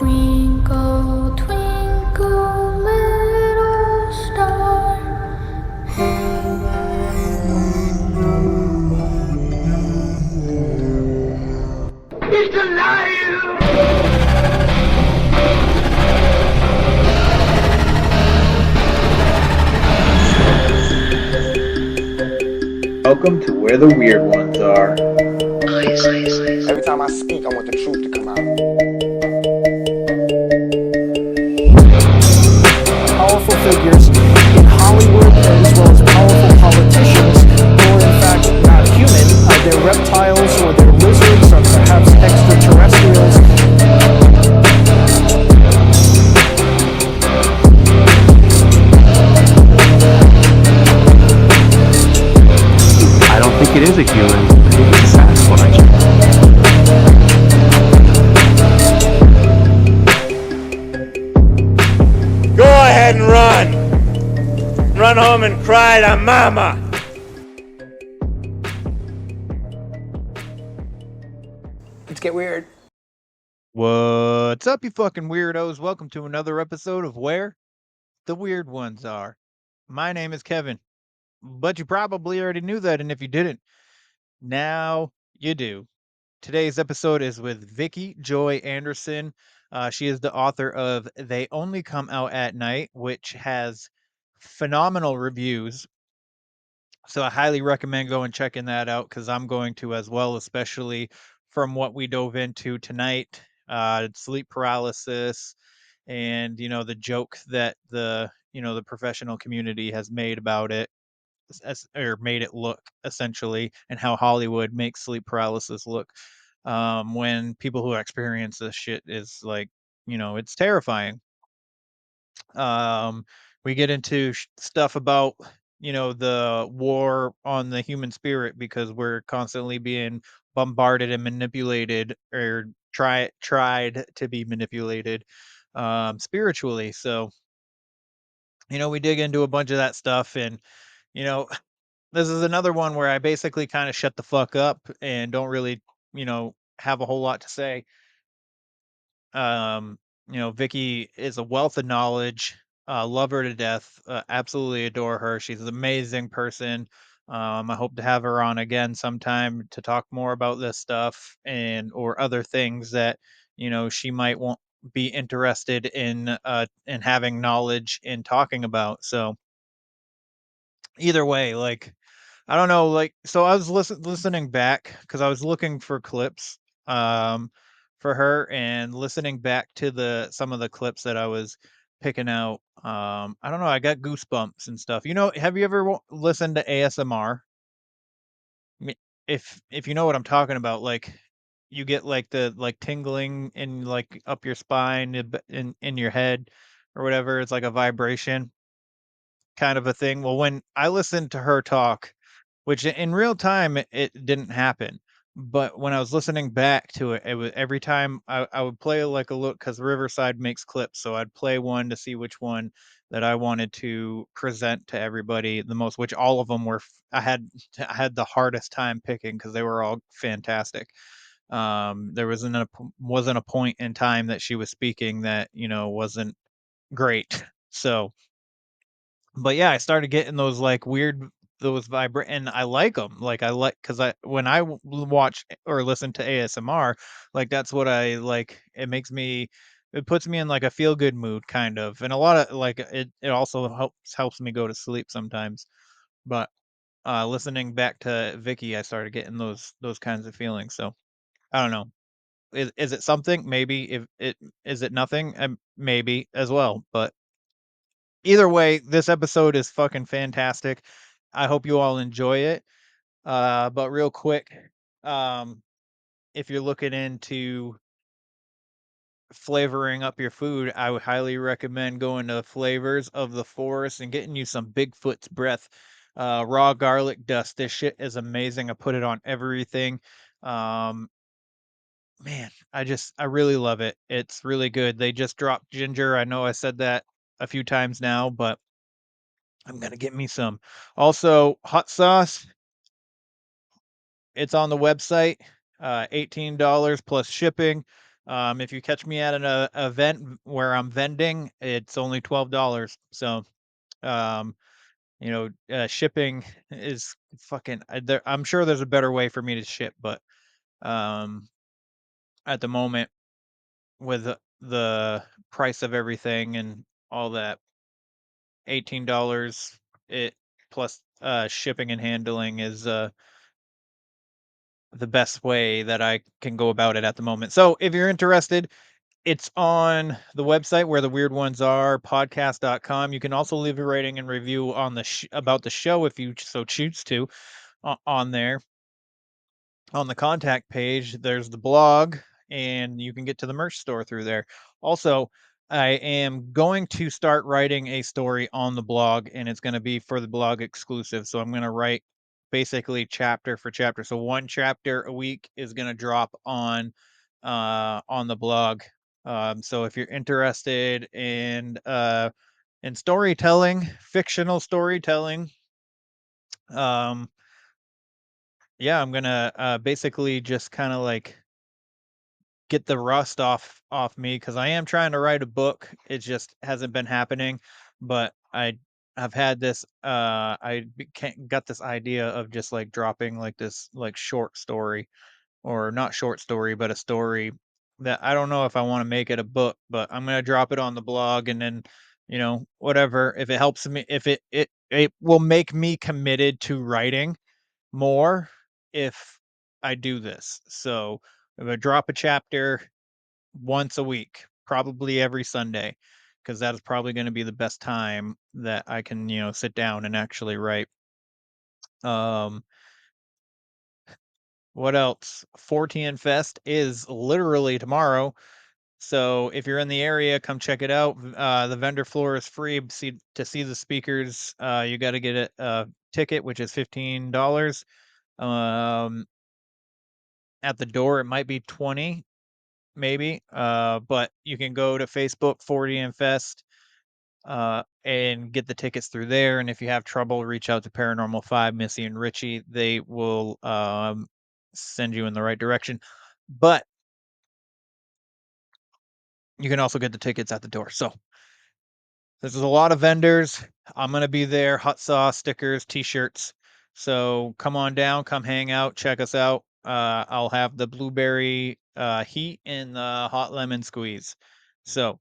Twinkle, twinkle, little star, how He's alive! Welcome to where the weird ones are. Every time I speak, I want the truth to come out. Powerful figures in Hollywood as well as powerful politicians who are in fact not human. They're reptiles or they're lizards or perhaps extraterrestrials. I don't think it is a human. I think it's a Sasquatch. Go ahead and run. Run home and cry to mama. Let's get weird. What's up, you fucking weirdos? Welcome to another episode of Where the Weird Ones Are. My name is Kevin, but you probably already knew that, and if you didn't, now you do. Today's episode is with Vicki Joy Anderson. She is the author of They Only Come Out at Night, which has phenomenal reviews. So I highly recommend going checking that out because I'm going to as well, especially from what we dove into tonight. Sleep paralysis and the joke that the professional community has made about it or made it look essentially, and how Hollywood makes sleep paralysis look when people who experience this shit is like, it's terrifying. um we get into stuff about the war on the human spirit because we're constantly being bombarded and manipulated, or tried to be manipulated spiritually. So we dig into a bunch of that stuff, and you know this is another one where I basically kind of shut the fuck up and don't really have a whole lot to say. um Vicky is a wealth of knowledge. Love her to death. Absolutely adore her. She's an amazing person. I hope to have her on again sometime to talk more about this stuff and or other things that she might want be interested in having knowledge in talking about. So either way, like, I don't know, like, so I was listening back because I was looking for clips um for her, and listening back to the some of the clips that I was picking out. I don't know, I got goosebumps and stuff. Have you ever listened to ASMR? Me- if you know what I'm talking about, like, you get like the like tingling in like up your spine, in your head or whatever. It's like a vibration kind of a thing. Well, when I listened to her talk, which in real time it didn't happen, but when I was listening back to it, it was every time I would play like a look because Riverside makes clips, so I'd play one to see which one that I wanted to present to everybody the most. Which all of them were. I had the hardest time picking because they were all fantastic. There wasn't a point in time that she was speaking that wasn't great. So but yeah, I started getting those like weird those vibrate, and I like them. Like, I like because I when I watch or listen to ASMR, like that's what I like. It puts me in like a feel good mood kind of, and a lot of like it also helps me go to sleep sometimes. But listening back to Vicky, I started getting those kinds of feelings. So I don't know. Is it something? Maybe. If it is it nothing, maybe as well. But either way, this episode is fucking fantastic. I hope you all enjoy it. But real quick, um, if you're looking into flavoring up your food, I would highly recommend going to Flavors of the Forest and getting you some Bigfoot's Breath raw garlic dust. This shit is amazing. I put it on everything. Um, Man, I really love it. It's really good. They just dropped ginger. I know I said that a few times now, but I'm gonna get me some. Also, hot sauce. It's on the website. $18 plus shipping. If you catch me at an event where I'm vending, it's only $12. So, um, shipping is fucking. I'm sure there's a better way for me to ship, but um, at the moment, with the price of everything and all that, $18 it plus shipping and handling is the best way that I can go about it at the moment. So if you're interested, it's on the website where the weird ones are, podcast.com. You can also leave a rating and review on the about the show if you so choose to on there. On the contact page, there's the blog, and you can get to the merch store through there. Also, I am going to start writing a story on the blog, and it's going to be for the blog exclusive. So I'm going to write basically chapter for chapter. So one chapter a week is going to drop on the blog. So if you're interested in storytelling, fictional storytelling, um, yeah, I'm gonna basically just kind of like get the rust off me because I am trying to write a book. It just hasn't been happening, but I've had this got this idea of just like dropping like this like short story, or not short story, but a story that I don't know if I want to make it a book, but I'm gonna drop it on the blog, and then whatever, if it helps me, if it will make me committed to writing more if I do this. So if I drop a chapter once a week, probably every Sunday, because that is probably going to be the best time that I can, sit down and actually write. Um, what else? 14 Fest is literally tomorrow. So if you're in the area, come check it out. The vendor floor is free. To see the speakers, you got to get a ticket, which is $15. Um, at the door, it might be 20, maybe. But you can go to Facebook 40 and Fest and get the tickets through there. And if you have trouble, reach out to Paranormal 5, Missy and Richie. They will send you in the right direction. But you can also get the tickets at the door. So there's a lot of vendors. I'm going to be there. Hot sauce, stickers, t-shirts. So come on down, come hang out, check us out. I'll have the blueberry heat and the hot lemon squeeze. So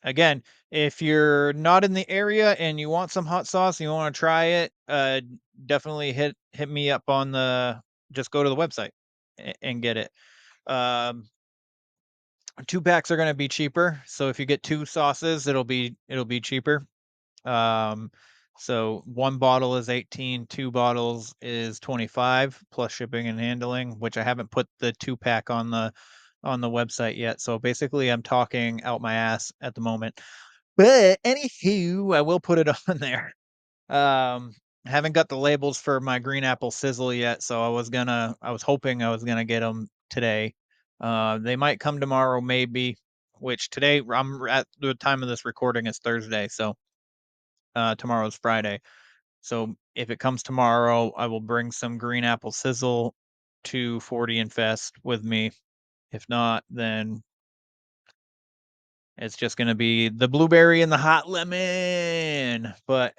again, if you're not in the area and you want some hot sauce and you want to try it, definitely hit me up on just go to the website and get it. Um, 2 packs are going to be cheaper. So if you get 2 sauces, it'll be cheaper. Um, so one bottle is 18, 2 bottles is 25 plus shipping and handling, which I haven't put the 2 pack on the website yet. So basically I'm talking out my ass at the moment. But anywho, I will put it on there. I haven't got the labels for my green apple sizzle yet, so I was hoping I was gonna get them today. They might come tomorrow, maybe. Which today I'm at the time of this recording is Thursday, so tomorrow's Friday. So if it comes tomorrow, I will bring some green apple sizzle to 40 and Fest with me. If not, then it's just gonna be the blueberry and the hot lemon. But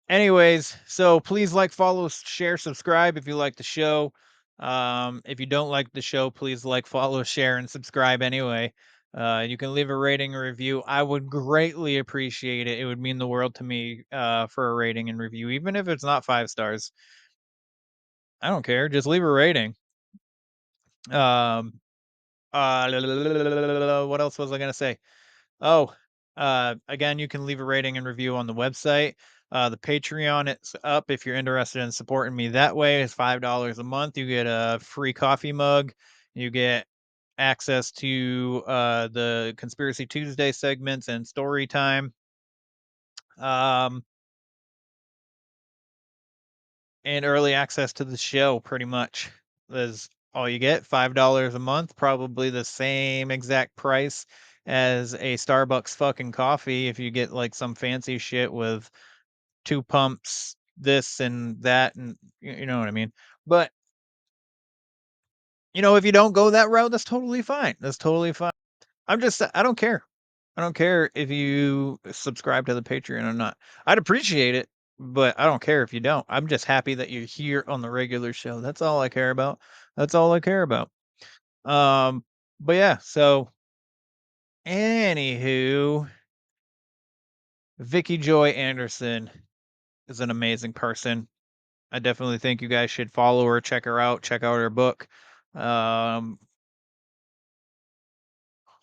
anyways, so please like, follow, share, subscribe if you like the show. If you don't like the show, please like, follow, share, and subscribe anyway. You can leave a rating or review. I would greatly appreciate it. It would mean the world to me for a rating and review, even if it's not 5 stars. I don't care. Just leave a rating. Um, what else was I gonna say? Oh, again, you can leave a rating and review on the website. The Patreon it's up if you're interested in supporting me that way. It's $5 a month. You get a free coffee mug. You get access to the Conspiracy Tuesday segments and story time. Um, and early access to the show, pretty much. Is all you get. $5 a month, probably the same exact price as a Starbucks fucking coffee if you get like some fancy shit with 2 pumps, this and that, and you know what I mean. But if you don't go that route, that's totally fine. That's totally fine. I don't care. I don't care if you subscribe to the Patreon or not. I'd appreciate it, but I don't care if you don't. I'm just happy that you're here on the regular show. That's all I care about. That's all I care about. But yeah, so anywho, Vicki Joy Anderson is an amazing person. I definitely think you guys should follow her, check her out, check out her book. Um,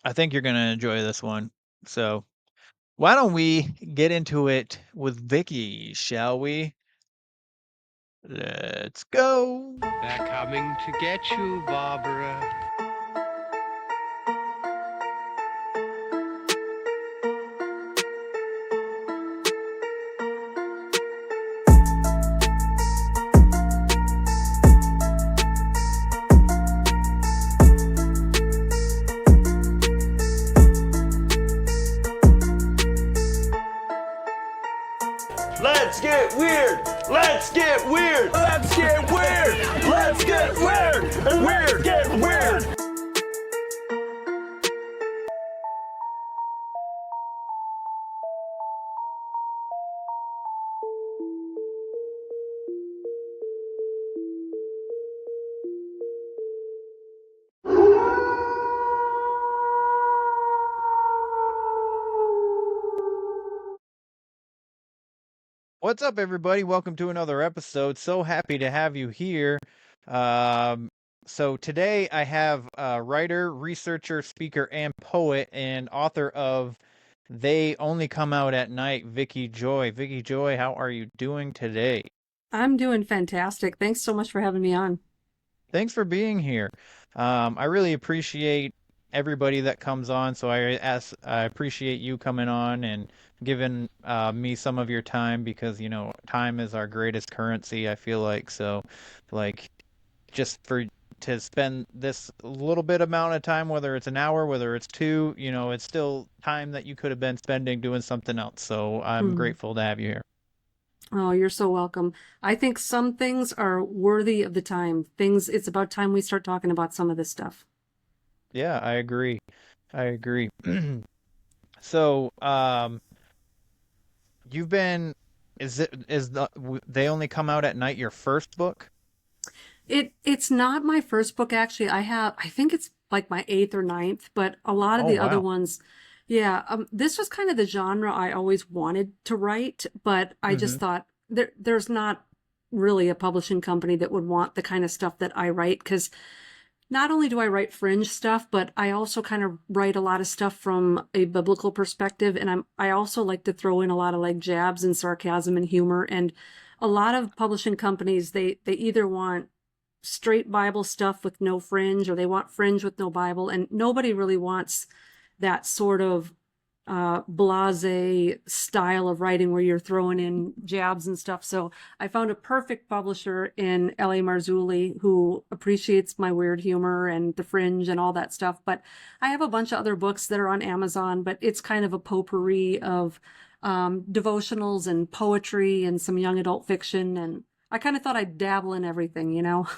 I think you're gonna enjoy this one. So why don't we get into it with Vicky, shall we? Let's go. They're coming to get you, Barbara. Let's get weird. Let's get weird. Let's get weird. Let's get weird. Weird. Get weird. What's up, everybody? Welcome to another episode. So happy to have you here. Um, so today I have writer, researcher, speaker, and poet, and author of They Only Come Out at Night, Vicki Joy. Vicki Joy, how are you doing today? I'm doing fantastic. Thanks so much for having me on. Thanks for being here. I really appreciate everybody that comes on. So I appreciate you coming on and giving me some of your time because time is our greatest currency. I feel like so, like just for to spend this little bit amount of time, whether it's an hour, whether it's two, it's still time that you could have been spending doing something else. So I'm Mm. grateful to have you here. Oh, you're so welcome. I think some things are worthy of the time. It's about time we start talking about some of this stuff. Yeah, I agree. I agree. So, you've been, They Only Come Out at Night your first book? It's not my first book actually. I think it's like my eighth or ninth, but a lot of Oh, the other wow. ones, yeah, this was kind of the genre I always wanted to write, but I Mm-hmm. just thought there's not really a publishing company that would want the kind of stuff that I write because not only do I write fringe stuff, but I also kind of write a lot of stuff from a biblical perspective, and I also like to throw in a lot of like jabs and sarcasm and humor. And a lot of publishing companies they either want straight Bible stuff with no fringe, or they want fringe with no Bible, and nobody really wants that sort of blase style of writing where you're throwing in jabs and stuff. So I found a perfect publisher in L.A. Marzulli who appreciates my weird humor and the fringe and all that stuff. But I have a bunch of other books that are on Amazon, but it's kind of a potpourri of devotionals and poetry and some young adult fiction. And I kind of thought I'd dabble in everything, you know?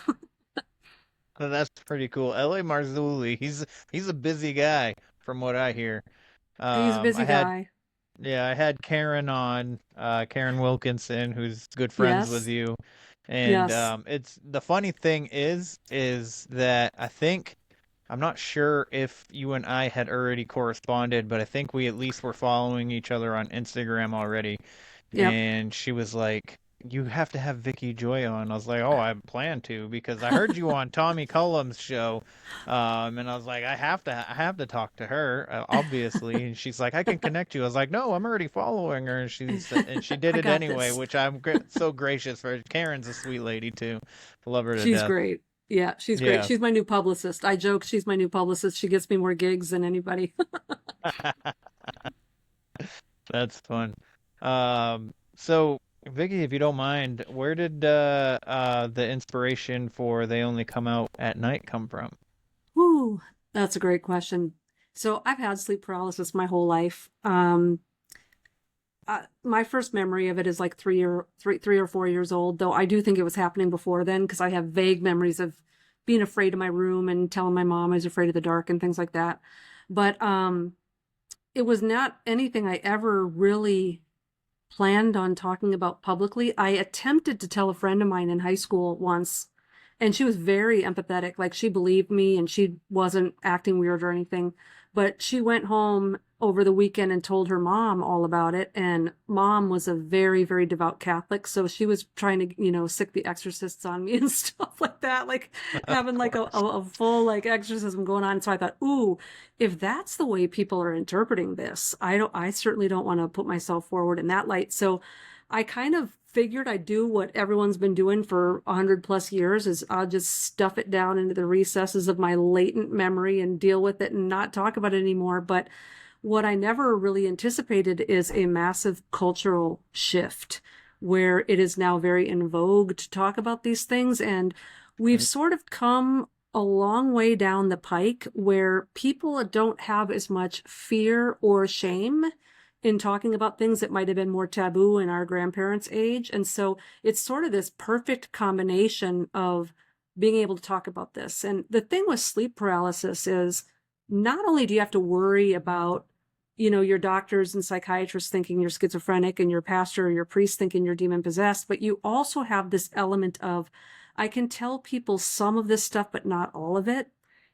That's pretty cool. L.A. Marzulli, he's a busy guy from what I hear. He's a busy guy. I had Karen on, Karen Wilkinson, who's good friends with Yes. you. And Yes. it's the funny thing is that I'm not sure if you and I had already corresponded, but I think we at least were following each other on Instagram already. Yep. And she was like, "You have to have Vicky Joy on." I was like, "Oh, I plan to because I heard you on Tommy Cullum's show," and I was like, I have to talk to her, obviously." And she's like, "I can connect you." I was like, "No, I'm already following her," and she did I it got anyway, this. which I'm so gracious for. Karen's a sweet lady too. Love her to She's death. great. Yeah, she's great. Yeah. She's my new publicist. I joke she's my new publicist. She gets me more gigs than anybody. That's fun. So Vicky, if you don't mind, where did the inspiration for They Only Come Out at Night come from? Whew, that's a great question. So I've had sleep paralysis my whole life. My first memory of it is like 3 or 4 years old, though I do think it was happening before then because I have vague memories of being afraid of my room and telling my mom I was afraid of the dark and things like that. But it was not anything I ever really planned on talking about publicly. I attempted to tell a friend of mine in high school once, and she was very empathetic. Like, she believed me and she wasn't acting weird or anything. But she went home over the weekend and told her mom all about it. And mom was a very, very devout Catholic. So she was trying to, sick the exorcists on me and stuff like that, like having like a full like exorcism going on. So I thought, ooh, if that's the way people are interpreting this, I certainly don't want to put myself forward in that light. So I kind of figured I'd do what everyone's been doing for 100+ years, is I'll just stuff it down into the recesses of my latent memory and deal with it and not talk about it anymore. But what I never really anticipated is a massive cultural shift where it is now very in vogue to talk about these things. And we've sort of come a long way down the pike where people don't have as much fear or shame in talking about things that might have been more taboo in our grandparents' age. And so it's sort of this perfect combination of being able to talk about this. And the thing with sleep paralysis is not only do you have to worry about, your doctors and psychiatrists thinking you're schizophrenic and your pastor or your priest thinking you're demon possessed, but you also have this element of, I can tell people some of this stuff, but not all of it,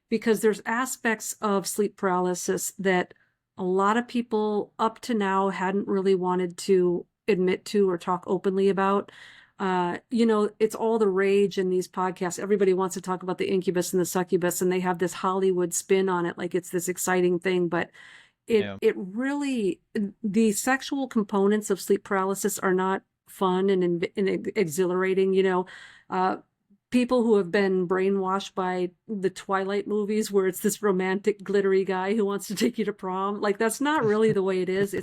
because there's aspects of sleep paralysis that a lot of people up to now hadn't really wanted to admit to or talk openly about. It's all the rage in these podcasts. Everybody wants to talk about the incubus and the succubus, and they have this Hollywood spin on it, like it's this exciting thing. But it really, the sexual components of sleep paralysis are not fun and exhilarating. People who have been brainwashed by the Twilight movies where it's this romantic glittery guy who wants to take you to prom. Like, that's not really the way it is.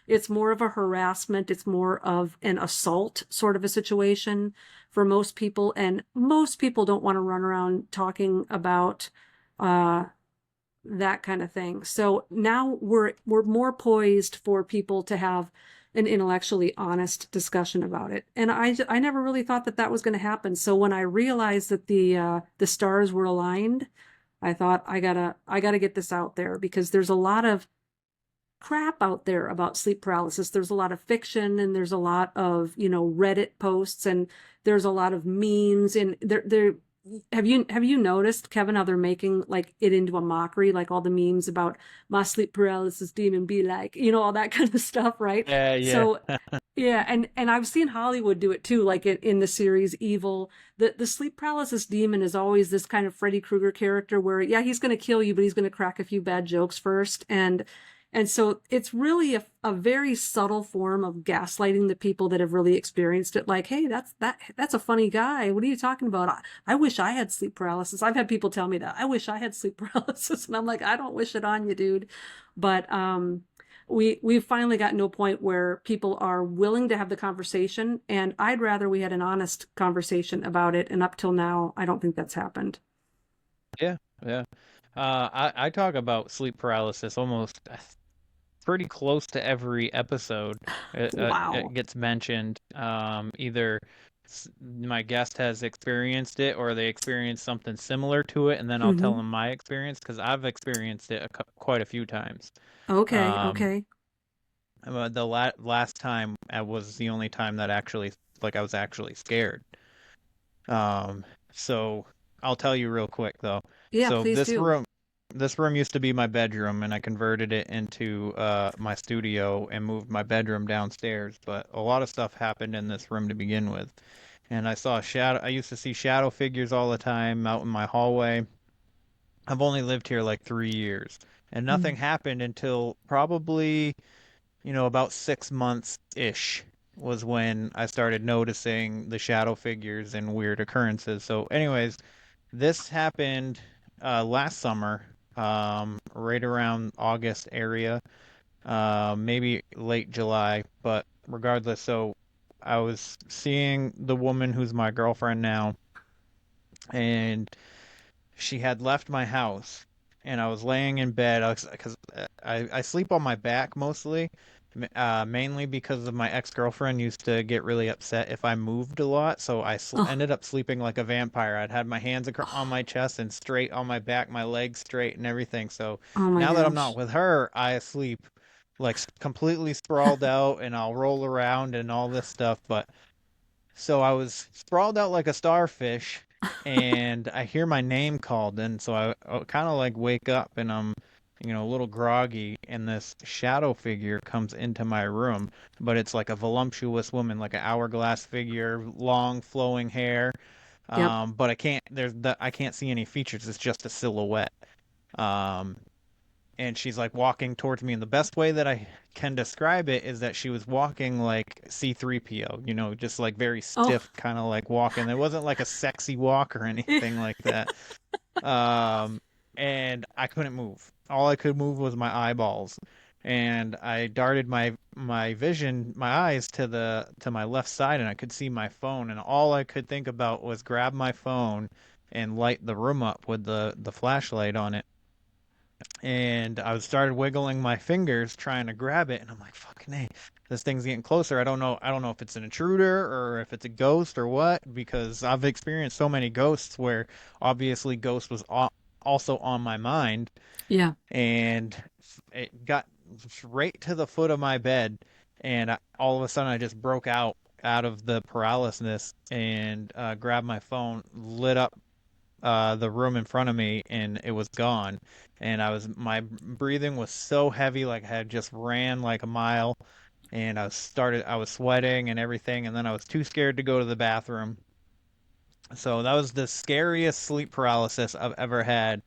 It's more of a harassment. It's more of an assault sort of a situation for most people. And most people don't want to run around talking about, that kind of thing. So now we're more poised for people to have an intellectually honest discussion about it. And I never really thought that was going to happen. So when I realized that the stars were aligned, I thought I gotta get this out there, because there's a lot of crap out there about sleep paralysis. There's a lot of fiction, and there's a lot of, Reddit posts, and there's a lot of memes, and there have you noticed, Kevin, how they're making like it into a mockery, like all the memes about my sleep paralysis demon be like, all that kind of stuff, right? Yeah. So yeah, and I've seen Hollywood do it too, like in the series Evil. The sleep paralysis demon is always this kind of Freddy Krueger character where, yeah, he's going to kill you, but he's going to crack a few bad jokes first. And so it's really a very subtle form of gaslighting the people that have really experienced it. Like, hey, that's a funny guy. What are you talking about? I wish I had sleep paralysis. I've had people tell me that. I wish I had sleep paralysis. And I'm like, I don't wish it on you, dude. But we've finally gotten to a point where people are willing to have the conversation. And I'd rather we had an honest conversation about it. And up till now, I don't think that's happened. Yeah. I talk about sleep paralysis almost pretty close to every episode. Wow. It gets mentioned. Either my guest has experienced it or they experienced something similar to it, and then I'll tell them my experience, because I've experienced it quite a few times. Okay. The last time was the only time that actually, like, I was actually scared. So I'll tell you real quick though. Yeah, So please do. This room used to be my bedroom, and I converted it into my studio and moved my bedroom downstairs. But a lot of stuff happened in this room to begin with. And I used to see shadow figures all the time out in my hallway. I've only lived here like 3 years, and nothing happened until probably, about 6 months-ish was when I started noticing the shadow figures and weird occurrences. So anyways, this happened last summer, right around August area, maybe late July, but regardless, so I was seeing the woman who's my girlfriend now, and she had left my house, and I was laying in bed, because I sleep on my back mostly, mainly because of my ex-girlfriend used to get really upset if I moved a lot, so I Oh, ended up sleeping like a vampire. I'd had my hands on my oh, chest and straight on my back, my legs straight and everything. So oh my now that I'm not gosh. with her, I sleep like completely sprawled out and I'll roll around and all this stuff. But so I was sprawled out like a starfish, and I hear my name called, and so I kind of like wake up, and I'm, a little groggy, and this shadow figure comes into my room, but it's like a voluptuous woman, like an hourglass figure, long flowing hair, Yep. but I can't see any features. It's just a silhouette. Um, and she's like walking towards me, and the best way that I can describe it is that she was walking like C3PO, just like very Oh, stiff, kind of like walking. It wasn't like a sexy walk or anything like that. Um, and I couldn't move. All I could move was my eyeballs. And I darted my vision, my eyes to my left side, and I could see my phone, and all I could think about was grab my phone and light the room up with the flashlight on it. And I started wiggling my fingers trying to grab it, and I'm like, "Fucking hey, this thing's getting closer." I don't know if it's an intruder or if it's a ghost or what, because I've experienced so many ghosts where obviously ghost was also on my mind, yeah. and it got right to the foot of my bed, and all of a sudden I just broke out of the paralysis and grabbed my phone, lit up the room in front of me, and it was gone. And my breathing was so heavy, like I had just ran like a mile, and I was sweating and everything, and then I was too scared to go to the bathroom. So that was the scariest sleep paralysis I've ever had.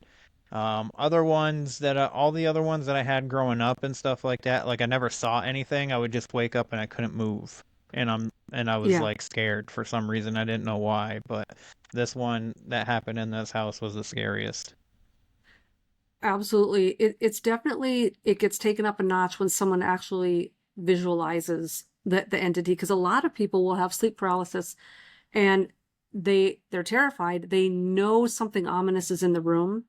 All the other ones that I had growing up and stuff like that, like I never saw anything. I would just wake up and I couldn't move, and I was Yeah. like scared for some reason. I didn't know why, but this one that happened in this house was the scariest. Absolutely. It's definitely, it gets taken up a notch when someone actually visualizes the entity, because a lot of people will have sleep paralysis and they're terrified. They know something ominous is in the room,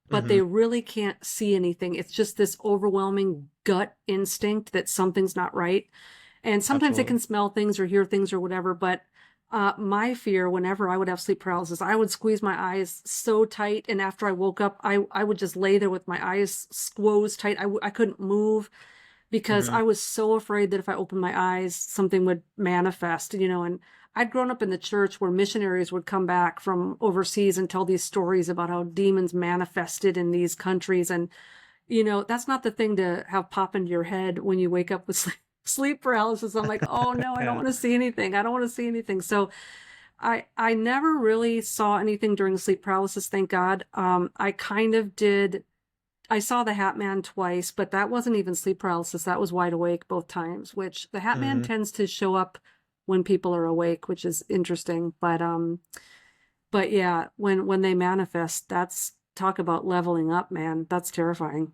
but Hmm. they really can't see anything. It's just this overwhelming gut instinct that something's not right. And sometimes they Absolutely. can smell things or hear things or whatever. But my fear, whenever I would have sleep paralysis, I would squeeze my eyes so tight. And after I woke up, I would just lay there with my eyes squeezed tight. I couldn't move because Hmm. I was so afraid that if I opened my eyes, something would manifest, and I'd grown up in the church where missionaries would come back from overseas and tell these stories about how demons manifested in these countries. And that's not the thing to have pop into your head when you wake up with sleep paralysis. I'm like, oh no, I don't Yeah. want to see anything. I don't want to see anything. So I never really saw anything during sleep paralysis, thank God. I kind of did. I saw the Hat Man twice, but that wasn't even sleep paralysis. That was wide awake both times, which the Hat Man Hmm. tends to show up when people are awake, which is interesting. But yeah, when they manifest, that's talk about leveling up, man. That's terrifying.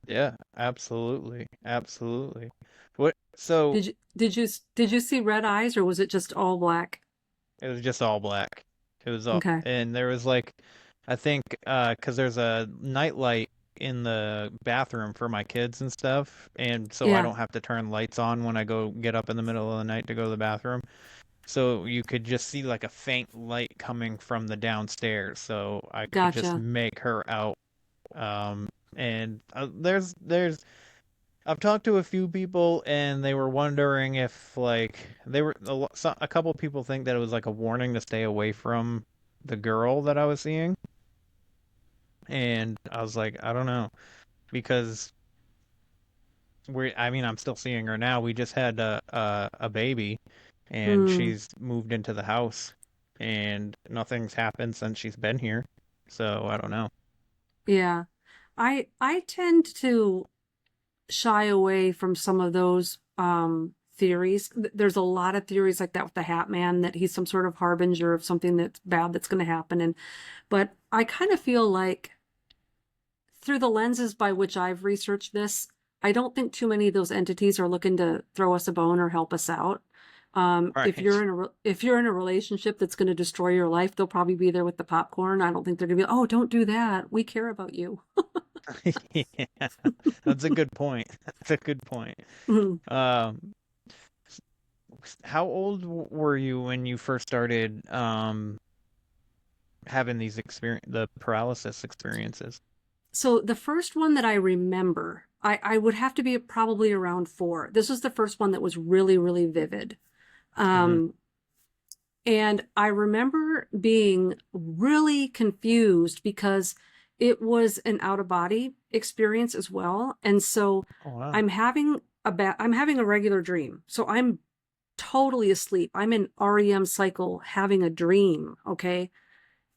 Yeah, absolutely. Absolutely. What, so Did you see red eyes, or was it just all black? it was just all black. It was all, Okay. and there was like, I think, 'cause there's a nightlight in the bathroom for my kids and stuff, and so I Yeah. don't have to turn lights on when I go get up in the middle of the night to go to the bathroom. So you could just see like a faint light coming from the downstairs, so I could just Gotcha. make her out. Um, and there's I've talked to a few people, and they were wondering if like they were a couple people think that it was like a warning to stay away from the girl that I was seeing, and I was like, I don't know, because I mean, I'm still seeing her now. We just had a baby, and Hmm. she's moved into the house, and nothing's happened since she's been here. So I don't know. Yeah. I tend to shy away from some of those theories. There's a lot of theories like that with the Hat Man, that he's some sort of harbinger of something that's bad that's going to happen. But I kind of feel like, through the lenses by which I've researched this, I don't think too many of those entities are looking to throw us a bone or help us out. If Right. if you're in a relationship that's going to destroy your life, they'll probably be there with the popcorn. I don't think they're going to be, oh, don't do that. We care about you. Yeah, that's a good point. That's a good point. Mhm. How old were you when you first started having the paralysis experiences? So the first one that I remember, I would have to be probably around 4. This was the first one that was really, really vivid. Hmm. And I remember being really confused because it was an out of body experience as well. And so Oh, wow. I'm having a regular dream. So I'm totally asleep. I'm in REM cycle having a dream, okay?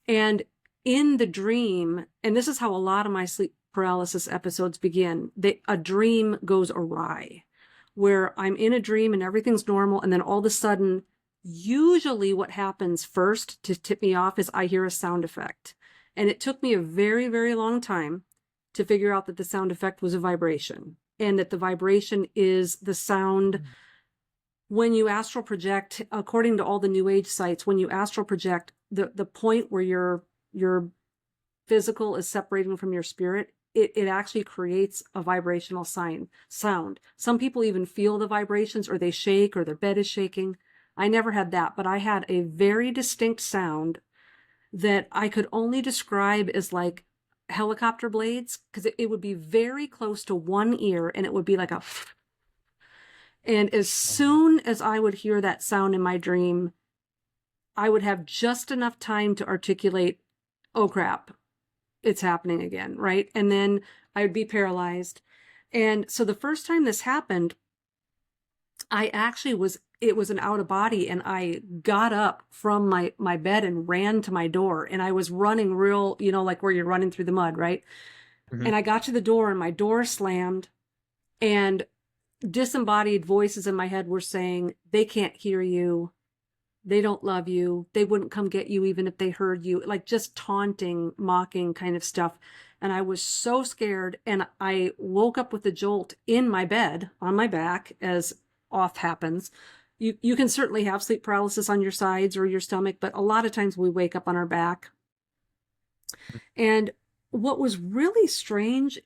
And in the dream, and this is how a lot of my sleep paralysis episodes begin, a dream goes awry where I'm in a dream and everything's normal. And then all of a sudden, usually what happens first to tip me off is I hear a sound effect. And it took me a very, very long time to figure out that the sound effect was a vibration and that the vibration is the sound when you astral project, according to all the new age sites, when you astral project, the point where your physical is separating from your spirit, it actually creates a vibrational sound. Some people even feel the vibrations, or they shake, or their bed is shaking. I never had that, but I had a very distinct sound that I could only describe as like helicopter blades, because it would be very close to one ear, and it would be like a and as soon as I would hear that sound in my dream, I would have just enough time to articulate, oh crap, it's happening again, right? And then I would be paralyzed. And so the first time this happened, it was an out of body, and I got up from my bed and ran to my door, and I was running real, like where you're running through the mud, right? Mhm. And I got to the door and my door slammed, and disembodied voices in my head were saying, they can't hear you. They don't love you. They wouldn't come get you even if they heard you. Like just taunting, mocking kind of stuff. And I was so scared. And I woke up with a jolt in my bed on my back, as oft happens. You can certainly have sleep paralysis on your sides or your stomach, but a lot of times we wake up on our back. And what was really strange,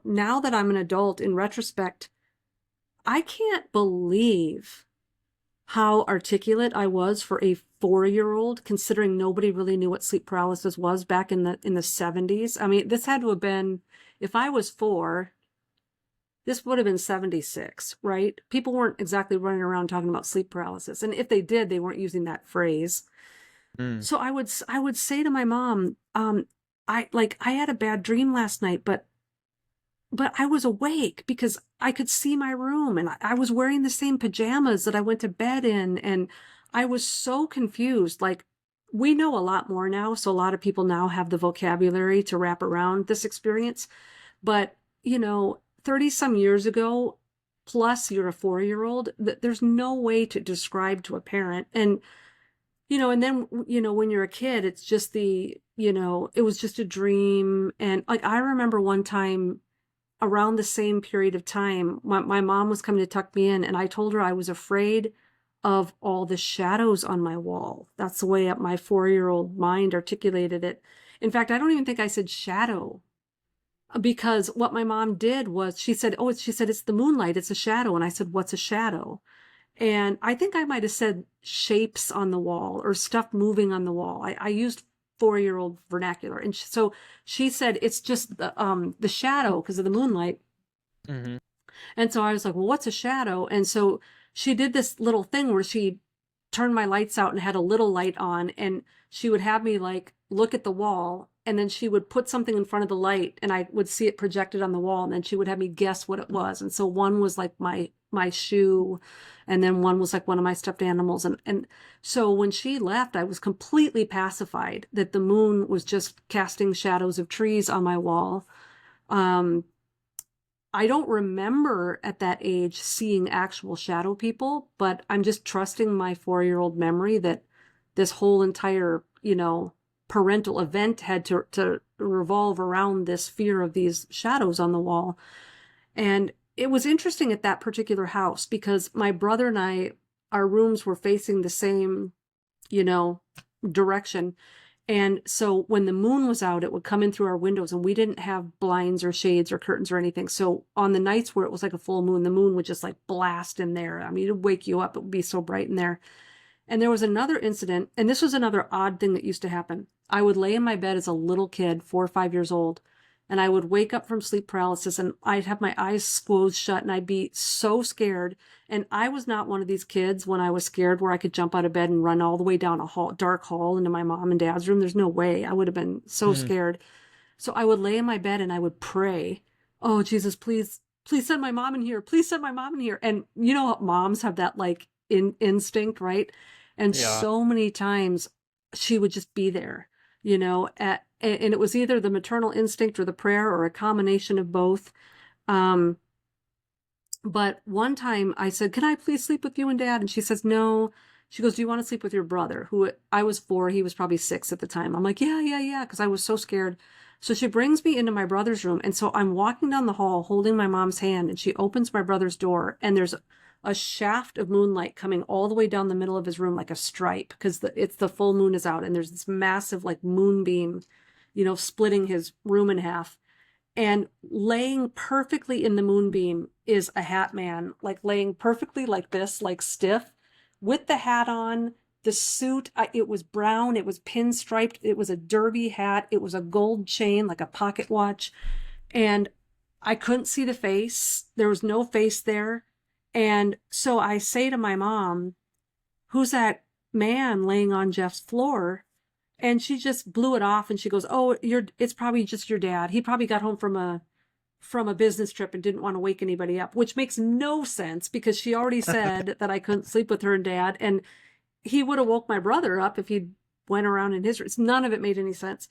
now that I'm an adult in retrospect, I can't believe how articulate I was for a 4-year-old, considering nobody really knew what sleep paralysis was back in the 70s. I mean, this had to have been, if I was 4, this would have been 76, right? People weren't exactly running around talking about sleep paralysis. And if they did, they weren't using that phrase. So I would say to my mom, I had a bad dream last night, but I was awake because I could see my room, and I was wearing the same pajamas that I went to bed in. And I was so confused. Like, we know a lot more now. So a lot of people now have the vocabulary to wrap around this experience. But, 30 some years ago, plus you're a 4-year-old, there's no way to describe to a parent. And, and then, when you're a kid, it's just it was just a dream. And like, I remember one time, around the same period of time, my mom was coming to tuck me in, and I told her I was afraid of all the shadows on my wall. That's the way my 4-year-old mind articulated it. In fact, I don't even think I said shadow, because what my mom did was she said, it's the moonlight, it's a shadow. And I said, what's a shadow? And I think I might have said shapes on the wall or stuff moving on the wall. I used 4-year-old vernacular. And so she said, it's just the shadow because of the moonlight. Mm-hmm. And so I was like, well, what's a shadow? And so she did this little thing where she turned my lights out and had a little light on, and she would have me like look at the wall, and then she would put something in front of the light and I would see it projected on the wall, and then she would have me guess what it was. And so one was like my shoe, and then one was like one of my stuffed animals. And so when she left, I was completely pacified that the moon was just casting shadows of trees on my wall. I don't remember at that age seeing actual shadow people, but I'm just trusting my 4-year-old memory that this whole entire, parental event had to revolve around this fear of these shadows on the wall. And it was interesting at that particular house because my brother and our rooms were facing the same, direction. And so when the moon was out, it would come in through our windows, and we didn't have blinds or shades or curtains or anything. So on the nights where it was like a full moon, the moon would just like blast in there. I mean, it'd wake you up. It would be so bright in there. And there was another incident, and this was another odd thing that used to happen. I would lay in my bed as a little kid, 4 or 5 years old, and I would wake up from sleep paralysis, and I'd have my eyes closed shut, and I'd be so scared. And I was not one of these kids when I was scared where I could jump out of bed and run all the way down a dark hall into my mom and dad's room. There's no way. I would have been so scared. So I would lay in my bed and I would pray, oh, Jesus, please, please send my mom in here. Please send my mom in here. And you know, moms have that like instinct, right? And so many times she would just be there, you know, and it was either the maternal instinct or the prayer or a combination of both. But one time I said, can I please sleep with you and Dad? And she says, no. She goes, do you want to sleep with your brother? Who I was 4, he was probably 6 at the time. I'm like, yeah, because I was so scared. So she brings me into my brother's room. And so I'm walking down the hall holding my mom's hand, and she opens my brother's door, and there's a shaft of moonlight coming all the way down the middle of his room like a stripe, because it's the full moon is out, and there's this massive like moonbeam, you know, splitting his room in half. And laying perfectly in the moonbeam is a hat man, like laying perfectly like this, like stiff, with the hat on, the suit. It was brown, it was pinstriped, it was a derby hat, it was a gold chain, like a pocket watch. And I couldn't see the face. There was no face there. And so I say to my mom, who's that man laying on Jeff's floor? And she just blew it off, and she goes, oh, it's probably just your dad. He probably got home from a business trip and didn't want to wake anybody up, which makes no sense because she already said that I couldn't sleep with her and Dad, and he would have woke my brother up if he went around in his room. None of it made any sense.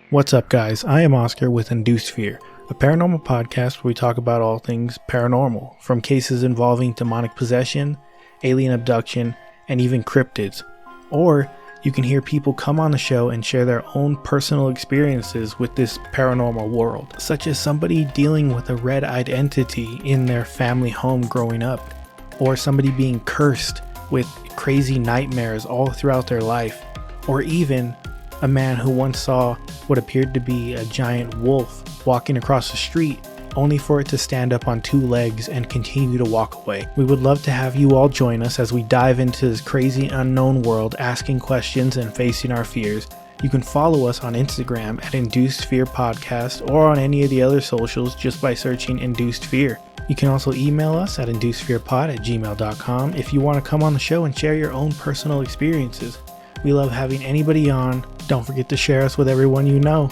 What's up, guys? I am Oscar with Induced Fear, a paranormal podcast where we talk about all things paranormal, from cases involving demonic possession, alien abduction, and even cryptids. Or you can hear people come on the show and share their own personal experiences with this paranormal world, such as somebody dealing with a red-eyed entity in their family home growing up, or somebody being cursed with crazy nightmares all throughout their life, or even a man who once saw what appeared to be a giant wolf walking across the street, only for it to stand up on 2 legs and continue to walk away. We would love to have you all join us as we dive into this crazy unknown world, asking questions and facing our fears. You can follow us on Instagram at Induced Fear Podcast, or on any of the other socials just by searching Induced Fear. You can also email us at inducedfearpod@gmail.com if you want to come on the show and share your own personal experiences. We love having anybody on. Don't forget to share us with everyone you know.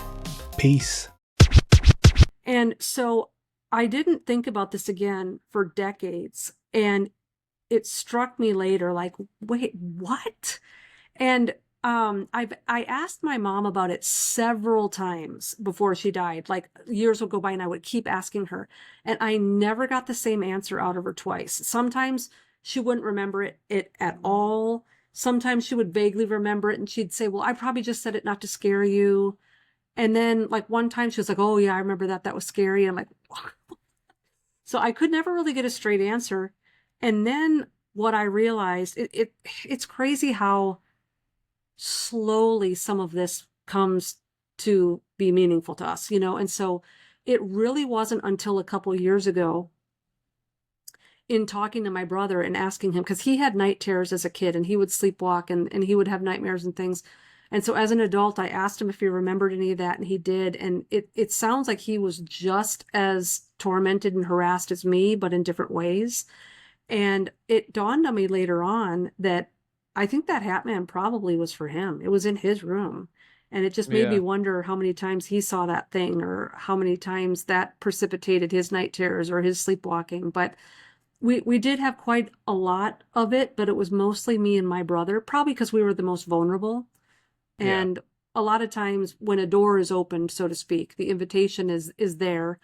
Peace. And so I didn't think about this again for decades. And it struck me later, like, wait, what? And I asked my mom about it several times before she died. Like, years would go by and I would keep asking her. And I never got the same answer out of her twice. Sometimes she wouldn't remember it at all. Sometimes she would vaguely remember it, and she'd say, well, I probably just said it not to scare you. And then like one time she was like, oh yeah, I remember that. That was scary. And I'm like, what? So I could never really get a straight answer. And then what I realized, it's crazy how slowly some of this comes to be meaningful to us, you know? And so it really wasn't until a couple years ago, in talking to my brother and asking him, because he had night terrors as a kid and he would sleepwalk and he would have nightmares and things. And so as an adult, I asked him if he remembered any of that, and he did. And it sounds like he was just as tormented and harassed as me, but in different ways. And it dawned on me later on that I think that Hat Man probably was for him. It was in his room. And it just made me wonder how many times he saw that thing, or how many times that precipitated his night terrors or his sleepwalking. But we did have quite a lot of it, but it was mostly me and my brother, probably because we were the most vulnerable. And a lot of times when a door is opened, so to speak, the invitation is there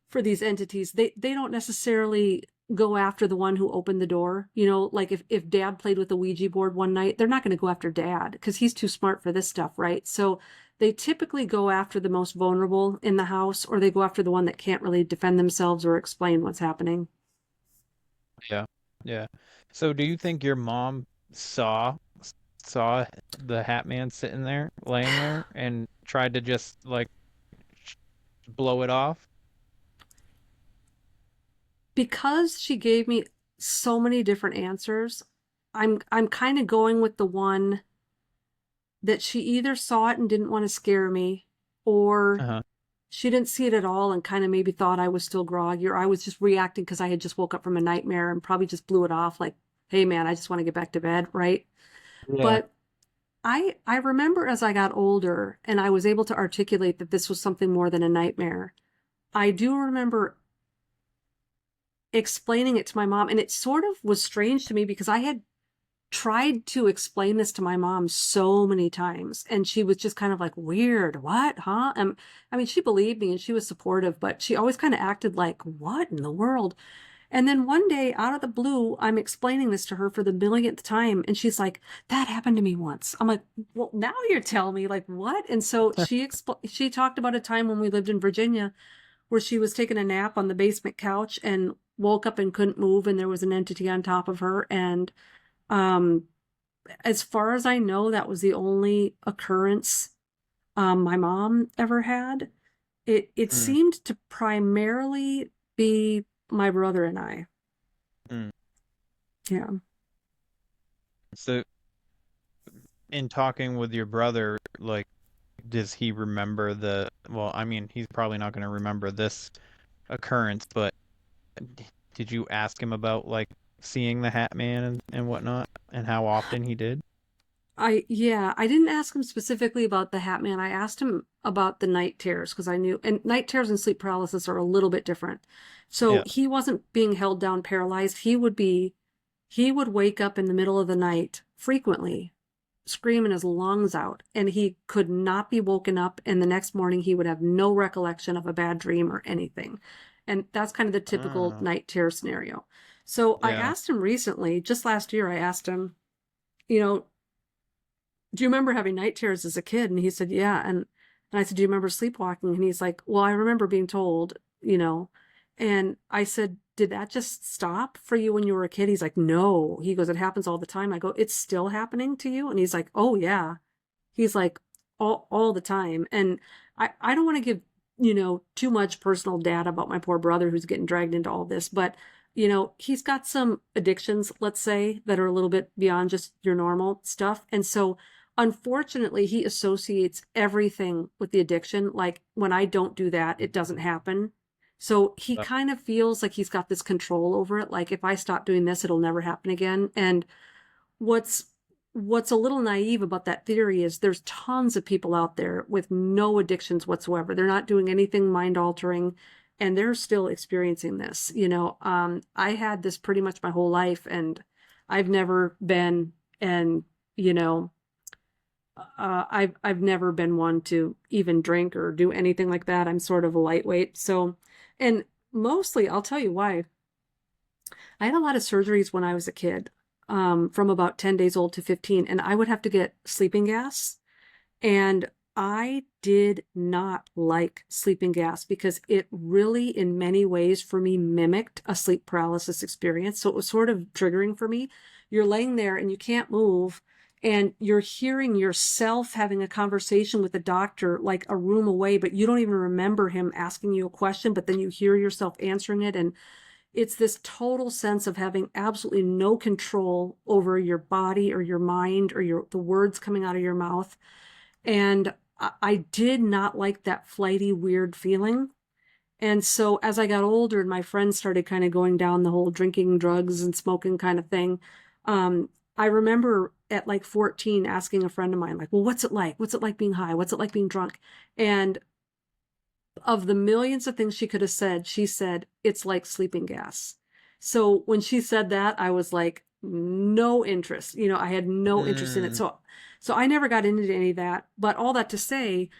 for these entities. They don't necessarily go after the one who opened the door. You know, like if Dad played with a Ouija board one night, they're not going to go after Dad because he's too smart for this stuff, right? So they typically go after the most vulnerable in the house, or they go after the one that can't really defend themselves or explain what's happening. Yeah. So do you think your mom saw saw the Hat Man sitting there, laying there, and tried to just like blow it off? Because she gave me so many different answers, I'm kind of going with the one that she either saw it and didn't want to scare me, or Uh-huh. she didn't see it at all and kind of maybe thought I was still groggy, or I was just reacting because I had just woke up from a nightmare and probably just blew it off like, hey man, I just want to get back to bed, right? Yeah. But I remember as I got older and I was able to articulate that this was something more than a nightmare. I do remember explaining it to my mom, and it sort of was strange to me because I had tried to explain this to my mom so many times, and she was just kind of like, weird, what, huh? I mean, she believed me and she was supportive, but she always kind of acted like, what in the world? And then one day, out of the blue, I'm explaining this to her for the millionth time, and she's like, that happened to me once. I'm like, well, now you're telling me, like, what? And so she talked about a time when we lived in Virginia where she was taking a nap on the basement couch and woke up and couldn't move, and there was an entity on top of her. And as far as I know, that was the only occurrence my mom ever had. It seemed to primarily be my brother and I. Yeah. So, in talking with your brother, like, does he remember well, I mean, he's probably not going to remember this occurrence, but did you ask him about, like, seeing the Hat Man and whatnot, and how often he did? I didn't ask him specifically about the Hat Man. I asked him about the night terrors because I knew, and night terrors and sleep paralysis are a little bit different. So Yeah. he wasn't being held down paralyzed. He would wake up in the middle of the night frequently, screaming his lungs out, and he could not be woken up. And the next morning he would have no recollection of a bad dream or anything. And that's kind of the typical Oh. night terror scenario. So I Yeah. asked him recently, just last year, I asked him, you know, do you remember having night terrors as a kid? And he said, yeah. And I said, do you remember sleepwalking? And he's like, well, I remember being told, and I said, did that just stop for you when you were a kid? He's like, no. He goes, it happens all the time. I go, it's still happening to you? And he's like, oh yeah. He's like, all the time. And I don't want to give, too much personal data about my poor brother who's getting dragged into all this, but he's got some addictions, let's say, that are a little bit beyond just your normal stuff. And so unfortunately, he associates everything with the addiction. Like, when I don't do that, it doesn't happen. So he kind of feels like he's got this control over it. Like, if I stop doing this, it'll never happen again. And what's a little naive about that theory is there's tons of people out there with no addictions whatsoever. They're not doing anything mind altering, and they're still experiencing this. I had this pretty much my whole life, and I've never been, and I've never been one to even drink or do anything like that. I'm sort of a lightweight. So, and mostly, I'll tell you why. I had a lot of surgeries when I was a kid, from about 10 days old to 15, and I would have to get sleeping gas. And I did not like sleeping gas because it really, in many ways, for me, mimicked a sleep paralysis experience. So it was sort of triggering for me. You're laying there and you can't move, and you're hearing yourself having a conversation with the doctor like a room away, but you don't even remember him asking you a question, but then you hear yourself answering it. And it's this total sense of having absolutely no control over your body or your mind or the words coming out of your mouth. And I did not like that flighty, weird feeling. And so as I got older and my friends started kind of going down the whole drinking, drugs, and smoking kind of thing, I remember at like 14 asking a friend of mine, like, well, what's it like? What's it like being high? What's it like being drunk? And of the millions of things she could have said, she said, it's like sleeping gas. So when she said that, I was like, no interest. I had no interest in it. So I never got into any of that. But all that to say,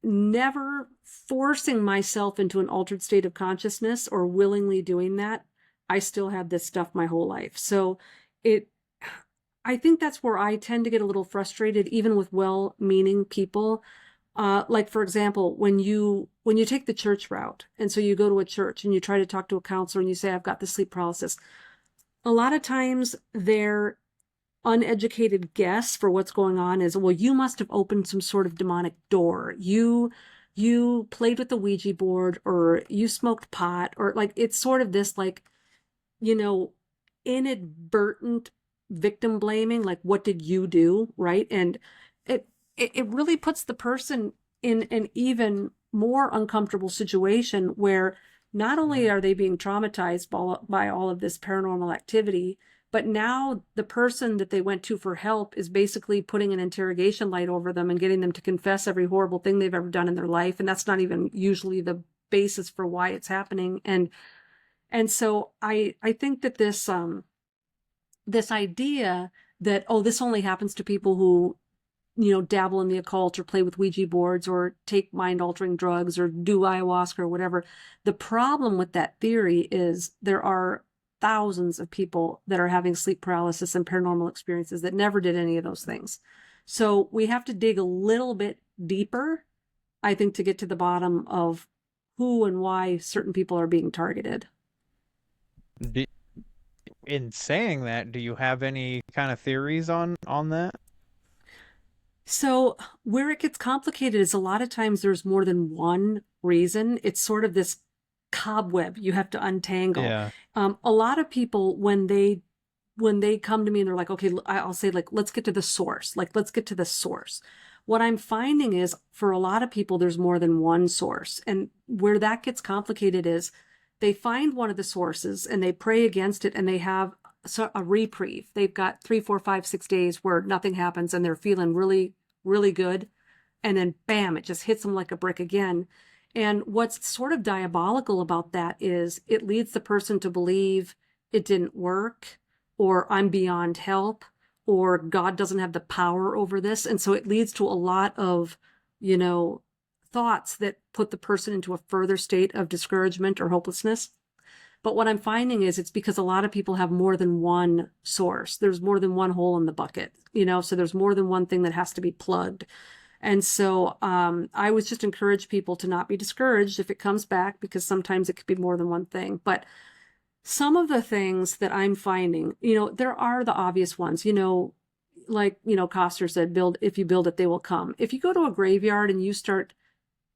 never forcing myself into an altered state of consciousness or willingly doing that, I still had this stuff my whole life. So I think that's where I tend to get a little frustrated, even with well-meaning people. Like, for example, when you take the church route, and so you go to a church and you try to talk to a counselor and you say, I've got the sleep paralysis. A lot of times they're uneducated guess for what's going on is, well, you must have opened some sort of demonic door. You played with the Ouija board, or you smoked pot, or like, it's sort of this like, inadvertent victim blaming, like, what did you do, right? And it really puts the person in an even more uncomfortable situation where not only are they being traumatized by all of this paranormal activity, but now the person that they went to for help is basically putting an interrogation light over them and getting them to confess every horrible thing they've ever done in their life. And that's not even usually the basis for why it's happening. And so I think that this idea that, oh, this only happens to people who, dabble in the occult or play with Ouija boards or take mind-altering drugs or do ayahuasca or whatever. The problem with that theory is there are thousands of people that are having sleep paralysis and paranormal experiences that never did any of those things. So we have to dig a little bit deeper, I think, to get to the bottom of who and why certain people are being targeted. In saying that, do you have any kind of theories on that? So where it gets complicated is a lot of times there's more than one reason. It's sort of this cobweb you have to untangle. Yeah. A lot of people, when they come to me and they're like, okay, I'll say, like, let's get to the source. Like, let's get to the source. What I'm finding is, for a lot of people, there's more than one source. And where that gets complicated is they find one of the sources and they pray against it, and they have a reprieve. They've got 3, 4, 5, 6 days where nothing happens and they're feeling really, really good. And then bam, it just hits them like a brick again. And what's sort of diabolical about that is it leads the person to believe it didn't work, or I'm beyond help, or God doesn't have the power over this. And so it leads to a lot of, thoughts that put the person into a further state of discouragement or hopelessness. But what I'm finding is it's because a lot of people have more than one source. There's more than one hole in the bucket, so there's more than one thing that has to be plugged. And so I would just encourage people to not be discouraged if it comes back, because sometimes it could be more than one thing. But some of the things that I'm finding, there are the obvious ones, like, Coster said, if you build it, they will come. If you go to a graveyard and you start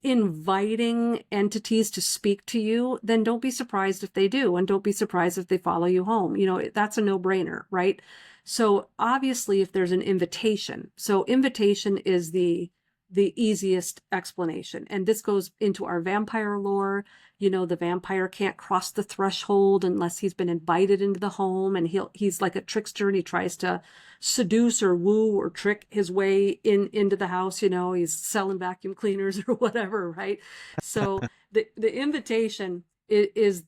inviting entities to speak to you, then don't be surprised if they do, and don't be surprised if they follow you home. That's a no-brainer, right? So obviously, if there's an invitation, so invitation is the easiest explanation. And this goes into our vampire lore. The vampire can't cross the threshold unless he's been invited into the home, and he's like a trickster, and he tries to seduce or woo or trick his way into the house. He's selling vacuum cleaners or whatever, right? So the invitation is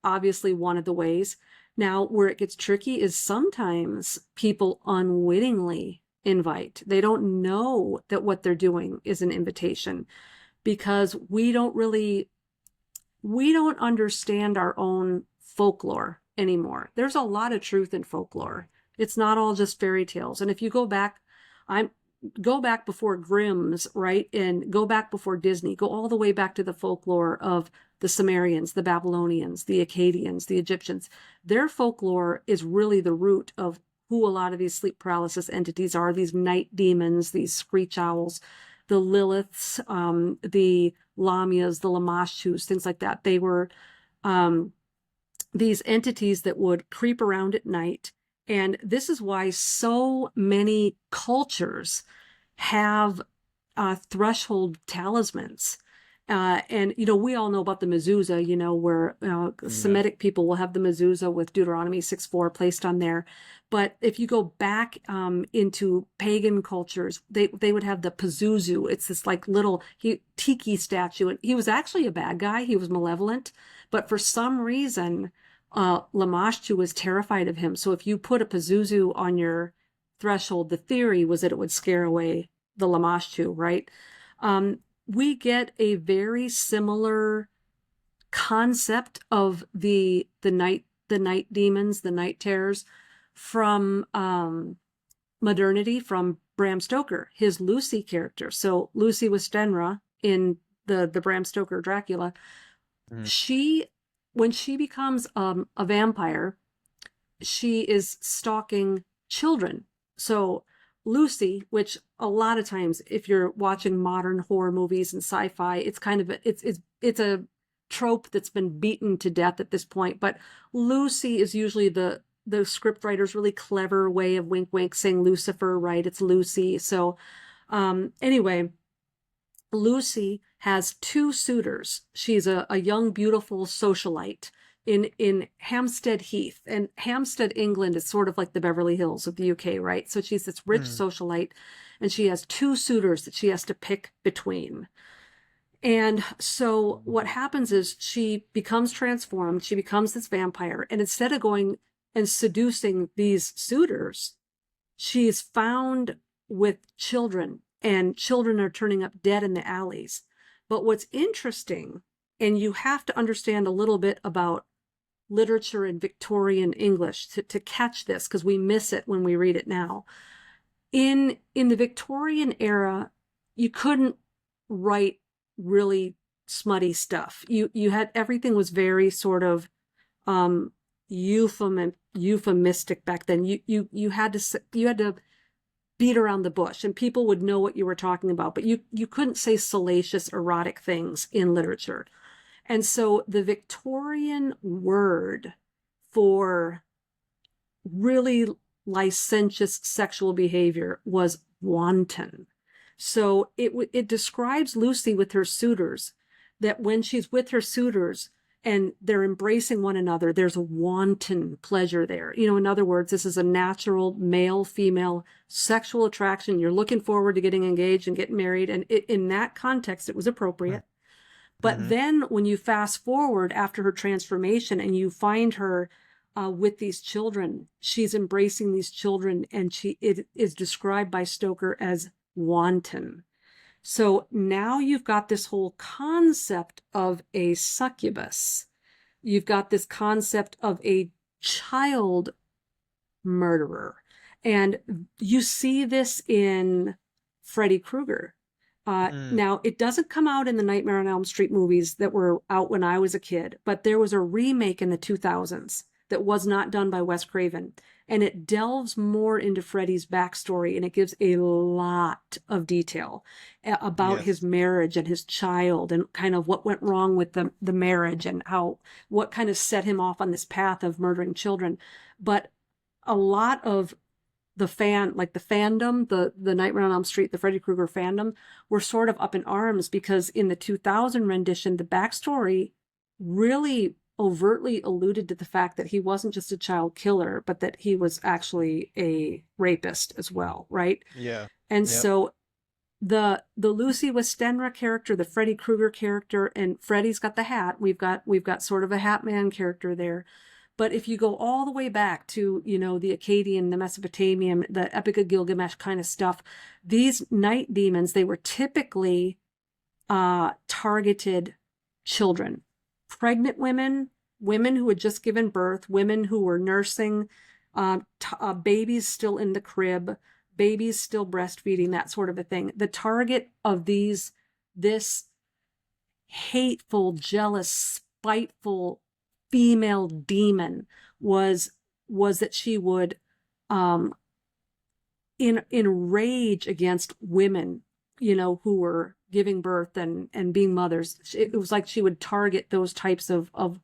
obviously one of the ways. Now, where it gets tricky is sometimes people unwittingly invite. They don't know that what they're doing is an invitation, because we don't understand our own folklore anymore. There's a lot of truth in folklore. It's not all just fairy tales. And if you go back before Grimm's, right? And go back before Disney, go all the way back to the folklore of the Sumerians, the Babylonians, the Akkadians, the Egyptians. Their folklore is really the root of who a lot of these sleep paralysis entities are, these night demons, these screech owls, the Liliths, the Lamias, the Lamashtus, things like that. They were these entities that would creep around at night. And this is why so many cultures have threshold talismans. And, we all know about the mezuzah, where Semitic people will have the mezuzah with Deuteronomy 6:4 placed on there. But if you go back into pagan cultures, they would have the Pazuzu. It's this like little tiki statue. And he was actually a bad guy. He was malevolent. But for some reason, Lamashtu was terrified of him. So if you put a Pazuzu on your threshold, the theory was that it would scare away the Lamashtu, right? We get a very similar concept of the night demons, the night terrors, from modernity, from Bram Stoker, his Lucy character. So Lucy Westenra in the Bram Stoker Dracula, when she becomes a vampire, she is stalking children. So Lucy, which a lot of times if you're watching modern horror movies and sci-fi, it's kind of it's a trope that's been beaten to death at this point. But Lucy is usually the script writer's really clever way of wink wink saying Lucifer, right? It's Lucy. So anyway, Lucy has two suitors. She's a young, beautiful socialite in Hampstead Heath. And Hampstead, England is sort of like the Beverly Hills of the UK, right? So she's this rich socialite, and she has two suitors that she has to pick between. And so what happens is she becomes transformed. She becomes this vampire. And instead of going and seducing these suitors, she's found with children, and children are turning up dead in the alleys. But what's interesting, and you have to understand a little bit about literature in Victorian English to catch this, because we miss it when we read it now. In the Victorian era, you couldn't write really smutty stuff. You had, everything was very sort of euphemistic back then. You had to beat around the bush, and people would know what you were talking about, but you couldn't say salacious, erotic things in literature. And so the Victorian word for really licentious sexual behavior was wanton. So it describes Lucy with her suitors, that when she's with her suitors and they're embracing one another, there's a wanton pleasure there. You know, in other words, this is a natural male-female sexual attraction. You're looking forward to getting engaged and getting married. And in that context, it was appropriate. But then when you fast forward after her transformation and you find her with these children, she's embracing these children, and it is described by Stoker as wanton. So now you've got this whole concept of a succubus. You've got this concept of a child murderer. And you see this in Freddy Krueger. Now, it doesn't come out in the Nightmare on Elm Street movies that were out when I was a kid, but there was a remake in the 2000s that was not done by Wes Craven. And it delves more into Freddy's backstory, and it gives a lot of detail about his marriage and his child, and kind of what went wrong with the marriage, and what kind of set him off on this path of murdering children. But a lot of the fandom, the Nightmare on Elm Street, the Freddy Krueger fandom, were sort of up in arms, because in the 2000 rendition, the backstory really overtly alluded to the fact that he wasn't just a child killer, but that he was actually a rapist as well, right? Yeah. And so the Lucy Westenra character, the Freddy Krueger character, and Freddy's got the hat. We've got sort of a hat man character there. But if you go all the way back to, you know, the Akkadian, the Mesopotamian, the Epic of Gilgamesh kind of stuff, these night demons, they were typically targeted children. Pregnant women, women who had just given birth, women who were nursing, babies still in the crib, babies still breastfeeding, that sort of a thing. The target of this hateful, jealous, spiteful female demon was that she would enrage against women, you know, who were giving birth and being mothers. It was like she would target those types of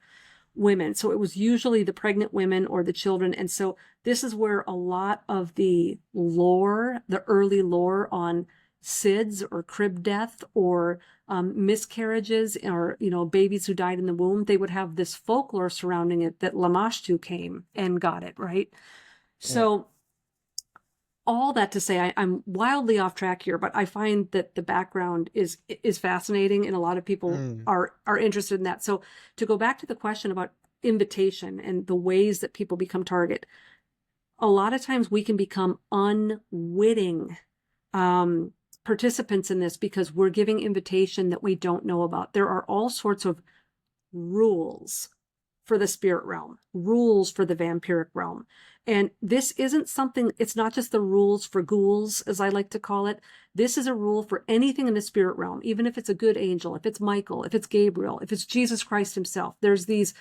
women. So it was usually the pregnant women or the children. And so this is where a lot of the lore, the early lore on SIDS or crib death or miscarriages, or, you know, babies who died in the womb, they would have this folklore surrounding it that Lamashtu came and got it, right? So all that to say, I'm wildly off track here, but I find that the background is fascinating, and a lot of people are interested in that. So to go back to the question about invitation and the ways that people become target, a lot of times we can become unwitting participants in this because we're giving invitation that we don't know about. There are all sorts of rules for the spirit realm, rules for the vampiric realm. And this isn't something, it's not just the rules for ghouls, as I like to call it. This is a rule for anything in the spirit realm, even if it's a good angel, if it's Michael, if it's Gabriel, if it's Jesus Christ himself. There's these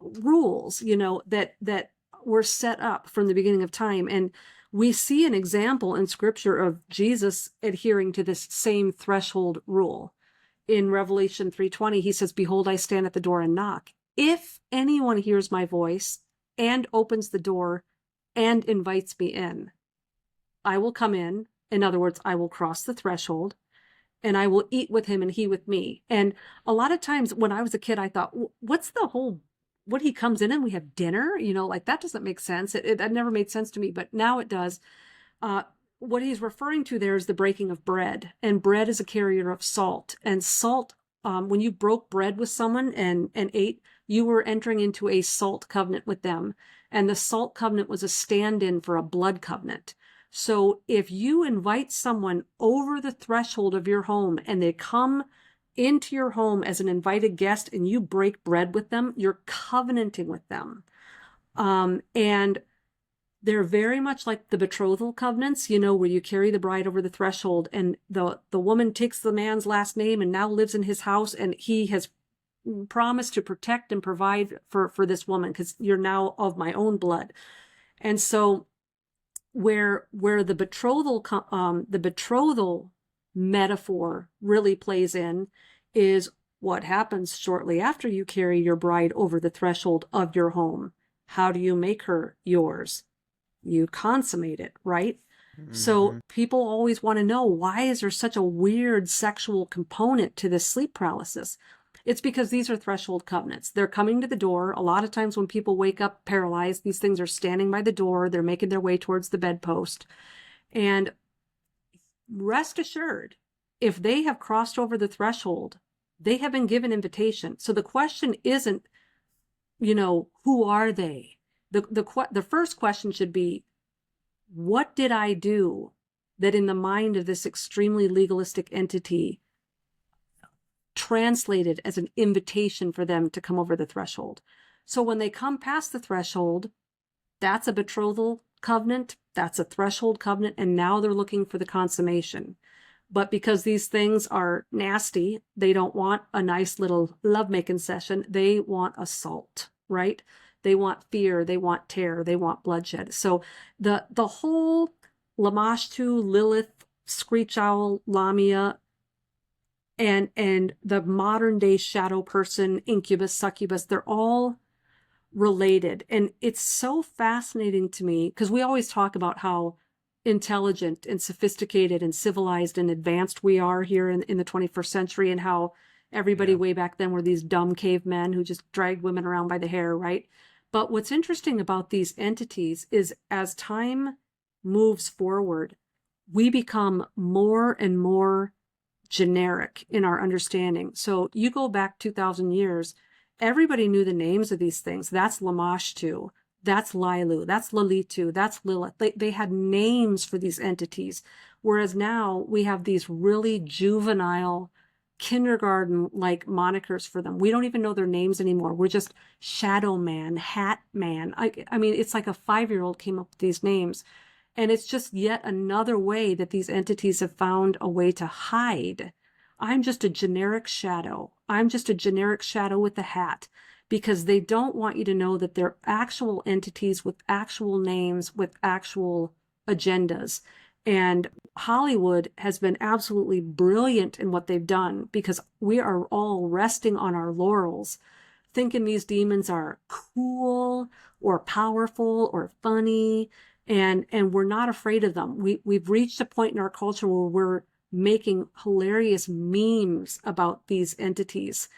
rules, you know, that were set up from the beginning of time. And we see an example in scripture of Jesus adhering to this same threshold rule. In Revelation 3:20, he says, "Behold, I stand at the door and knock. If anyone hears my voice and opens the door and invites me in, I will come in. In other words, I will cross the threshold and I will eat with him and he with me." And a lot of times when I was a kid, I thought, what's the whole, what, he comes in and we have dinner? Like that doesn't make sense. That never made sense to me, but now it does. What he's referring to there is the breaking of bread, and bread is a carrier of salt. And salt, when you broke bread with someone and ate, you were entering into a salt covenant with them. And the salt covenant was a stand-in for a blood covenant. So if you invite someone over the threshold of your home and they come into your home as an invited guest and you break bread with them, you're covenanting with them. And they're very much like the betrothal covenants, where you carry the bride over the threshold and the woman takes the man's last name and now lives in his house, and he has promised to protect and provide for this woman because you're now of my own blood. And so where the betrothal metaphor really plays in is what happens shortly after you carry your bride over the threshold of your home. How do you make her yours? You consummate it, right? Mm-hmm. So people always want to know, why is there such a weird sexual component to this sleep paralysis? It's because these are threshold covenants. They're coming to the door. A lot of times when people wake up paralyzed, these things are standing by the door. They're making their way towards the bedpost. And rest assured, if they have crossed over the threshold, they have been given invitation. So the question isn't, who are they? The first question should be, what did I do that in the mind of this extremely legalistic entity translated as an invitation for them to come over the threshold? So when they come past the threshold, that's a betrothal covenant, that's a threshold covenant, and now they're looking for the consummation. But because these things are nasty, they don't want a nice little lovemaking session, they want assault, right? They want fear, they want terror, they want bloodshed. So the whole Lamashtu, Lilith, Screech Owl, Lamia, and the modern day shadow person, incubus, succubus, they're all related. And it's so fascinating to me because we always talk about how intelligent and sophisticated and civilized and advanced we are here in the 21st century, and how everybody way back then were these dumb cavemen who just dragged women around by the hair, right? But what's interesting about these entities is as time moves forward, we become more and more generic in our understanding. So you go back 2,000 years, everybody knew the names of these things. That's Lamashtu, that's Lilu, that's Lalitu, that's Lilith. They had names for these entities. Whereas now we have these really juvenile, kindergarten-like monikers for them. We don't even know their names anymore. We're just Shadow Man, Hat Man. I mean, it's like a 5-year-old came up with these names. And it's just yet another way that these entities have found a way to hide. I'm just a generic shadow. I'm just a generic shadow with a hat, because they don't want you to know that they're actual entities with actual names, with actual agendas. And Hollywood has been absolutely brilliant in what they've done, because we are all resting on our laurels, thinking these demons are cool or powerful or funny, and we're not afraid of them. We've reached a point in our culture where we're making hilarious memes about these entities,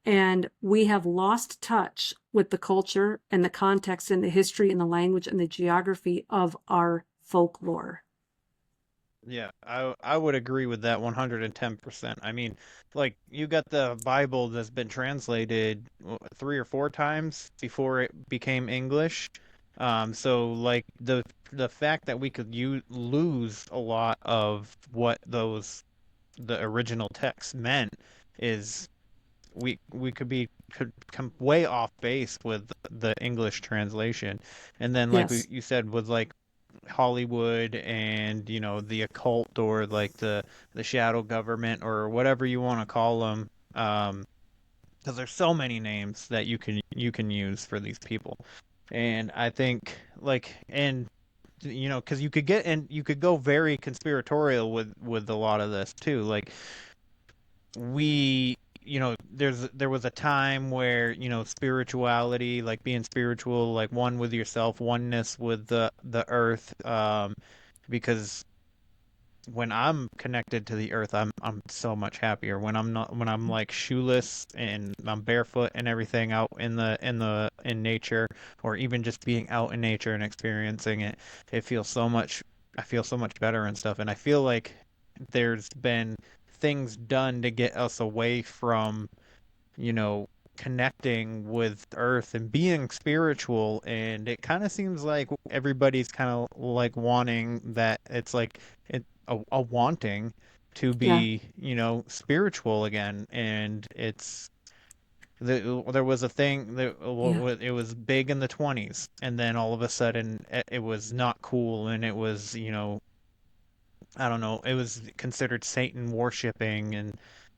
and we have lost touch with the culture and the context and the history and the language and the geography of our folklore. Yeah, I would agree with that 110%. I mean, like, you got the Bible that's been translated 3 or 4 times before it became English. So like the fact that we could lose a lot of what the original text meant is we could come way off base with the English translation. And then like Yes. you said, with like Hollywood and the occult, or like the shadow government, or whatever you want to call them, because there's so many names that you can use for these people. And I think like, and because you could get and you could go very conspiratorial with a lot of this too. Like we, there was a time where, spirituality, like being spiritual, like one with yourself, oneness with the earth, because when I'm connected to the earth, I'm so much happier. When I'm like shoeless and I'm barefoot and everything out in nature, or even just being out in nature and experiencing it, it feels so much I feel so much better and stuff. And I feel like there's been things done to get us away from, you know, connecting with Earth and being spiritual. And it kind of seems like everybody's kind of like wanting that. It's like a wanting to Yeah. be, spiritual again. And there was a thing that Yeah. it was big in the 20s, and then all of a sudden it was not cool, and it was, I don't know, it was considered Satan worshiping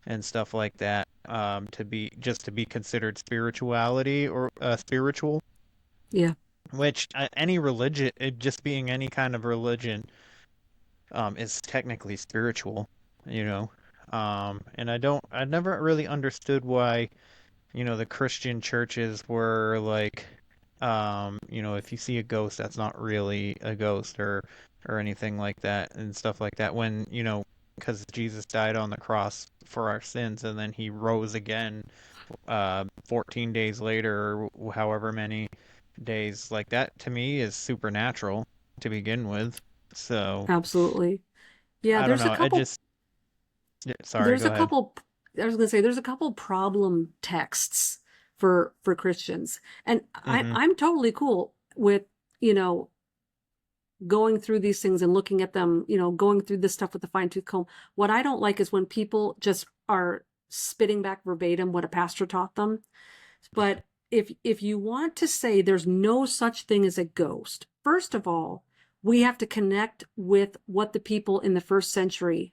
and stuff like that, to be considered spirituality or spiritual, Yeah. which any religion, it just being any kind of religion, is technically spiritual, you know. And I never really understood why, the Christian churches were like, if you see a ghost, that's not really a ghost or anything like that and stuff like that. When, because Jesus died on the cross for our sins and then he rose again 14 days later or however many days, like that to me is supernatural to begin with. So Absolutely. Yeah, I don't know. Sorry, there's go a ahead. couple I was going to say there's a couple problem texts for Christians. And Hmm. I'm totally cool with, you know, going through these things and looking at them, going through this stuff with a fine-tooth comb. What I don't like is when people just are spitting back verbatim what a pastor taught them. But if you want to say there's no such thing as a ghost, first of all, we have to connect with what the people in the first century,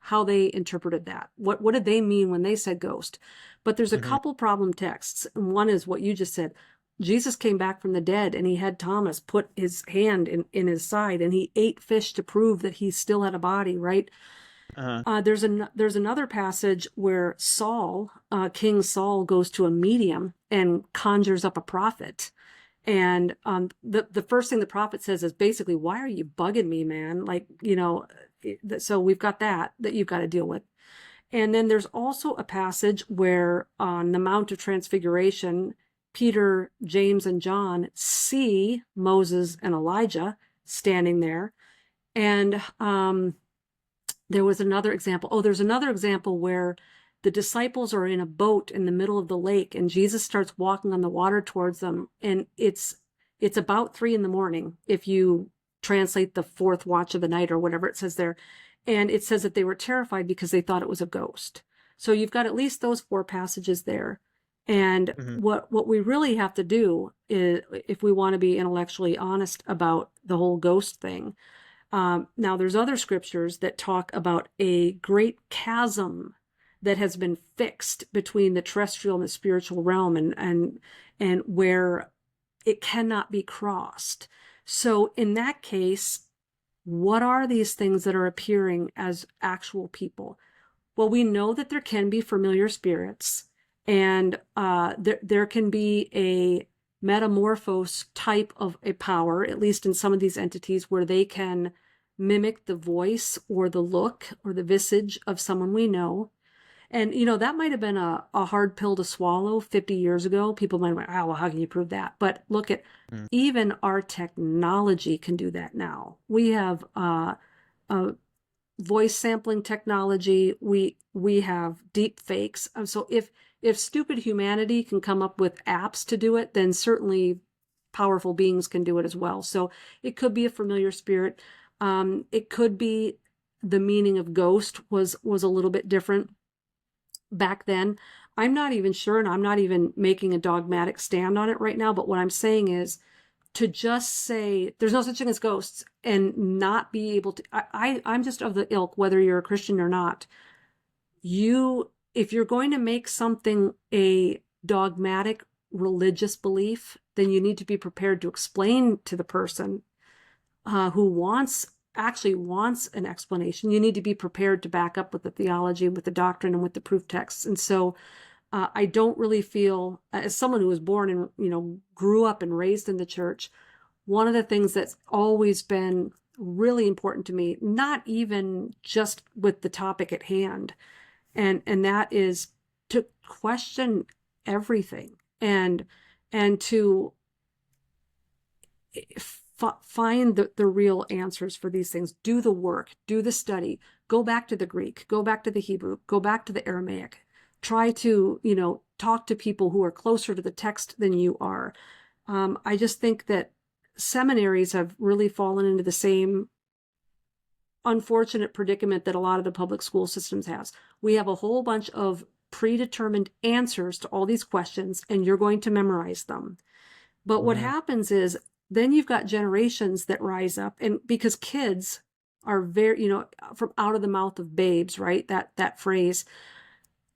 how they interpreted that. What did they mean when they said ghost? But there's a Hmm. couple problem texts. And one is what you just said. Jesus came back from the dead and he had Thomas put his hand in his side and he ate fish to prove that he still had a body, right? Uh-huh. There's another passage where King Saul goes to a medium and conjures up a prophet. And the first thing the prophet says is basically, why are you bugging me, man? Like, so we've got that you've got to deal with. And then there's also a passage where on the Mount of Transfiguration, Peter, James, and John see Moses and Elijah standing there. And there was another example. Oh, there's another example where the disciples are in a boat in the middle of the lake and Jesus starts walking on the water towards them. And it's about 3 a.m. if you translate the fourth watch of the night or whatever it says there. And it says that they were terrified because they thought it was a ghost. So you've got at least those 4 passages there. And Hmm. what we really have to do is, if we want to be intellectually honest about the whole ghost thing, now there's other scriptures that talk about a great chasm that has been fixed between the terrestrial and the spiritual realm and where it cannot be crossed. So in that case, what are these things that are appearing as actual people? Well, we know that there can be familiar spirits, and there can be a metamorphose type of a power, at least in some of these entities, where they can mimic the voice or the look or the visage of someone we know. And, that might have been a hard pill to swallow 50 years ago. People might have went, well, how can you prove that? But look at even our technology can do that now. We have voice sampling technology. We have deep fakes. So if stupid humanity can come up with apps to do it, then certainly powerful beings can do it as well. So it could be a familiar spirit. It could be the meaning of ghost was a little bit different back then. I'm not even sure, and I'm not even making a dogmatic stand on it right now, but what I'm saying is to just say there's no such thing as ghosts and not be able to, I'm just of the ilk, whether you're a Christian or not, if you're going to make something a dogmatic religious belief, then you need to be prepared to explain to the person who actually wants an explanation. You need to be prepared to back up with the theology, with the doctrine, and with the proof texts. And so I don't really feel, as someone who was born and, grew up and raised in the church, one of the things that's always been really important to me, not even just with the topic at hand, and that is to question everything and to find the real answers for these things. Do the work, do the study, go back to the Greek, go back to the Hebrew, go back to the Aramaic. Try to, talk to people who are closer to the text than you are. I just think that seminaries have really fallen into the same unfortunate predicament that a lot of the public school systems has. We have a whole bunch of predetermined answers to all these questions, and you're going to memorize them. But what happens is then you've got generations that rise up, and because kids are very, from out of the mouth of babes, right? That phrase.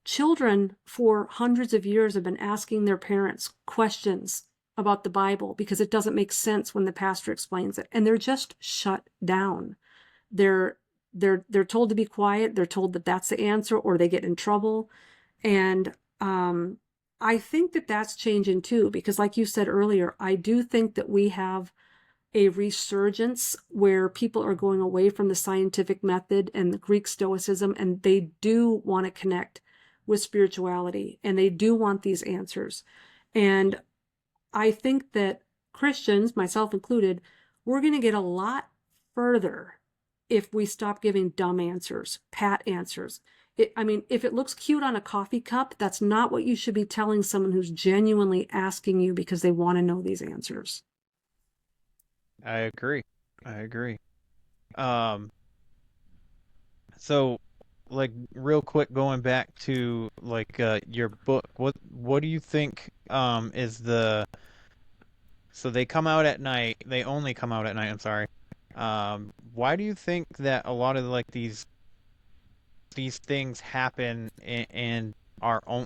Children for hundreds of years have been asking their parents questions about the Bible because it doesn't make sense when the pastor explains it, and they're just shut down. They're told to be quiet. They're told that that's the answer, or they get in trouble. And I think that that's changing too, because like you said earlier, I do think that we have a resurgence where people are going away from the scientific method and the Greek Stoicism, and they do want to connect with spirituality, and they do want these answers. And I think that Christians, myself included, we're going to get a lot further if we stop giving dumb answers, pat answers. If it looks cute on a coffee cup, that's not what you should be telling someone who's genuinely asking you because they want to know these answers. I agree. So, like, real quick, going back to your book, what do you think is the... So they come out at night. They only come out at night. I'm sorry. Why do you think that a lot of these things happen and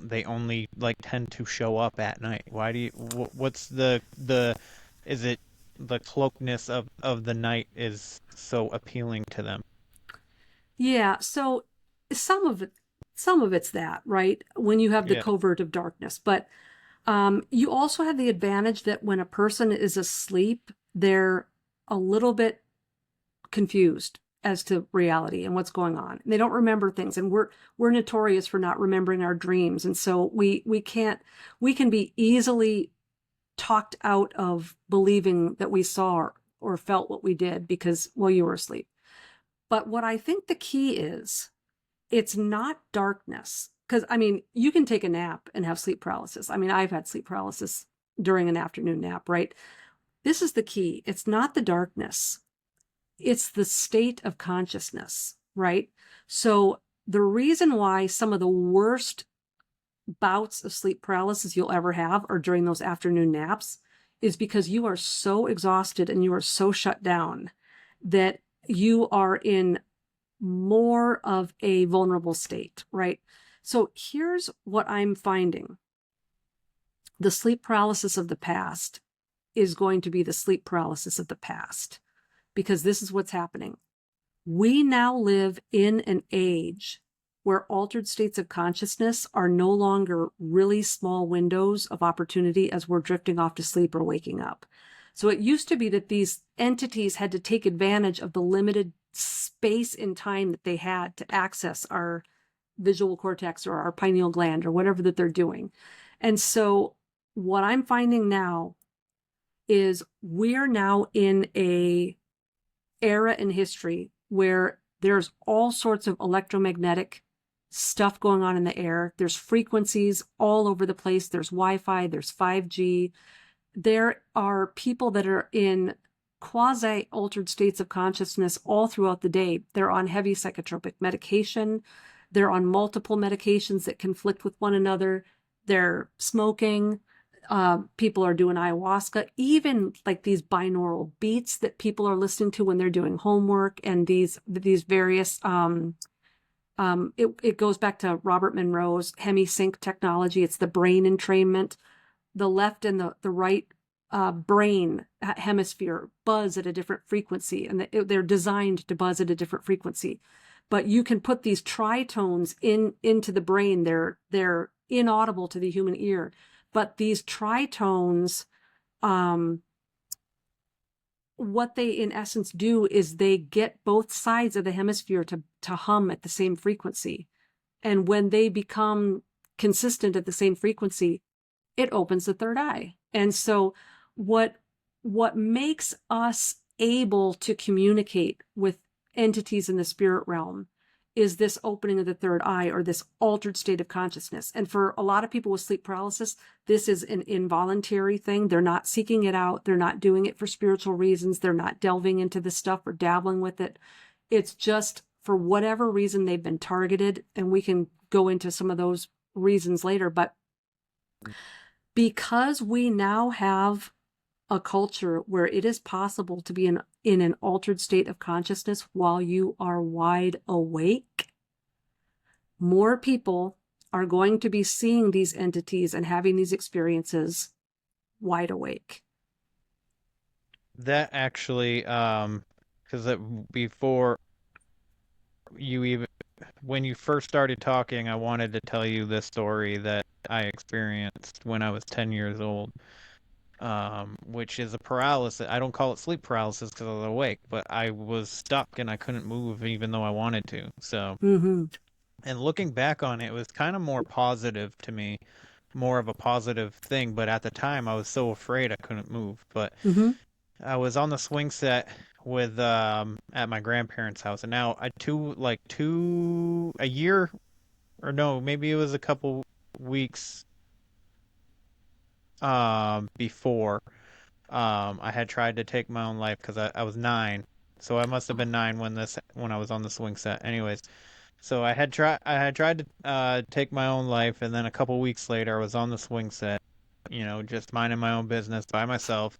they only tend to show up at night? Why do you? What's the is it the cloakness of the night is so appealing to them? Yeah. So some of it's that, right? When you have the covert of darkness, but you also have the advantage that when a person is asleep, they're a little bit confused as to reality and what's going on. They don't remember things, and we're notorious for not remembering our dreams. And so we can be easily talked out of believing that we saw or felt what we did because, well, you were asleep. But what I think the key is, it's not darkness. Because, you can take a nap and have sleep paralysis. I've had sleep paralysis during an afternoon nap, right? This is the key. It's not the darkness. It's the state of consciousness, right? So the reason why some of the worst bouts of sleep paralysis you'll ever have are during those afternoon naps is because you are so exhausted and you are so shut down that you are in more of a vulnerable state, right? So here's what I'm finding. The sleep paralysis of the past is going to be the sleep paralysis of the past, because this is what's happening. We now live in an age where altered states of consciousness are no longer really small windows of opportunity as we're drifting off to sleep or waking up. So it used to be that these entities had to take advantage of the limited space and time that they had to access our visual cortex or our pineal gland or whatever that they're doing. And so what I'm finding now is we're now in a era in history where there's all sorts of electromagnetic stuff going on in the air. There's frequencies all over the place. There's Wi-Fi, there's 5G. There are people that are in quasi-altered states of consciousness all throughout the day. They're on heavy psychotropic medication. They're on multiple medications that conflict with one another. They're smoking. People are doing ayahuasca, even like these binaural beats that people are listening to when they're doing homework, and these various, it goes back to Robert Monroe's hemisync technology. It's the brain entrainment. The left and the right brain hemisphere buzz at a different frequency, and they're designed to buzz at a different frequency. But you can put these tritones into the brain. They're inaudible to the human ear, but these tritones, what they in essence do is they get both sides of the hemisphere to hum at the same frequency. And when they become consistent at the same frequency, it opens the third eye. And so what makes us able to communicate with entities in the spirit realm is this opening of the third eye, or this altered state of consciousness. And for a lot of people with sleep paralysis, this is an involuntary thing. They're not seeking it out. They're not doing it for spiritual reasons. They're not delving into this stuff or dabbling with it. It's just for whatever reason they've been targeted, and we can go into some of those reasons later. But because we now have a culture where it is possible to be in an altered state of consciousness while you are wide awake, more people are going to be seeing these entities and having these experiences wide awake. That actually, because before you even, when you first started talking, I wanted to tell you this story that I experienced when I was 10 years old, which is a paralysis. I don't call it sleep paralysis because I was awake, but I was stuck and I couldn't move even though I wanted to. So, and looking back on it, it was kind of more positive to me, more of a positive thing. But at the time, I was so afraid I couldn't move. But I was on the swing set with at my grandparents' house, and now a year, or no, maybe it was a couple weeks before I had tried to take my own life because I was 9, so I must have been 9 when I was on the swing set. Anyways, so I had tried to take my own life, and then a couple weeks later I was on the swing set, just minding my own business by myself,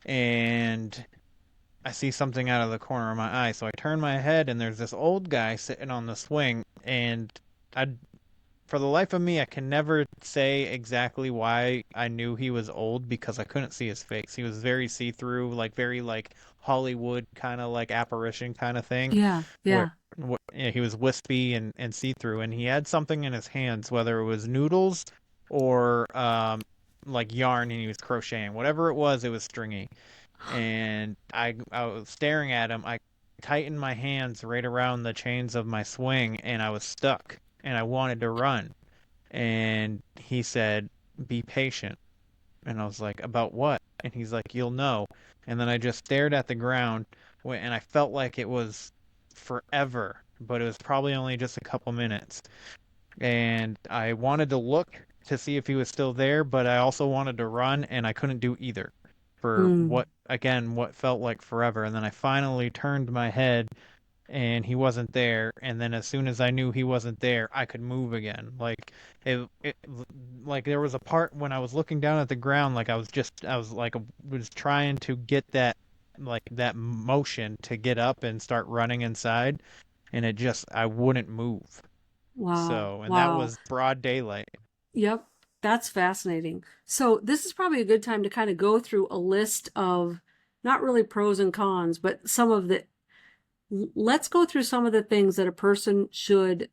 and I see something out of the corner of my eye. So I turn my head, and there's this old guy sitting on the swing, and for the life of me, I can never say exactly why I knew he was old because I couldn't see his face. He was very see-through, very Hollywood kind of apparition kind of thing. Yeah. Where he was wispy and see-through, and he had something in his hands, whether it was noodles or yarn, and he was crocheting. Whatever it was stringy. And I was staring at him. I tightened my hands right around the chains of my swing, and I was stuck. And I wanted to run. And he said, "Be patient." And I was like, "About what?" And he's like, "You'll know." And then I just stared at the ground, and I felt like it was forever, but it was probably only just a couple minutes. And I wanted to look to see if he was still there, but I also wanted to run, and I couldn't do either for what felt like forever. And then I finally turned my head, and he wasn't there. And then as soon as I knew he wasn't there, I could move again. There was a part when I was looking down at the ground, I was trying to get that motion to get up and start running inside, and I wouldn't move. Wow. So, and that was broad daylight. Yep. That's fascinating. So this is probably a good time to kind of go through a list of not really pros and cons, but let's go through some of the things that a person should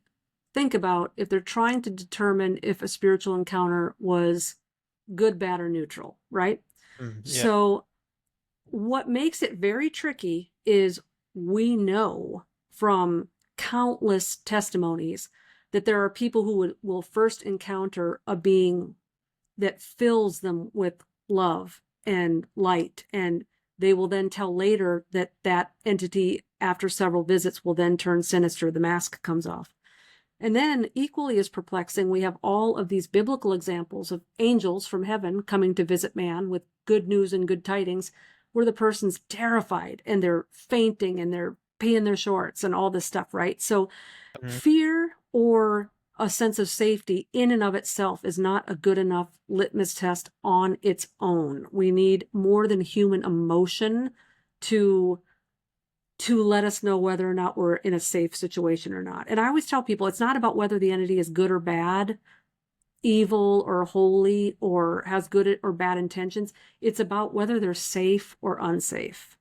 think about if they're trying to determine if a spiritual encounter was good, bad, or neutral, right? Yeah. So what makes it very tricky is we know from countless testimonies that there are people who will first encounter a being that fills them with love and light, and they will then tell later that that entity, after several visits, will then turn sinister. The mask comes off. And then, equally as perplexing, we have all of these biblical examples of angels from heaven coming to visit man with good news and good tidings, where the person's terrified and they're fainting and they're peeing their shorts and all this stuff, right? So fear or a sense of safety in and of itself is not a good enough litmus test on its own. We need more than human emotion to let us know whether or not we're in a safe situation or not. And I always tell people it's not about whether the entity is good or bad. evil or holy or has good or bad intentions. It's about whether they're safe or unsafe.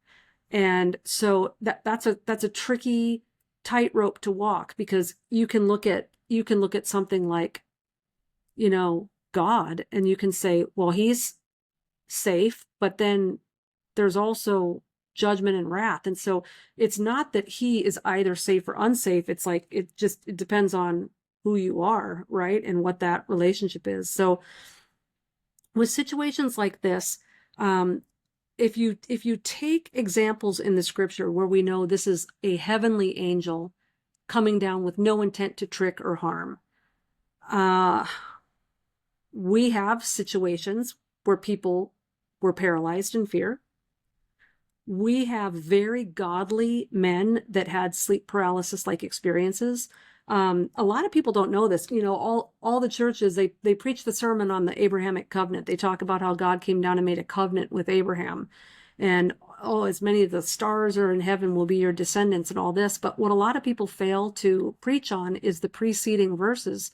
And so that's a tricky tightrope to walk, because you can look at something like, God, and you can say, well, he's safe, but then there's also judgment and wrath. And so it's not that he is either safe or unsafe. It's like, it depends on who you are, right? And what that relationship is. So with situations like this, if you take examples in the scripture where we know this is a heavenly angel coming down with no intent to trick or harm, we have situations where people were paralyzed in fear. We have very godly men that had sleep paralysis-like experiences. A lot of people don't know this. All the churches, they preach the sermon on the Abrahamic covenant. They talk about how God came down and made a covenant with Abraham. And, as many of the stars are in heaven will be your descendants and all this. But what a lot of people fail to preach on is the preceding verses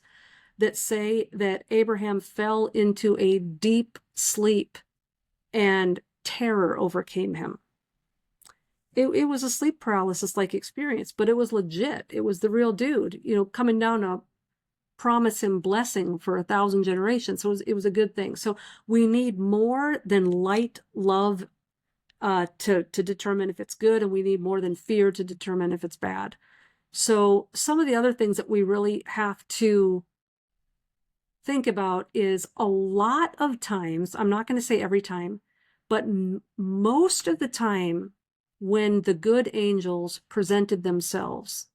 that say that Abraham fell into a deep sleep and terror overcame him. It was a sleep paralysis-like experience, but it was legit. It was the real dude, coming down to promise him blessing for 1,000 generations. So it was a good thing. So we need more than light love to determine if it's good, and we need more than fear to determine if it's bad. So some of the other things that we really have to think about is, a lot of times, I'm not going to say every time, but most of the time, when the good angels presented themselves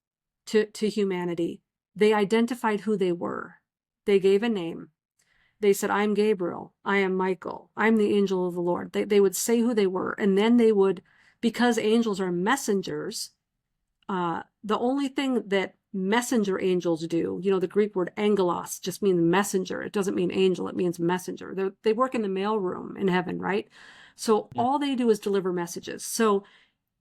to humanity, they identified who they were. They gave a name. They said, I'm Gabriel. I am Michael. I'm the angel of the Lord. They would say who they were. And then they would, because angels are messengers, the only thing that messenger angels do, the Greek word angelos just means messenger. It doesn't mean angel. It means messenger. They work in the mailroom in heaven, right? So all they do is deliver messages. So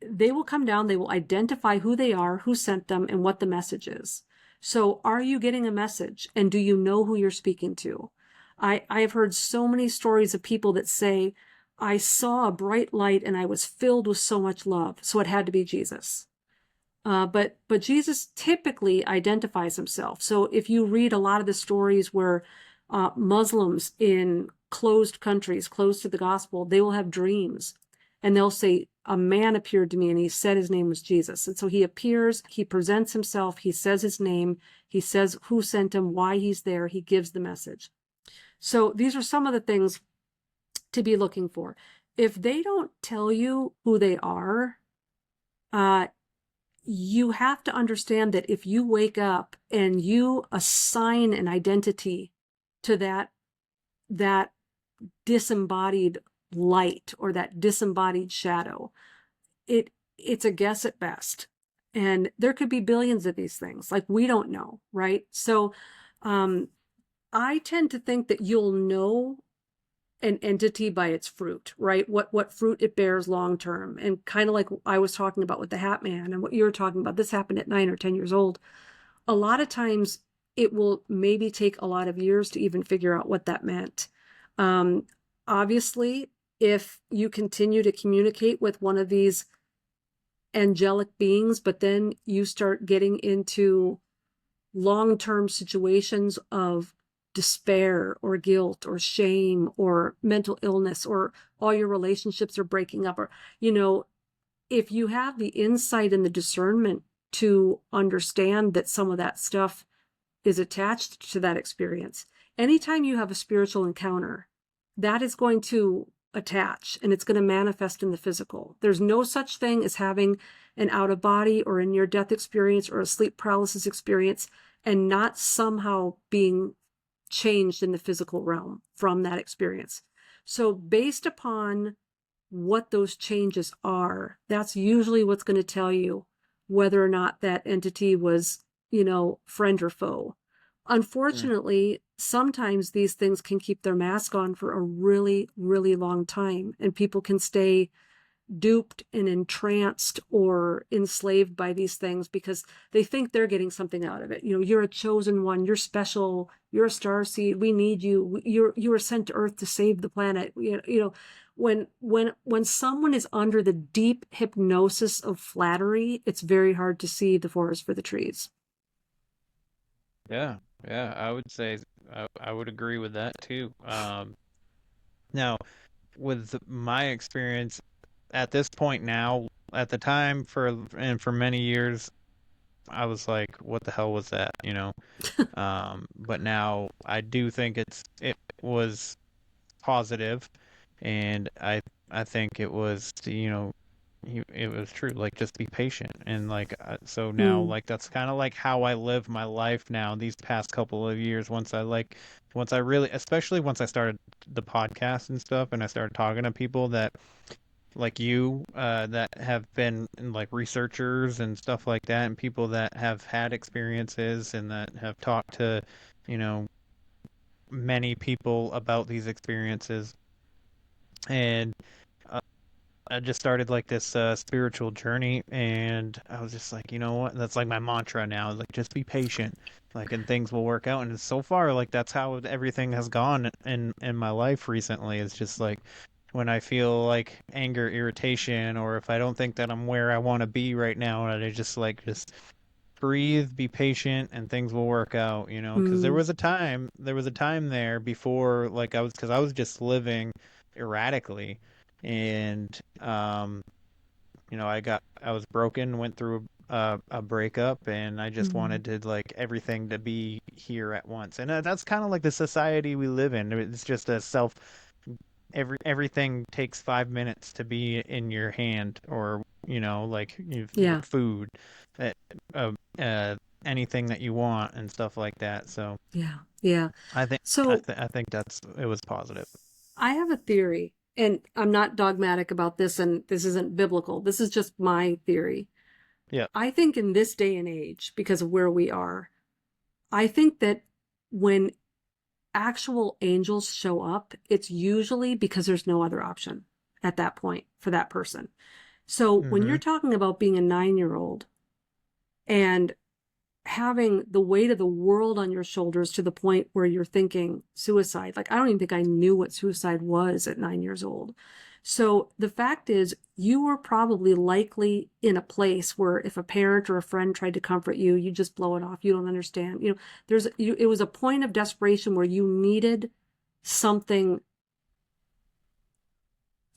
they will come down, they will identify who they are, who sent them, and what the message is. So are you getting a message? And do you know who you're speaking to? I have heard so many stories of people that say, I saw a bright light and I was filled with so much love, so it had to be Jesus. But Jesus typically identifies himself. So if you read a lot of the stories where Muslims in closed countries, closed to the gospel, they will have dreams. And they'll say, a man appeared to me and he said his name was Jesus. And so he appears, he presents himself, he says his name, he says who sent him, why he's there, he gives the message. So these are some of the things to be looking for. If they don't tell you who they are, you have to understand that if you wake up and you assign an identity to that disembodied light or that disembodied shadow, it's a guess at best. And there could be billions of these things, like we don't know, right? So I tend to think that you'll know an entity by its fruit, right? What fruit it bears long term. And kind of like I was talking about with the Hat Man and what you were talking about, this happened at 9 or 10 years old. A lot of times it will maybe take a lot of years to even figure out what that meant. Obviously, if you continue to communicate with one of these angelic beings, but then you start getting into long-term situations of despair or guilt or shame or mental illness, or all your relationships are breaking up, or, if you have the insight and the discernment to understand that some of that stuff is attached to that experience, anytime you have a spiritual encounter, that is going to attach and it's going to manifest in the physical. There's no such thing as having an out of body or a near death experience or a sleep paralysis experience and not somehow being changed in the physical realm from that experience. So based upon what those changes are, that's usually what's going to tell you whether or not that entity was, friend or foe. Unfortunately, sometimes these things can keep their mask on for a really, really long time, and people can stay duped and entranced or enslaved by these things because they think they're getting something out of it. You're a chosen one, you're special, you're a starseed, we need you, you were sent to Earth to save the planet. When someone is under the deep hypnosis of flattery, it's very hard to see the forest for the trees. Yeah, yeah, I would say I would agree with that too. Now, with my experience at this point now, at the time for many years, I was like, what the hell was that, But now I do think it was positive, and I think it was, it was true. Like, just be patient, and like, so now, like, that's kind of like how I live my life now these past couple of years. Once I really, especially once I started the podcast and stuff, and I started talking to people that like you, that have been like researchers and stuff like that, and people that have had experiences and that have talked to, you know, many people about these experiences. And I just started like this spiritual journey, and I was just like, you know what? That's like my mantra now. Like, just be patient, like, and things will work out. And so far, like, that's how everything has gone in my life recently. It's just like when I feel like anger, irritation, or if I don't think that I'm where I want to be right now, and I just breathe, be patient, and things will work out. Because there was a time there before, like, because I was just living erratically, and I was broken, went through a breakup, and I just wanted to, like, everything to be here at once. And that's kind of like the society we live in. It's just everything takes 5 minutes to be in your hand, or like, food, uh, anything that you want and stuff like that. So yeah. I think So I think it was positive. I have a theory, and I'm not dogmatic about this, and this isn't biblical. This is just my theory. Yeah. I think in this day and age, because of where we are, I think that when actual angels show up, it's usually because there's no other option at that point for that person. So when you're talking about being a 9-year-old and having the weight of the world on your shoulders to the point where you're thinking suicide, like, I don't even think I knew what suicide was at 9 years old. So the fact is, you were probably likely in a place where if a parent or a friend tried to comfort you, you just blow it off. You don't understand. It was a point of desperation where you needed something.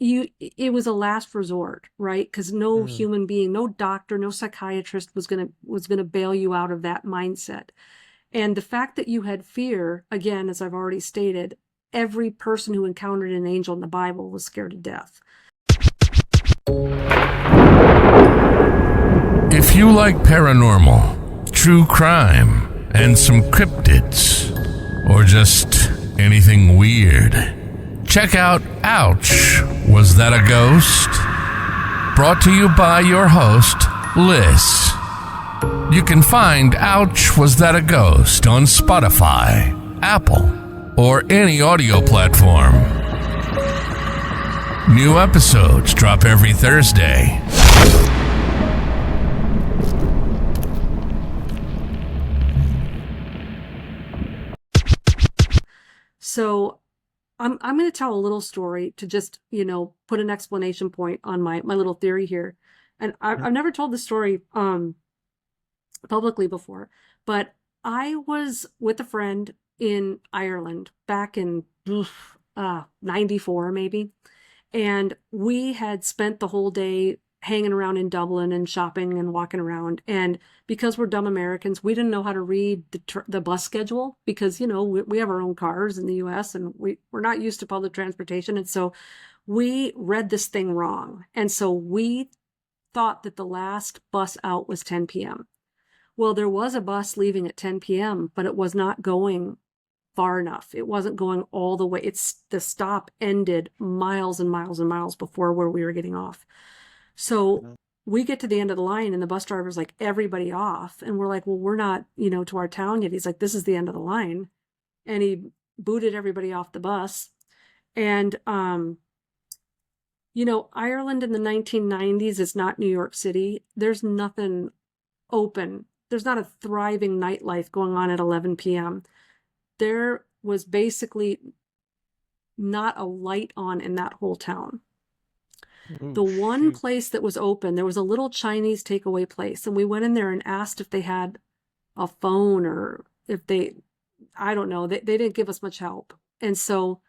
It was a last resort, right? Because no human being, no doctor, no psychiatrist was gonna bail you out of that mindset. And the fact that you had fear, again, as I've already stated, every person who encountered an angel in the Bible was scared to death. If you like paranormal, true crime, and some cryptids, or just anything weird, check out Ouch, Was That a Ghost? Brought to you by your host, Liz. You can find Ouch, Was That a Ghost on Spotify, Apple, or any audio platform. New episodes drop every Thursday. So I'm going to tell a little story to just, put an explanation point on my little theory here. And I've never told this story publicly before, but I was with a friend in Ireland back in 94 maybe. And we had spent the whole day hanging around in Dublin and shopping and walking around. And because we're dumb Americans, we didn't know how to read the bus schedule because, we have our own cars in the US and we're not used to public transportation. And so we read this thing wrong. And so we thought that the last bus out was 10 p.m. Well, there was a bus leaving at 10 p.m., but it was not going far enough. It wasn't going all the way. The stop ended miles and miles and miles before where we were getting off. So we get to the end of the line and the bus driver's like, everybody off. And we're like, well, we're not, to our town yet. He's like, this is the end of the line. And he booted everybody off the bus. And Ireland in the 1990s is not New York City. There's nothing open. There's not a thriving nightlife going on at 11 p.m. There was basically not a light on in that whole town. The one place that was open, there was a little Chinese takeaway place, and we went in there and asked if they had a phone or if I don't know, they didn't give us much help. And so,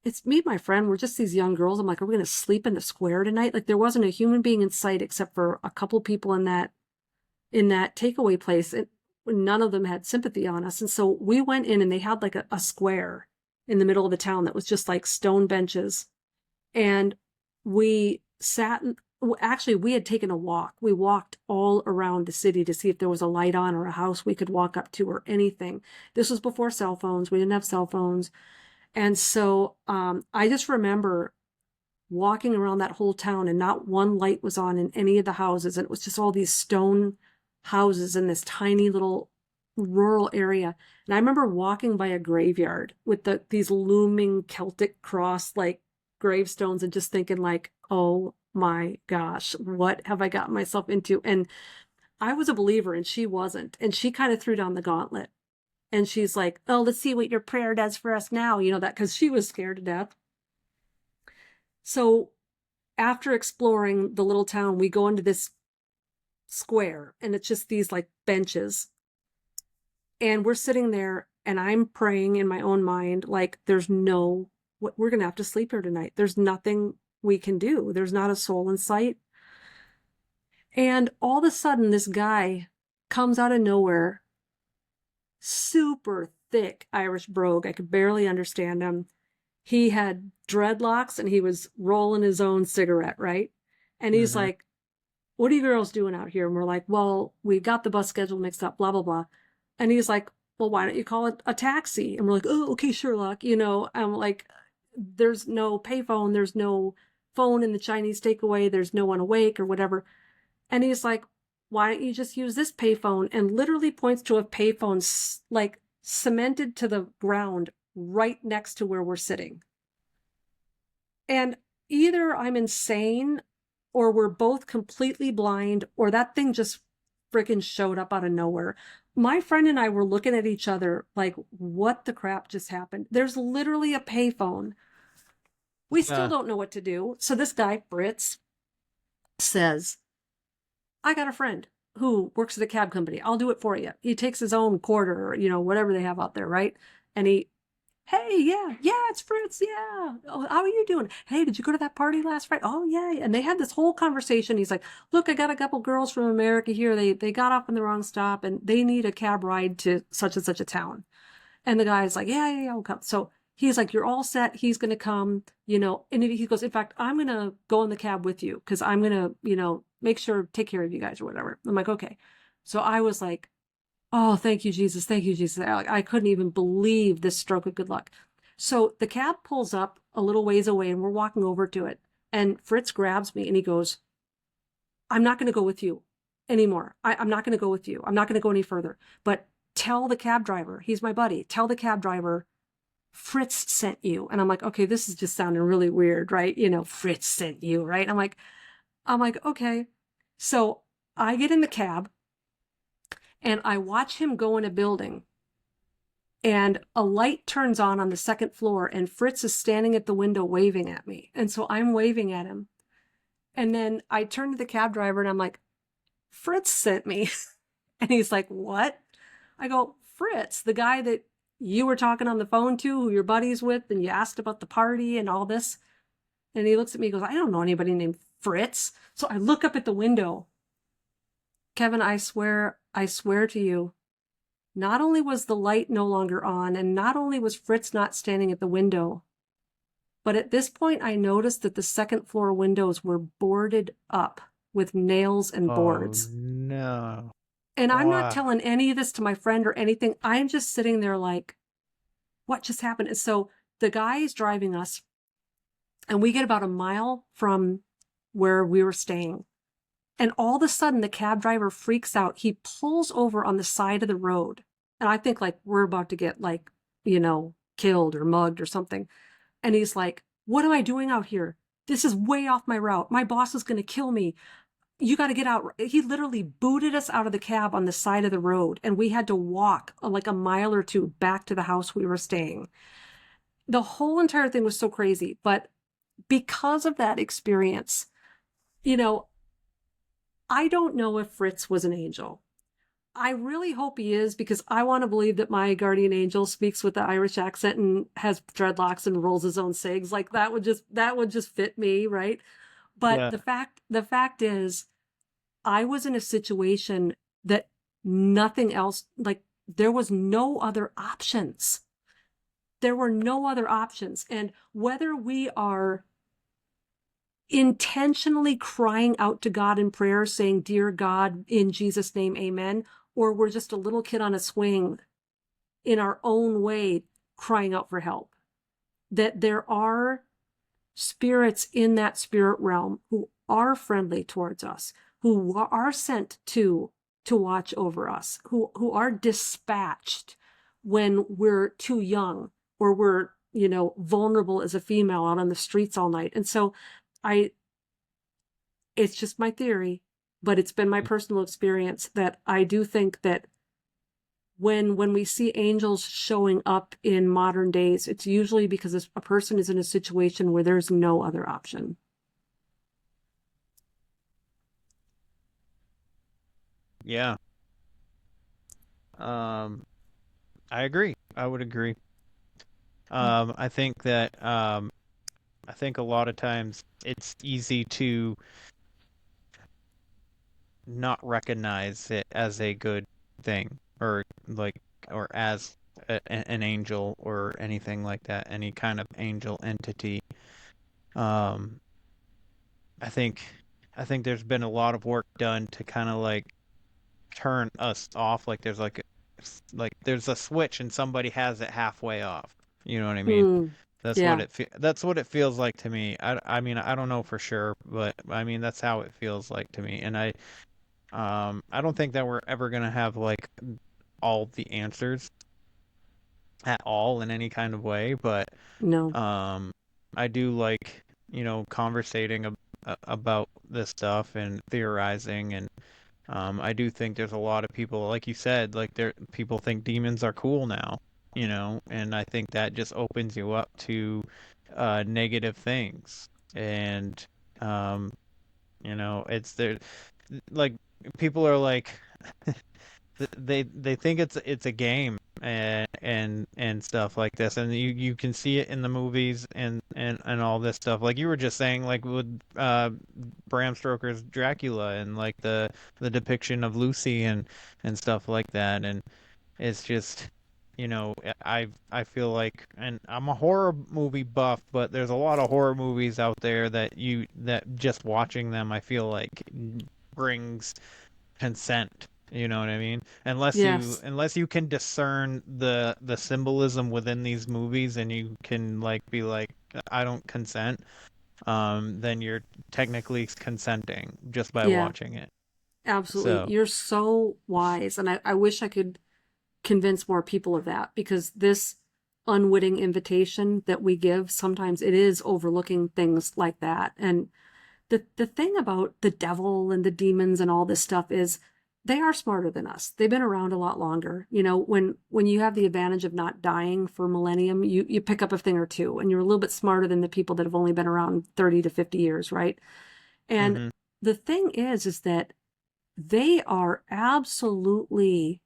it's me and my friend, we're just these young girls. I'm like, are we going to sleep in the square tonight? Like, there wasn't a human being in sight except for a couple people in that takeaway place. And none of them had sympathy on us. And so we went in and they had like a square in the middle of the town that was just like stone benches. And we sat, actually, we had taken a walk. We walked all around the city to see if there was a light on or a house we could walk up to or anything. This was before cell phones. We didn't have cell phones. And so I just remember walking around that whole town and not one light was on in any of the houses. And it was just all these stone houses in this tiny little rural area. And I remember walking by a graveyard with these looming Celtic cross like gravestones and just thinking like, oh my gosh, what have I gotten myself into? And I was a believer and she wasn't. And she kind of threw down the gauntlet. And she's like, oh, let's see what your prayer does for us now. That because she was scared to death. So after exploring the little town, we go into this square and it's just these like benches. And we're sitting there and I'm praying in my own mind, like we're going to have to sleep here tonight. There's nothing we can do. There's not a soul in sight. And all of a sudden this guy comes out of nowhere, super thick Irish brogue. I could barely understand him. He had dreadlocks and he was rolling his own cigarette, right? And he's like, what are you girls doing out here? And we're like, well, we got the bus schedule mixed up, blah, blah, blah. And he's like, well, why don't you call it a taxi? And we're like, oh, okay, Sherlock. I'm like, there's no payphone. There's no phone in the Chinese takeaway. There's no one awake or whatever. And he's like, why don't you just use this payphone? And literally points to a payphone like cemented to the ground right next to where we're sitting. And either I'm insane or we're both completely blind or that thing just freaking showed up out of nowhere. My friend and I were looking at each other like, what the crap just happened? There's literally a payphone. We still don't know what to do. So this guy, Fritz, says, I got a friend who works at a cab company. I'll do it for you. He takes his own quarter or, whatever they have out there, right? And hey, yeah, it's Fritz, yeah. Oh, how are you doing? Hey, did you go to that party last Friday? Oh, yeah. And they had this whole conversation. He's like, look, I got a couple girls from America here. They got off in the wrong stop and they need a cab ride to such and such a town. And the guy's like, yeah, I'll come. So he's like, you're all set. He's going to come, and he goes, in fact, I'm going to go in the cab with you because I'm going to, make sure, take care of you guys or whatever. I'm like, okay. So I was like, oh, thank you, Jesus. Thank you, Jesus. I couldn't even believe this stroke of good luck. So the cab pulls up a little ways away and we're walking over to it. And Fritz grabs me and he goes, I'm not going to go with you anymore. I'm not going to go with you. I'm not going to go any further. But tell the cab driver, he's my buddy, tell the cab driver, Fritz sent you. And I'm like, okay, this is just sounding really weird, right? Fritz sent you, right? I'm like, okay. So I get in the cab and I watch him go in a building and a light turns on the second floor and Fritz is standing at the window waving at me. And so I'm waving at him. And then I turn to the cab driver and I'm like, Fritz sent me. And he's like, what? I go, Fritz, the guy that you were talking on the phone to, who your buddy's with, and you asked about the party and all this. And he looks at me and goes, I don't know anybody named Fritz. So I look up at the window. Kevin, I swear to you, not only was the light no longer on, and not only was Fritz not standing at the window, but at this point I noticed that the second floor windows were boarded up with nails and boards. No. And I'm not telling any of this to my friend or anything. I'm just sitting there like, what just happened? And so the guy is driving us, and we get about a mile from where we were staying. And all of a sudden, the cab driver freaks out. He pulls over on the side of the road. And I think like we're about to get killed or mugged or something. And he's like, what am I doing out here? This is way off my route. My boss is going to kill me. You got to get out. He literally booted us out of the cab on the side of the road, and we had to walk like a mile or two back to the house we were staying. The whole entire thing was so crazy. But because of that experience, you know, I don't know if Fritz was an angel. I really hope he is, because I want to believe that my guardian angel speaks with the Irish accent and has dreadlocks and rolls his own cigs. Like that would just fit me, right? But Yeah. the fact is, I was in a situation that nothing else, like there was no other options. There were no other options. And whether we are intentionally crying out to God in prayer, saying, dear God, in Jesus' name, amen, or we're just a little kid on a swing in our own way crying out for help, that there are spirits in that spirit realm who are friendly towards us, who are sent to watch over us, who are dispatched when we're too young or we're, you know, vulnerable as a female out on the streets all night. And so it's just my theory, but it's been my personal experience that I do think that when we see angels showing up in modern days, it's usually because a person is in a situation where there's no other option. Yeah. I agree. I would agree. I think that I think a lot of times it's easy to not recognize it as a good thing, or as an angel or anything like that, any kind of angel entity. Um, I think there's been a lot of work done to kind of like turn us off. Like there's a switch and somebody has it halfway off. You know what I mean? Yeah. That's what it feels like to me. I mean, I don't know for sure, but I mean that's how it feels like to me. And I don't think that we're ever gonna have like all the answers at all in any kind of way, but No. I do like, you know, conversating about this stuff and theorizing, and I do think there's a lot of people, like you said, like people think demons are cool now, you know, and I think that just opens you up to negative things. And you know, it's there, like people are like they think it's a game and stuff like this, and you can see it in the movies and all this stuff, like you were just saying, like with Bram Stoker's Dracula, and like the depiction of Lucy and stuff like that. And it's just, you know, I feel like, and I'm a horror movie buff, but there's a lot of horror movies out there that just watching them, I feel like brings consent. You know what I mean? Yes. Unless you can discern the symbolism within these movies, and you can like be like, I don't consent, then you're technically consenting just by Yeah, watching it. absolutely. So You're so wise. And I wish I could convince more people of that, because this unwitting invitation that we give, sometimes it is overlooking things like that. And the thing about the devil and the demons and all this stuff is they are smarter than us. They've been around a lot longer. You know, when you have the advantage of not dying for millennium, you pick up a thing or two, and you're a little bit smarter than the people that have only been around 30 to 50 years, right? And the thing is that they are absolutely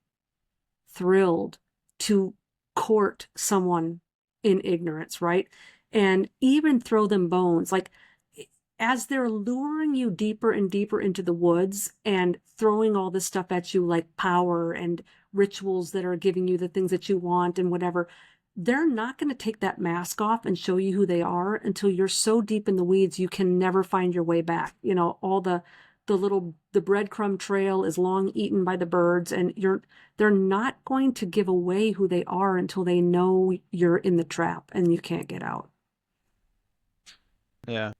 thrilled to court someone in ignorance, right? And even throw them bones. Like, as they're luring you deeper and deeper into the woods and throwing all this stuff at you, like power and rituals that are giving you the things that you want and whatever, they're not going to take that mask off and show you who they are until you're so deep in the weeds you can never find your way back. You know, all the breadcrumb trail is long eaten by the birds, and they're not going to give away who they are until they know you're in the trap and you can't get out. yeah.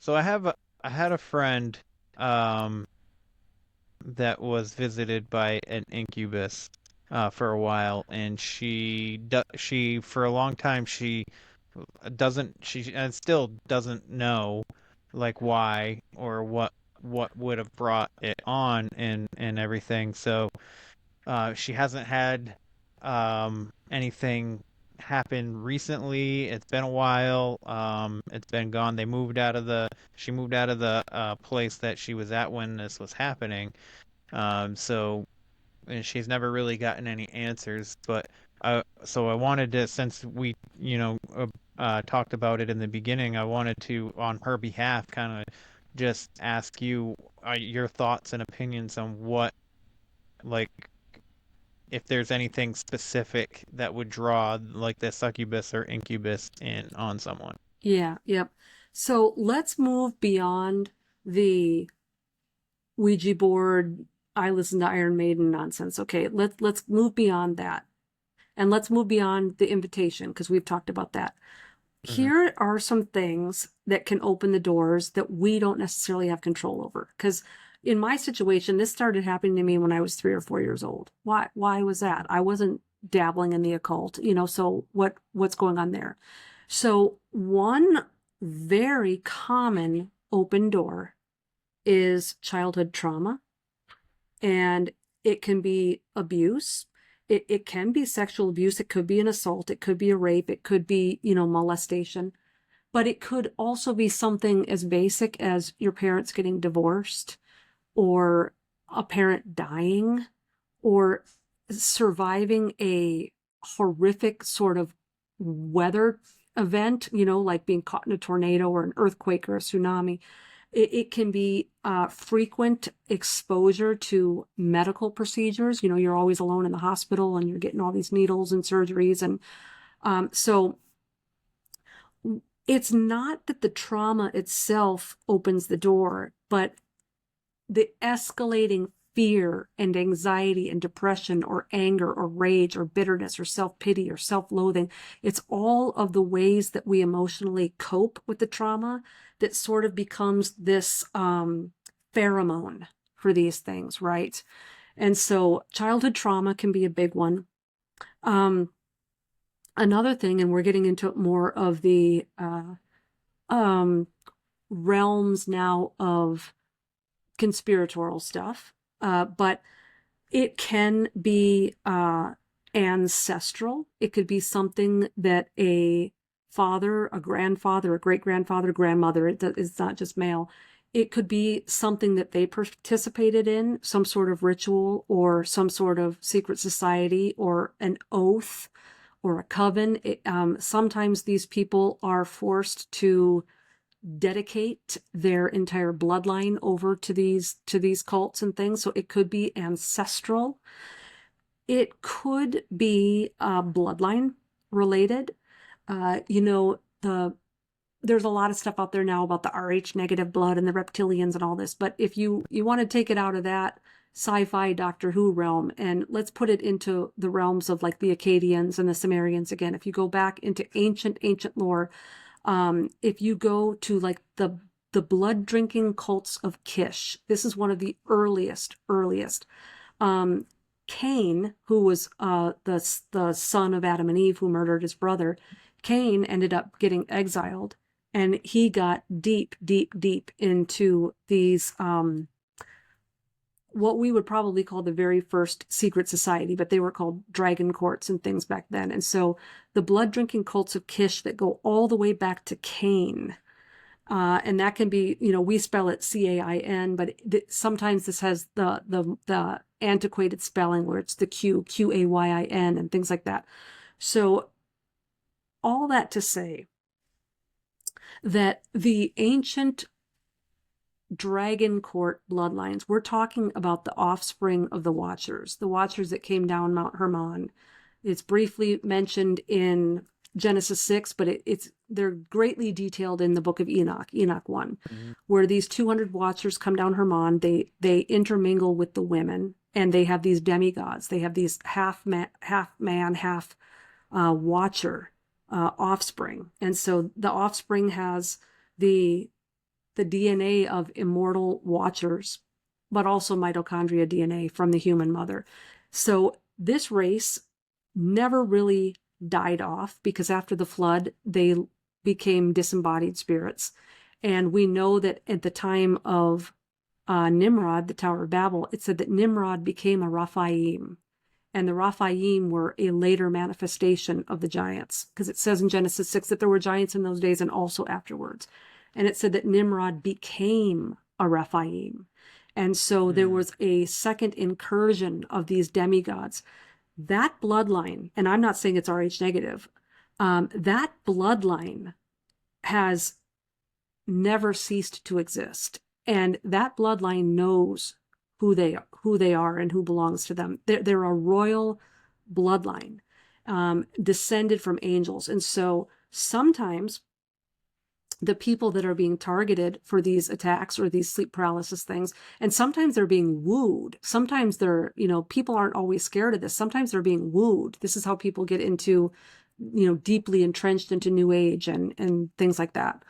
So I had a friend that was visited by an incubus, for a while, and she for a long time she still doesn't know like why or what would have brought it on and everything. So she hasn't had anything happen recently. It's been a while. It's been gone. She moved out of the place that she was at when this was happening. So and she's never really gotten any answers. But so I wanted to, since we, talked about it in the beginning, I wanted to, on her behalf, kind of just ask you your thoughts and opinions on like, if there's anything specific that would draw like the succubus or incubus in on someone. Yeah, yep. So let's move beyond the Ouija board, I listen to Iron Maiden nonsense. Okay, let's move beyond that. And let's move beyond the invitation, because we've talked about that. Here are some things that can open the doors that we don't necessarily have control over. Because in my situation, this started happening to me when I was 3 or 4 years old. Why was that? I wasn't dabbling in the occult, so what's going on there? So one very common open door is childhood trauma, and it can be abuse. It can be sexual abuse. It could be an assault. It could be a rape. It could be, molestation. But it could also be something as basic as your parents getting divorced, or a parent dying, or surviving a horrific sort of weather event, like being caught in a tornado or an earthquake or a tsunami. It can be frequent exposure to medical procedures. You're always alone in the hospital and you're getting all these needles and surgeries. And so it's not that the trauma itself opens the door, but the escalating fear and anxiety and depression or anger or rage or bitterness or self-pity or self-loathing. It's all of the ways that we emotionally cope with the trauma that sort of becomes this pheromone for these things, right? And so childhood trauma can be a big one. Another thing, and we're getting into more of the realms now of conspiratorial stuff, but it can be ancestral. It could be something that a father, a grandfather, a great-grandfather, grandmother, it's not just male. It could be something that they participated in, some sort of ritual or some sort of secret society or an oath or a coven. Sometimes these people are forced to dedicate their entire bloodline over to these cults and things. So it could be ancestral. It could be bloodline related. There's a lot of stuff out there now about the Rh negative blood and the reptilians and all this. But if you want to take it out of that sci-fi Doctor Who realm, and let's put it into the realms of like the Akkadians and the Sumerians again. If you go back into ancient lore, if you go to like the blood drinking cults of Kish, this is one of the earliest. Cain, who was the son of Adam and Eve, who murdered his brother, Cain ended up getting exiled, and he got deep into these what we would probably call the very first secret society, but they were called dragon courts and things back then. And so the blood drinking cults of Kish that go all the way back to Cain, and that can be, we spell it Cain, but sometimes this has the antiquated spelling where it's the Qayin and things like that. So all that to say that the ancient dragon court bloodlines, we're talking about the offspring of the Watchers that came down Mount Hermon. It's briefly mentioned in Genesis 6, but they're greatly detailed in the book of Enoch 1, where these 200 Watchers come down Hermon. They intermingle with the women, and they have these demigods. They have these half man, half Watcher offspring. And so the offspring has the DNA of immortal Watchers, but also mitochondria DNA from the human mother. So this race never really died off, because after the flood, they became disembodied spirits. And we know that at the time of Nimrod, the Tower of Babel, it said that Nimrod became a Raphaim. And the Raphaim were a later manifestation of the giants, because it says in Genesis 6 that there were giants in those days and also afterwards. And it said that Nimrod became a Raphaim. And so there was a second incursion of these demigods. That bloodline, and I'm not saying it's Rh negative, that bloodline has never ceased to exist. And that bloodline knows who they are and who belongs to them. They're a royal bloodline, descended from angels. And so sometimes the people that are being targeted for these attacks or these sleep paralysis things, and sometimes they're being wooed. Sometimes they're, people aren't always scared of this. Sometimes they're being wooed. This is how people get into, deeply entrenched into New Age and things like that.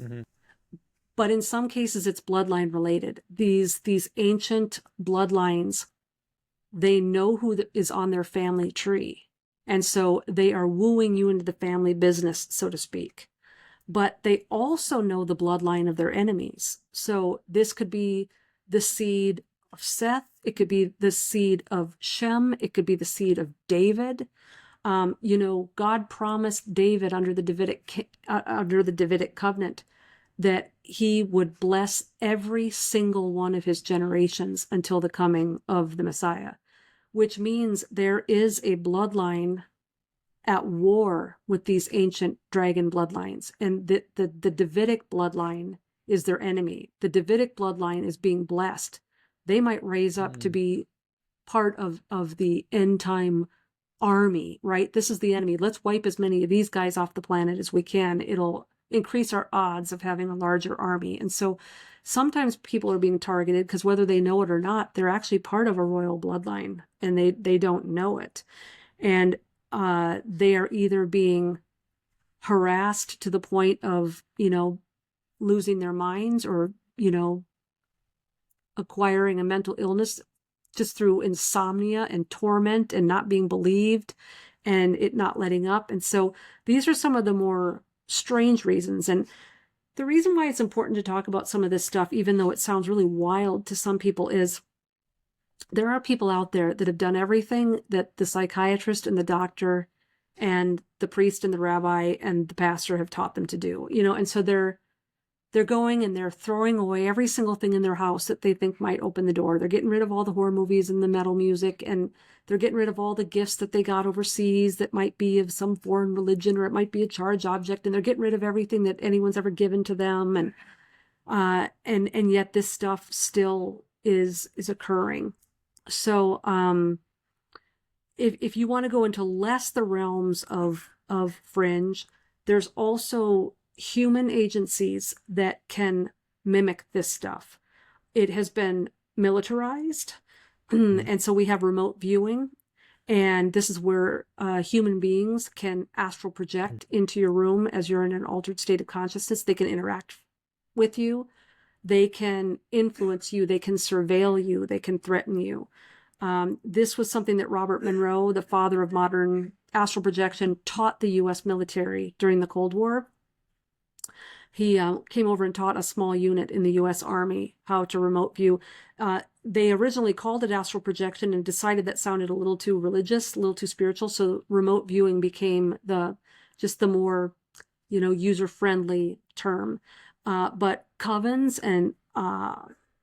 Mm-hmm. But in some cases, it's bloodline related. These ancient bloodlines, they know who is on their family tree. And so they are wooing you into the family business, so to speak. But they also know the bloodline of their enemies. So this could be the seed of Seth. It could be the seed of Shem. It could be the seed of David. God promised David under the Davidic covenant that he would bless every single one of his generations until the coming of the Messiah, which means there is a bloodline at war with these ancient dragon bloodlines. And the Davidic bloodline is their enemy. The Davidic bloodline is being blessed. They might raise up to be part of the end time army, right? This is the enemy. Let's wipe as many of these guys off the planet as we can. It'll increase our odds of having a larger army. And so sometimes people are being targeted because whether they know it or not, they're actually part of a royal bloodline and they don't know it. And they are either being harassed to the point of, losing their minds or, acquiring a mental illness just through insomnia and torment and not being believed and it not letting up. And so these are some of the more strange reasons. And the reason why it's important to talk about some of this stuff, even though it sounds really wild to some people, is there are people out there that have done everything that the psychiatrist and the doctor and the priest and the rabbi and the pastor have taught them to do, and so they're going and they're throwing away every single thing in their house that they think might open the door. They're getting rid of all the horror movies and the metal music, and they're getting rid of all the gifts that they got overseas that might be of some foreign religion, or it might be a charged object, and they're getting rid of everything that anyone's ever given to them. And yet this stuff still is occurring. So if you want to go into less the realms of fringe, there's also human agencies that can mimic this stuff. It has been militarized, and so we have remote viewing, and this is where human beings can astral project into your room as you're in an altered state of consciousness. They can interact with you. They can influence you. They can surveil you. They can threaten you. This was something that Robert Monroe, the father of modern astral projection, taught the U.S. military during the Cold War. He came over and taught a small unit in the U.S. Army how to remote view. They originally called it astral projection and decided that sounded a little too religious, a little too spiritual. So remote viewing became the more, user-friendly term. But covens and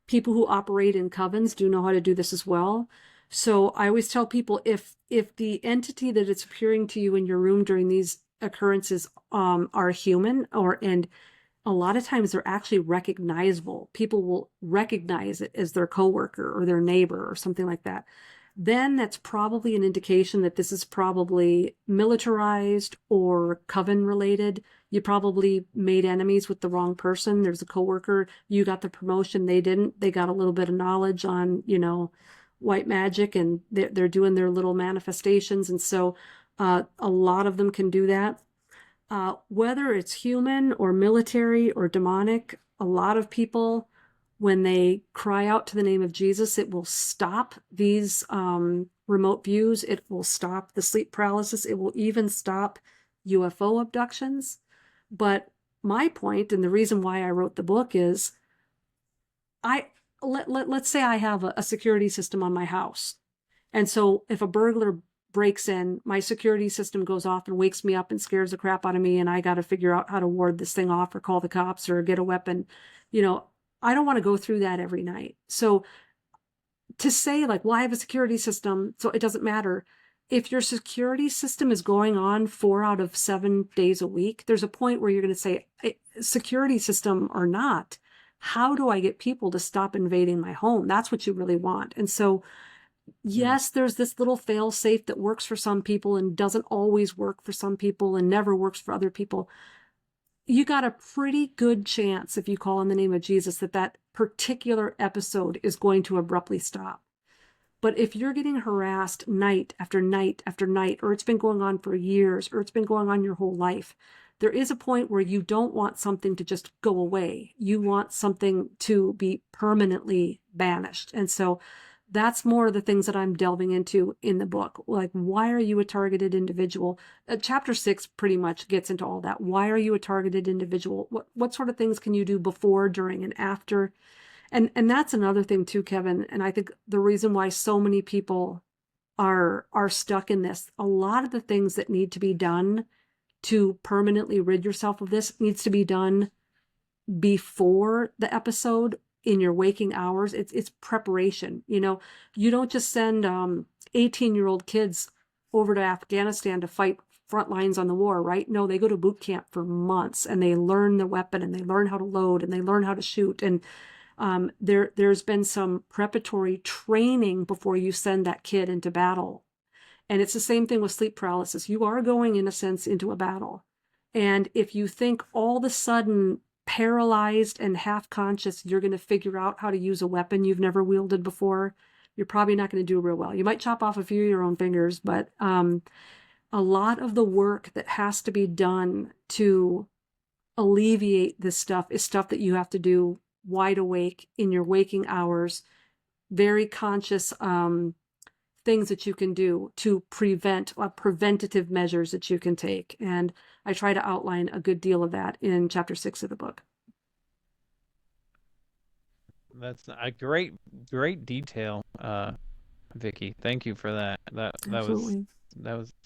people who operate in covens do know how to do this as well. So I always tell people, if the entity that is appearing to you in your room during these occurrences are human, and a lot of times they're actually recognizable. People will recognize it as their coworker or their neighbor or something like that. Then that's probably an indication that this is probably militarized or coven related. You probably made enemies with the wrong person. There's a coworker. You got the promotion. They didn't. They got a little bit of knowledge on, white magic, and they're doing their little manifestations. And so a lot of them can do that. Whether it's human or military or demonic, a lot of people When they cry out to the name of Jesus, it will stop these remote views. It will stop the sleep paralysis. It will even stop UFO abductions. But my point, and the reason why I wrote the book, is let's say I have a security system on my house. And so if a burglar breaks in, my security system goes off and wakes me up and scares the crap out of me, and I got to figure out how to ward this thing off or call the cops or get a weapon. I don't want to go through that every night. So to say like, well, I have a security system, so it doesn't matter. If your security system is going on 4 out of 7 days a week, there's a point where you're going to say, security system or not, how do I get people to stop invading my home? That's what you really want. And so, yes, there's this little fail safe that works for some people and doesn't always work for some people and never works for other people. You got a pretty good chance, if you call on the name of Jesus, that particular episode is going to abruptly stop. But if you're getting harassed night after night after night, or it's been going on for years, or it's been going on your whole life, there is a point where you don't want something to just go away. You want something to be permanently banished. And so that's more of the things that I'm delving into in the book. Like, why are you a targeted individual? Chapter 6 pretty much gets into all that. Why are you a targeted individual? What sort of things can you do before, during, and after? And that's another thing too, Kevin. And I think the reason why so many people are stuck in this, a lot of the things that need to be done to permanently rid yourself of this needs to be done before the episode, in your waking hours. It's preparation. You don't just send 18-year-old kids over to Afghanistan to fight front lines on the war, right? No, they go to boot camp for months and they learn the weapon and they learn how to load and they learn how to shoot. And there's been some preparatory training before you send that kid into battle. And it's the same thing with sleep paralysis. You are going, in a sense, into a battle. And if you think all of a sudden, paralyzed and half conscious, you're going to figure out how to use a weapon you've never wielded before, you're probably not going to do real well. You might chop off a few of your own fingers, but a lot of the work that has to be done to alleviate this stuff is stuff that you have to do wide awake in your waking hours, very conscious things that you can do to prevent, preventative measures that you can take. And I try to outline a good deal of that in chapter 6 of the book. That's a great detail, Vicki. Thank you for that. That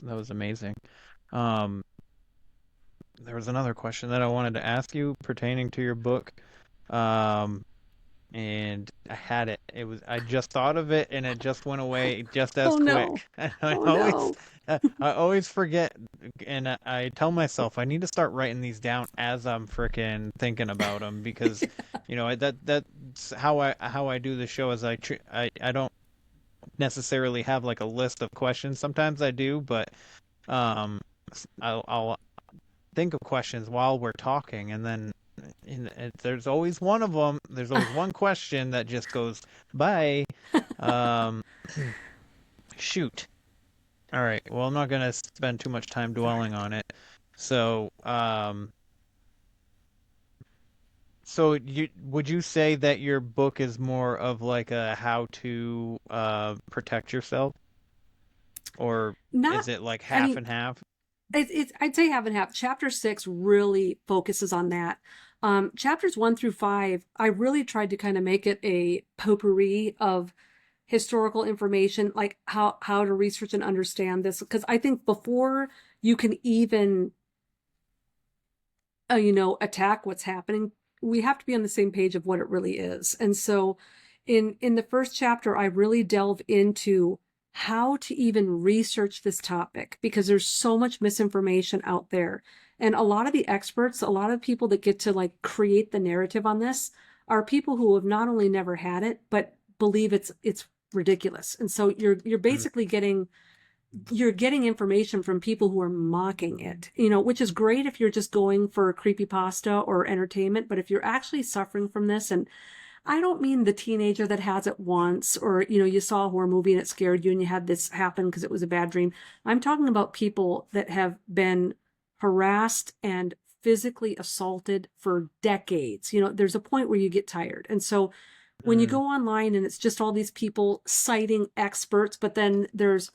was amazing. There was another question that I wanted to ask you pertaining to your book. And I had it. I just thought of it, and it just went away just as quick. No. I always forget, and I tell myself I need to start writing these down as I'm freaking thinking about them, because that's how I do the show. Is I don't necessarily have like a list of questions. Sometimes I do, but I'll think of questions while we're talking, and then. There's always one of them. There's always one question that just goes bye. Shoot. All right. Well, I'm not gonna spend too much time dwelling on it. So, would you say that your book is more of like a how to protect yourself, or is it like half and half? I'd say half and half. Chapter 6 really focuses on that. Chapters 1 through 5, I really tried to kind of make it a potpourri of historical information, like how to research and understand this. Because I think before you can even, attack what's happening, we have to be on the same page of what it really is. And so in the first chapter, I really delve into how to even research this topic, because there's so much misinformation out there. And a lot of the experts, a lot of people that get to like create the narrative on this are people who have not only never had it, but believe it's ridiculous. And so you're basically getting information from people who are mocking it, which is great if you're just going for creepypasta or entertainment. But if you're actually suffering from this, and I don't mean the teenager that has it once, or, you saw a horror movie and it scared you and you had this happen because it was a bad dream. I'm talking about people that have been harassed and physically assaulted for decades. You know, there's a point where you get tired. And so when you go online and it's just all these people citing experts, but then there's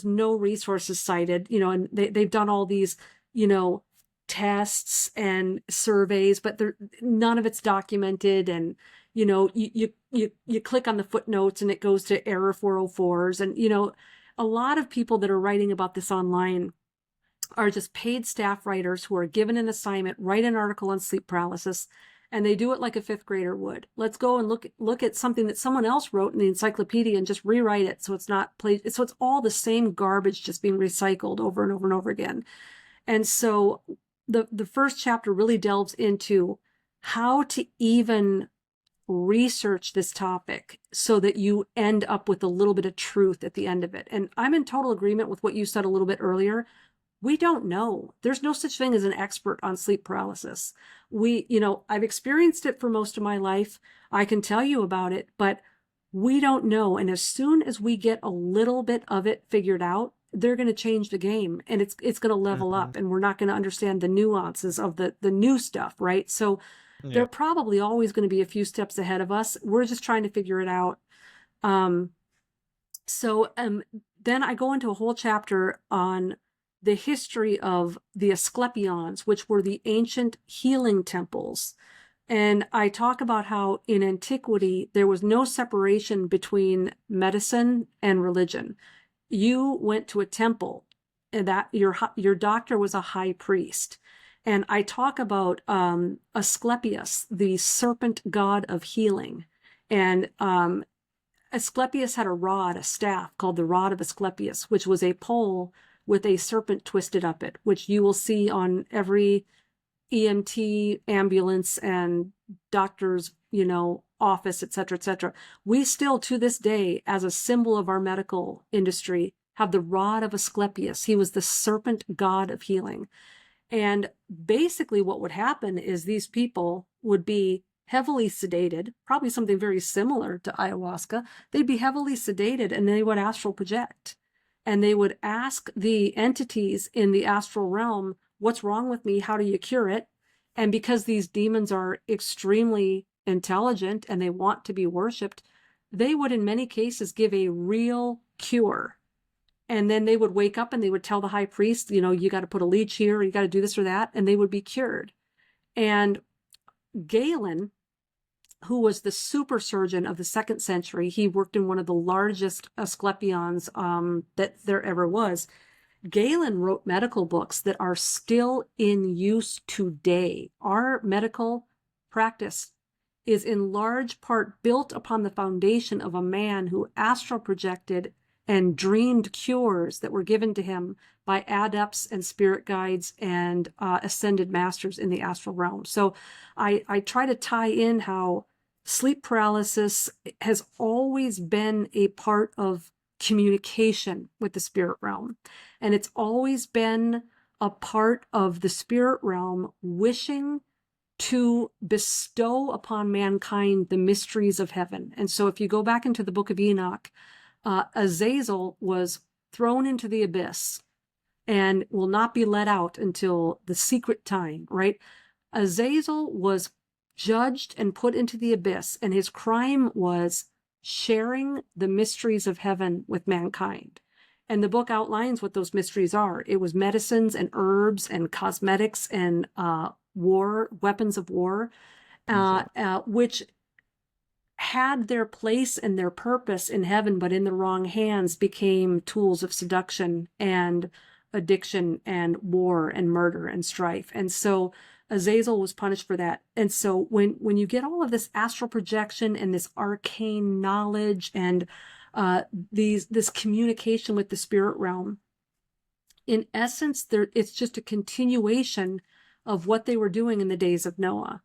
no resources cited, you know, and they've done all these, you know, tests and surveys, but none of it's documented. And, you know, you click on the footnotes and it goes to error 404s. And, you know, a lot of people that are writing about this online are just paid staff writers who are given an assignment, write an article on sleep paralysis, and they do it like a fifth grader would. Let's go and look at something that someone else wrote in the encyclopedia and just rewrite it so it's not played. So it's all the same garbage just being recycled over and over and over again. And so the first chapter really delves into how to even research this topic so that you end up with a little bit of truth at the end of it. And I'm in total agreement with what you said a little bit earlier. We don't know. There's no such thing as an expert on sleep paralysis. You know, I've experienced it for most of my life. I can tell you about it, but we don't know. And as soon as we get a little bit of it figured out, they're going to change the game, and it's going to level up, and we're not going to understand the nuances of the new stuff, right? So they're probably always going to be a few steps ahead of us. We're just trying to figure it out. Then I go into a whole chapter on the history of the Asclepions, which were the ancient healing temples. And I talk about how in antiquity, there was no separation between medicine and religion. You went to a temple, and that your doctor was a high priest. And I talk about Asclepius, the serpent god of healing. And Asclepius had a staff called the rod of Asclepius, which was a pole with a serpent twisted up it, which you will see on every EMT ambulance and doctor's, you know, office, et cetera, et cetera. We still, to this day, as a symbol of our medical industry, have the rod of Asclepius. He was the serpent god of healing. And basically what would happen is these people would be heavily sedated, probably something very similar to ayahuasca. They'd be heavily sedated and they would astral project. And they would ask the entities in the astral realm, what's wrong with me? How do you cure it? And because these demons are extremely intelligent and they want to be worshipped, they would in many cases give a real cure. And then they would wake up and they would tell the high priest, you know, you got to put a leech here, you got to do this or that, and they would be cured. And Galen, who was the super surgeon of the 2nd century, he worked in one of the largest Asclepions that there ever was. Galen wrote medical books that are still in use today. Our medical practice is in large part built upon the foundation of a man who astral projected and dreamed cures that were given to him by adepts and spirit guides and ascended masters in the astral realm. So I try to tie in how sleep paralysis has always been a part of communication with the spirit realm. And it's always been a part of the spirit realm wishing to bestow upon mankind the mysteries of heaven. And so if you go back into the book of Enoch, Azazel was thrown into the abyss and will not be let out until the secret time, right? Azazel was judged and put into the abyss, and his crime was sharing the mysteries of heaven with mankind. And the book outlines what those mysteries are. It was medicines and herbs and cosmetics and weapons of war, which had their place and their purpose in heaven, but in the wrong hands became tools of seduction and addiction and war and murder and strife. And so Azazel was punished for that. And so when you get all of this astral projection and this arcane knowledge and this communication with the spirit realm, in essence, it's just a continuation of what they were doing in the days of Noah.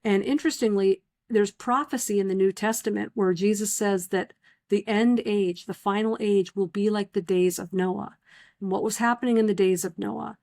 And interestingly, there's prophecy in the New Testament where Jesus says that the end age, the final age, will be like the days of Noah. And what was happening in the days of Noah?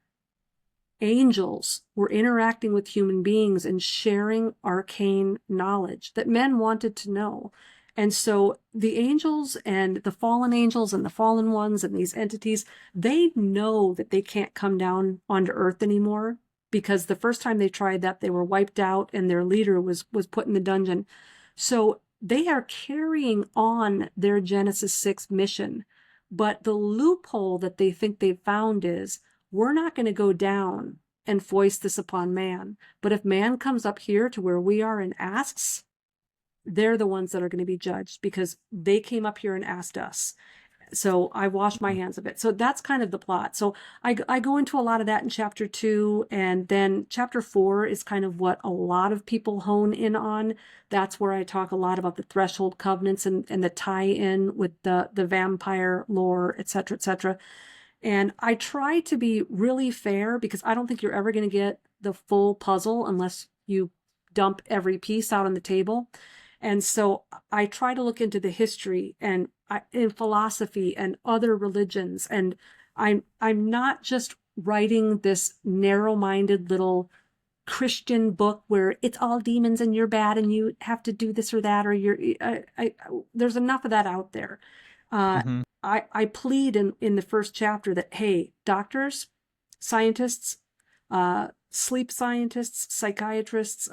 Angels were interacting with human beings and sharing arcane knowledge that men wanted to know. And so the angels and the fallen ones and these entities, they know that they can't come down onto earth anymore because the first time they tried that, they were wiped out and their leader was put in the dungeon. So they are carrying on their Genesis 6 mission. But the loophole that they think they've found is, we're not going to go down and foist this upon man. But if man comes up here to where we are and asks, they're the ones that are going to be judged because they came up here and asked us. So I wash my hands of it. So that's kind of the plot. So I go into a lot of that in chapter 2. And then chapter 4 is kind of what a lot of people hone in on. That's where I talk a lot about the threshold covenants and the tie-in with the vampire lore, et cetera, et cetera. And I try to be really fair because I don't think you're ever going to get the full puzzle unless you dump every piece out on the table. And so I try to look into the history and in philosophy and other religions. And I'm not just writing this narrow-minded little Christian book where it's all demons and you're bad and you have to do this or that, or there's enough of that out there. I plead in the first chapter that, hey, doctors, scientists, sleep scientists, psychiatrists,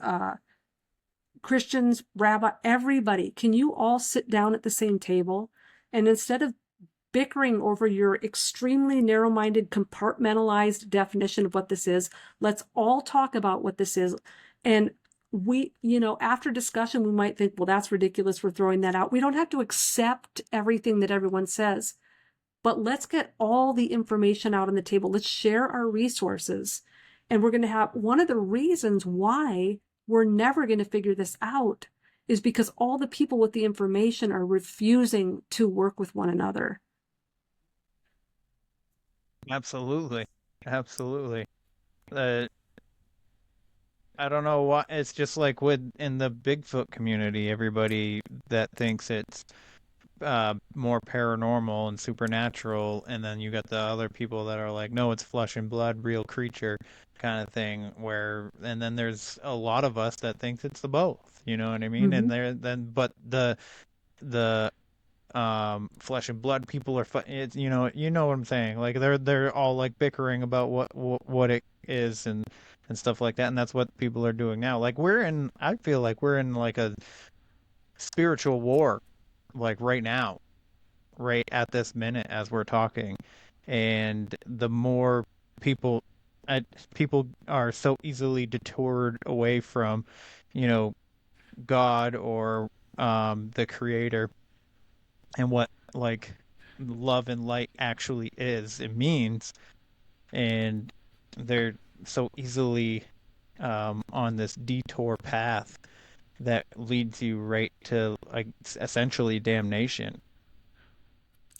Christians, rabbi, everybody, can you all sit down at the same table? And instead of bickering over your extremely narrow-minded, compartmentalized definition of what this is, let's all talk about what this is. And we, after discussion, we might think, well, that's ridiculous. We're throwing that out. We don't have to accept everything that everyone says, but let's get all the information out on the table. Let's share our resources. And we're going to have one of the reasons why we're never going to figure this out is because all the people with the information are refusing to work with one another. Absolutely. I don't know why. It's just like in the Bigfoot community, everybody that thinks it's more paranormal and supernatural, and then you got the other people that are like, no, it's flesh and blood, real creature kind of thing. And then there's a lot of us that thinks it's the both. You know what I mean? Mm-hmm. And but the flesh and blood people are it's, you know what I'm saying, like they're all like bickering about what it is and stuff like that, and that's what people are doing now. Like I feel like we're in like a spiritual war, like right now, right at this minute as we're talking. And the more people are so easily detoured away from God or the creator and what like love and light actually is, it means, and they're so easily on this detour path that leads you right to like essentially damnation.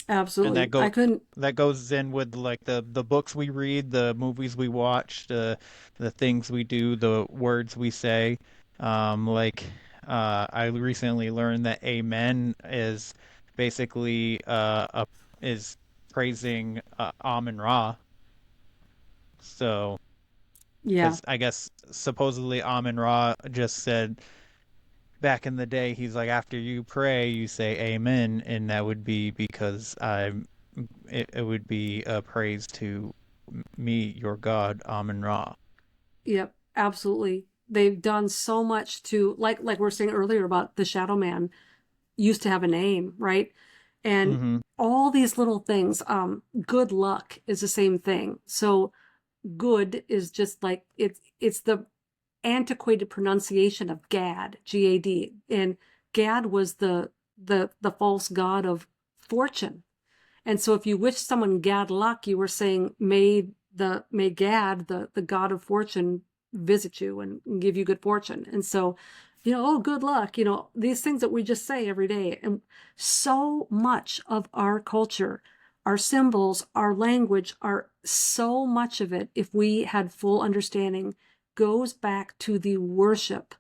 Absolutely. And that goes in with like the books we read, the movies we watch, the things we do, the words we say. I recently learned that amen is basically is praising Amun-Ra. So, Yeah. because I guess supposedly Amun-Ra just said back in the day, he's like, after you pray, you say amen, and that would be because it would be a praise to me, your God, Amun-Ra. Yep, absolutely. They've done so much to, like we were saying earlier about the Shadow Man used to have a name, right? And all these little things, good luck is the same thing. So good is just like, it's the antiquated pronunciation of Gad, G-A-D. And Gad was the false god of fortune. And so if you wish someone Gad luck, you were saying, may Gad, the god of fortune, visit you and give you good fortune. And so, oh, good luck, these things that we just say every day. And so much of our culture, our symbols, our language, so much of it, if we had full understanding, goes back to the worship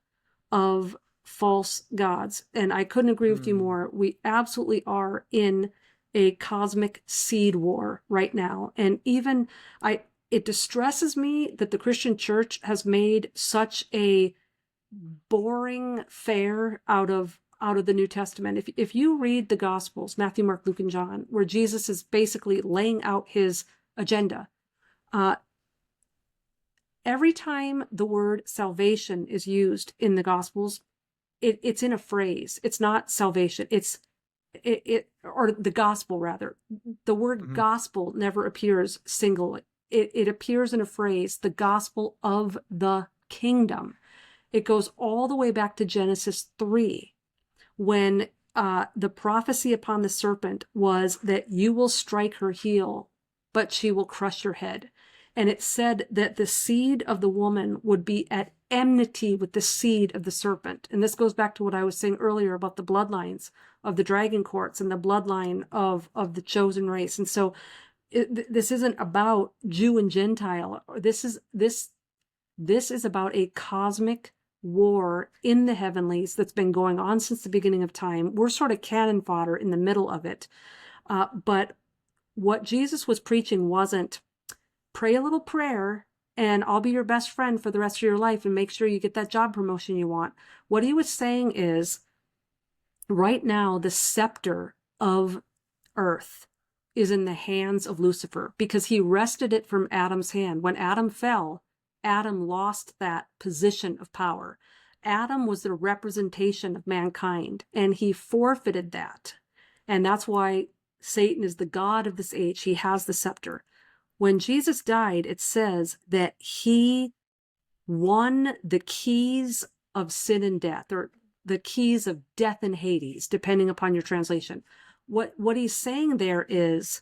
of false gods. And I couldn't agree with you more. We absolutely are in a cosmic seed war right now. And even it distresses me that the Christian church has made such a boring fare out of the New Testament. If you read the Gospels, Matthew, Mark, Luke, and John, where Jesus is basically laying out his agenda, every time the word salvation is used in the Gospels, it's in a phrase. It's not salvation. Or the gospel rather. The word gospel never appears single. It appears in a phrase, the gospel of the kingdom. It goes all the way back to Genesis 3, when the prophecy upon the serpent was that you will strike her heel, but she will crush your head. And it said that the seed of the woman would be at enmity with the seed of the serpent. And this goes back to what I was saying earlier about the bloodlines of the dragon courts and the bloodline of the chosen race. And so this isn't about Jew and Gentile. This is about a cosmic war in the heavenlies that's been going on since the beginning of time. We're sort of cannon fodder in the middle of it. But what Jesus was preaching wasn't pray a little prayer and I'll be your best friend for the rest of your life and make sure you get that job promotion you want. What he was saying is, right now, the scepter of earth is in the hands of Lucifer because he wrested it from Adam's hand. When Adam fell, Adam lost that position of power. Adam was the representation of mankind, and he forfeited that. And that's why Satan is the god of this age. He has the scepter. When Jesus died, it says that he won the keys of sin and death, or the keys of death and Hades, depending upon your translation. What he's saying there is,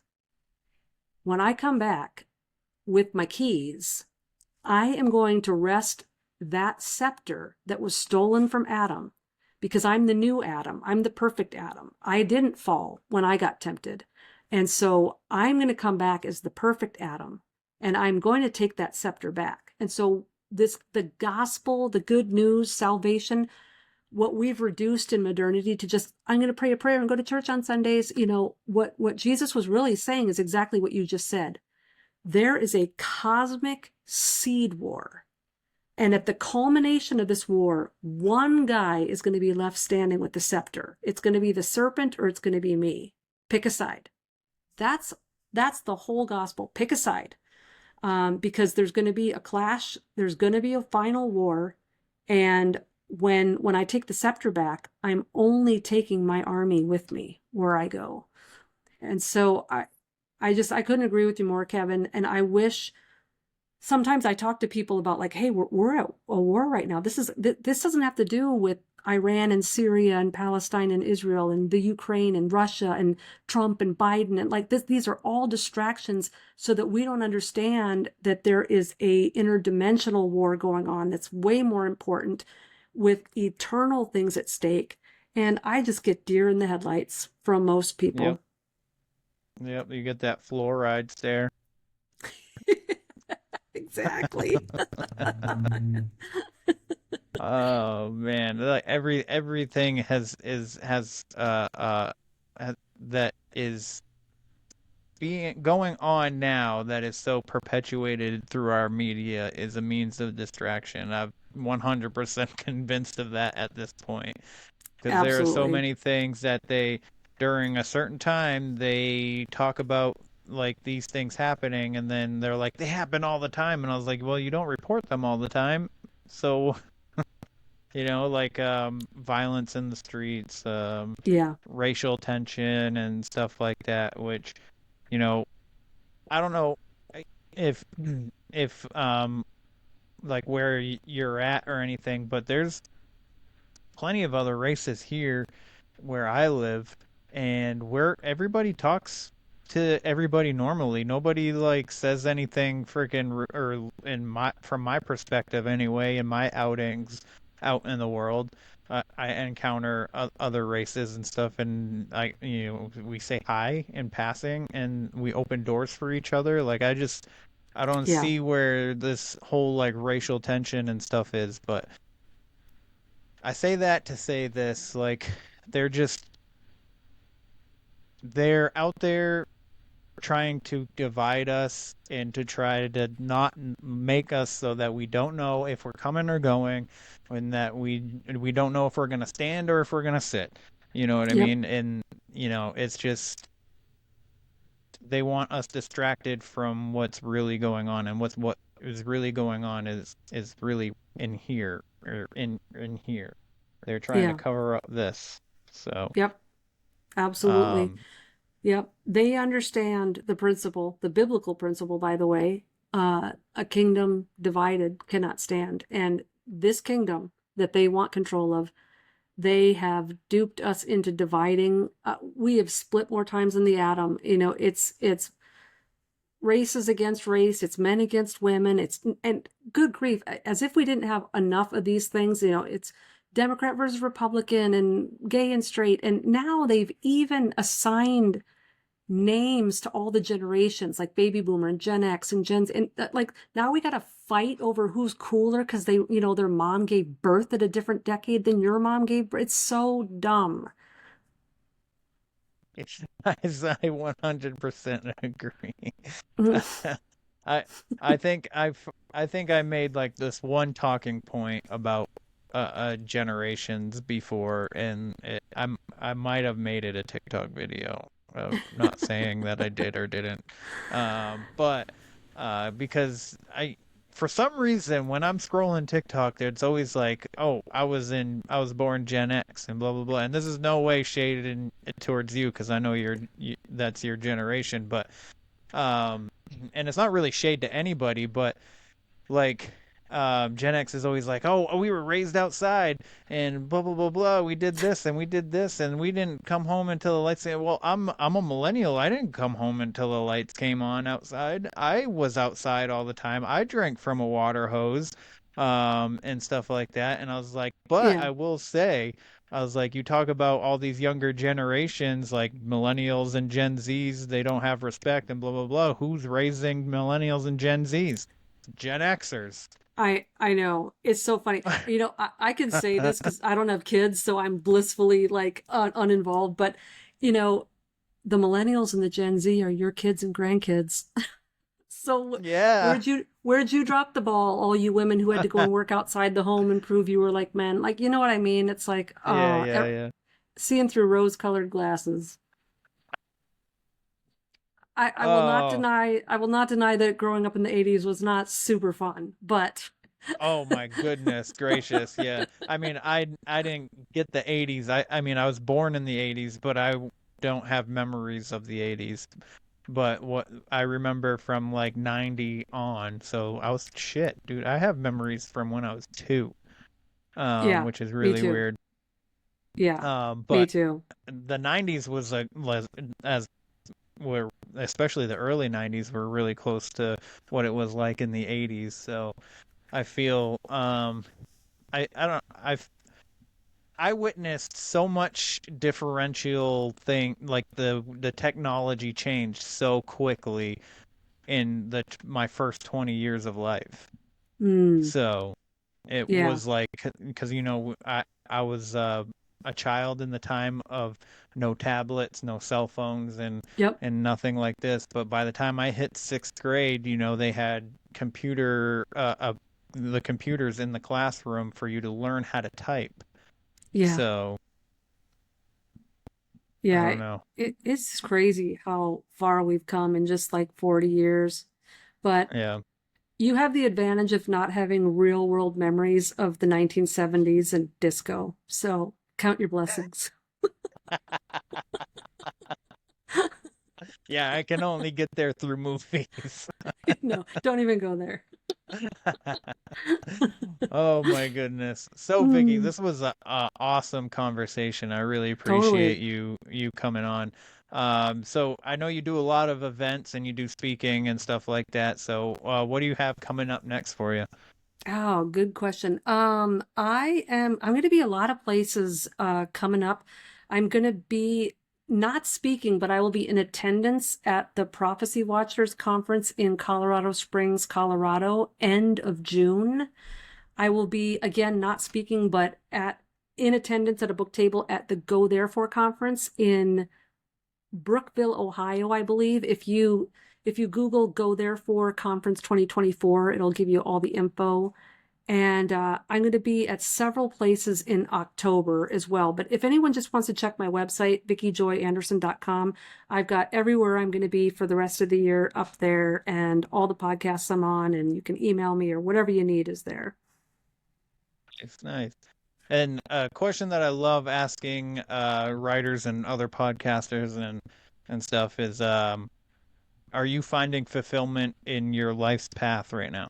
when I come back with my keys, I am going to wrest that scepter that was stolen from Adam, because I'm the new Adam. I'm the perfect Adam. I didn't fall when I got tempted. And so I'm going to come back as the perfect Adam, and I'm going to take that scepter back. And so the gospel, the good news, salvation, what we've reduced in modernity to just, I'm going to pray a prayer and go to church on Sundays. What Jesus was really saying is exactly what you just said. There is a cosmic seed war. And at the culmination of this war, one guy is going to be left standing with the scepter. It's going to be the serpent or it's going to be me. Pick a side. That's the whole gospel. Pick a side. Because there's going to be a clash. There's going to be a final war. And when I take the scepter back, I'm only taking my army with me where I go. And so I couldn't agree with you more, Kevin. And I wish, sometimes I talk to people about like, hey, we're at a war right now. This doesn't have to do with Iran and Syria and Palestine and Israel and the Ukraine and Russia and Trump and Biden and like this. These are all distractions so that we don't understand that there is a interdimensional war going on that's way more important with eternal things at stake. And I just get deer in the headlights from most people. Yep, you get that fluoride stare. Exactly. Oh man, like everything has that is going on now that is so perpetuated through our media is a means of distraction. I'm 100% convinced of that at this point, because there are so many things that during a certain time they talk about, like these things happening, and then they're like, they happen all the time, and I was like, well, you don't report them all the time, so like violence in the streets, racial tension and stuff like that, which I don't know if like where you're at or anything, but there's plenty of other races here where I live, and where everybody talks to everybody normally. Nobody like says anything freaking, or from my perspective anyway, in my outings out in the world, I encounter other races and stuff, and we say hi in passing, and we open doors for each other. Like I don't see where this whole like racial tension and stuff is, but I say that to say this, like they're out there trying to divide us and to try to not make us so that we don't know if we're coming or going, and that we don't know if we're going to stand or if we're going to sit. You know what I mean? And it's just, they want us distracted from what's really going on and what is really going on is really in here or in here. They're trying to Yeah. cover up this. So, Yep. Absolutely. um, Yep. They understand the principle, the biblical principle, by the way. A kingdom divided cannot stand. And this kingdom that they want control of, they have duped us into dividing. We have split more times than the atom. It's races against race. It's men against women. And good grief, as if we didn't have enough of these things. It's Democrat versus Republican and gay and straight. And now they've even assigned names to all the generations, like baby boomer and Gen X and Gen Z. And like now we got to fight over who's cooler because their mom gave birth at a different decade than your mom gave birth. It's so dumb. I 100% agree. I think I made like this one talking point about generations before, and I might have made it a TikTok video. Not saying that I did or didn't, but because for some reason when I'm scrolling TikTok, it's always like, oh, I was born Gen X and blah blah blah, and this is no way shaded towards you because I know that's your generation, but and it's not really shade to anybody, but like Gen X is always like, oh, we were raised outside and blah blah blah blah. We did this and we did this and we didn't come home until the lights came. Well, I'm a millennial. I didn't come home until the lights came on outside. I was outside all the time. I drank from a water hose, and stuff like that. And I was like, but Yeah. I will say, I was like, you talk about all these younger generations, like millennials and Gen Zs, they don't have respect and blah blah blah. Who's raising millennials and Gen Zs? Gen Xers. I know. It's so funny. I can say this because I don't have kids, so I'm blissfully like uninvolved. But, the millennials and the Gen Z are your kids and grandkids. So Yeah. where'd you drop the ball, all you women who had to go and work outside the home and prove you were like men? Like, you know what I mean? It's like, Yeah. seeing through rose-colored glasses. I will not deny that growing up in the 80s was not super fun, but Oh my goodness gracious. Yeah. I mean, I didn't get the 80s. I mean, I was born in the 80s, but I don't have memories of the 80s. But what I remember from like 90 on, so I was shit, dude. I have memories from when I was 2. yeah, Which is me really too. weird. Yeah, me But too. the 90s was as were especially the early 90s were really close to what it was like in the 80s. So I feel I don't I witnessed so much differential thing, like the technology changed so quickly in my first 20 years of life. Mm, So it yeah. was like, because I was a child in the time of no tablets, no cell phones, Yep. and nothing like this. But by the time I hit 6th grade, they had the computers in the classroom for you to learn how to type. Yeah. So I Yeah. don't know. It's crazy how far we've come in just like 40 years. But Yeah. you have the advantage of not having real world memories of the 1970s and disco. So count your blessings. Yeah, I can only get there through movies. No, don't even go there. Oh my goodness. So Vicki, Hmm, this was a awesome conversation. I really appreciate totally. you coming on. So I know you do a lot of events and you do speaking and stuff like that. So what do you have coming up next for you? Oh, good question. I'm going to be a lot of places coming up. I'm going to be not speaking, but I will be in attendance at the Prophecy Watchers Conference in Colorado Springs, Colorado, end of June. I will be again not speaking, but in attendance at a book table at the Go Therefore conference in Brookville, Ohio, I believe. If you Google Go Therefore Conference 2024, it'll give you all the info. And I'm going to be at several places in October as well. But if anyone just wants to check my website, VickiJoyAnderson.com, I've got everywhere I'm going to be for the rest of the year up there, and all the podcasts I'm on, and you can email me or whatever you need is there. It's nice. And a question that I love asking writers and other podcasters and stuff is, are you finding fulfillment in your life's path right now?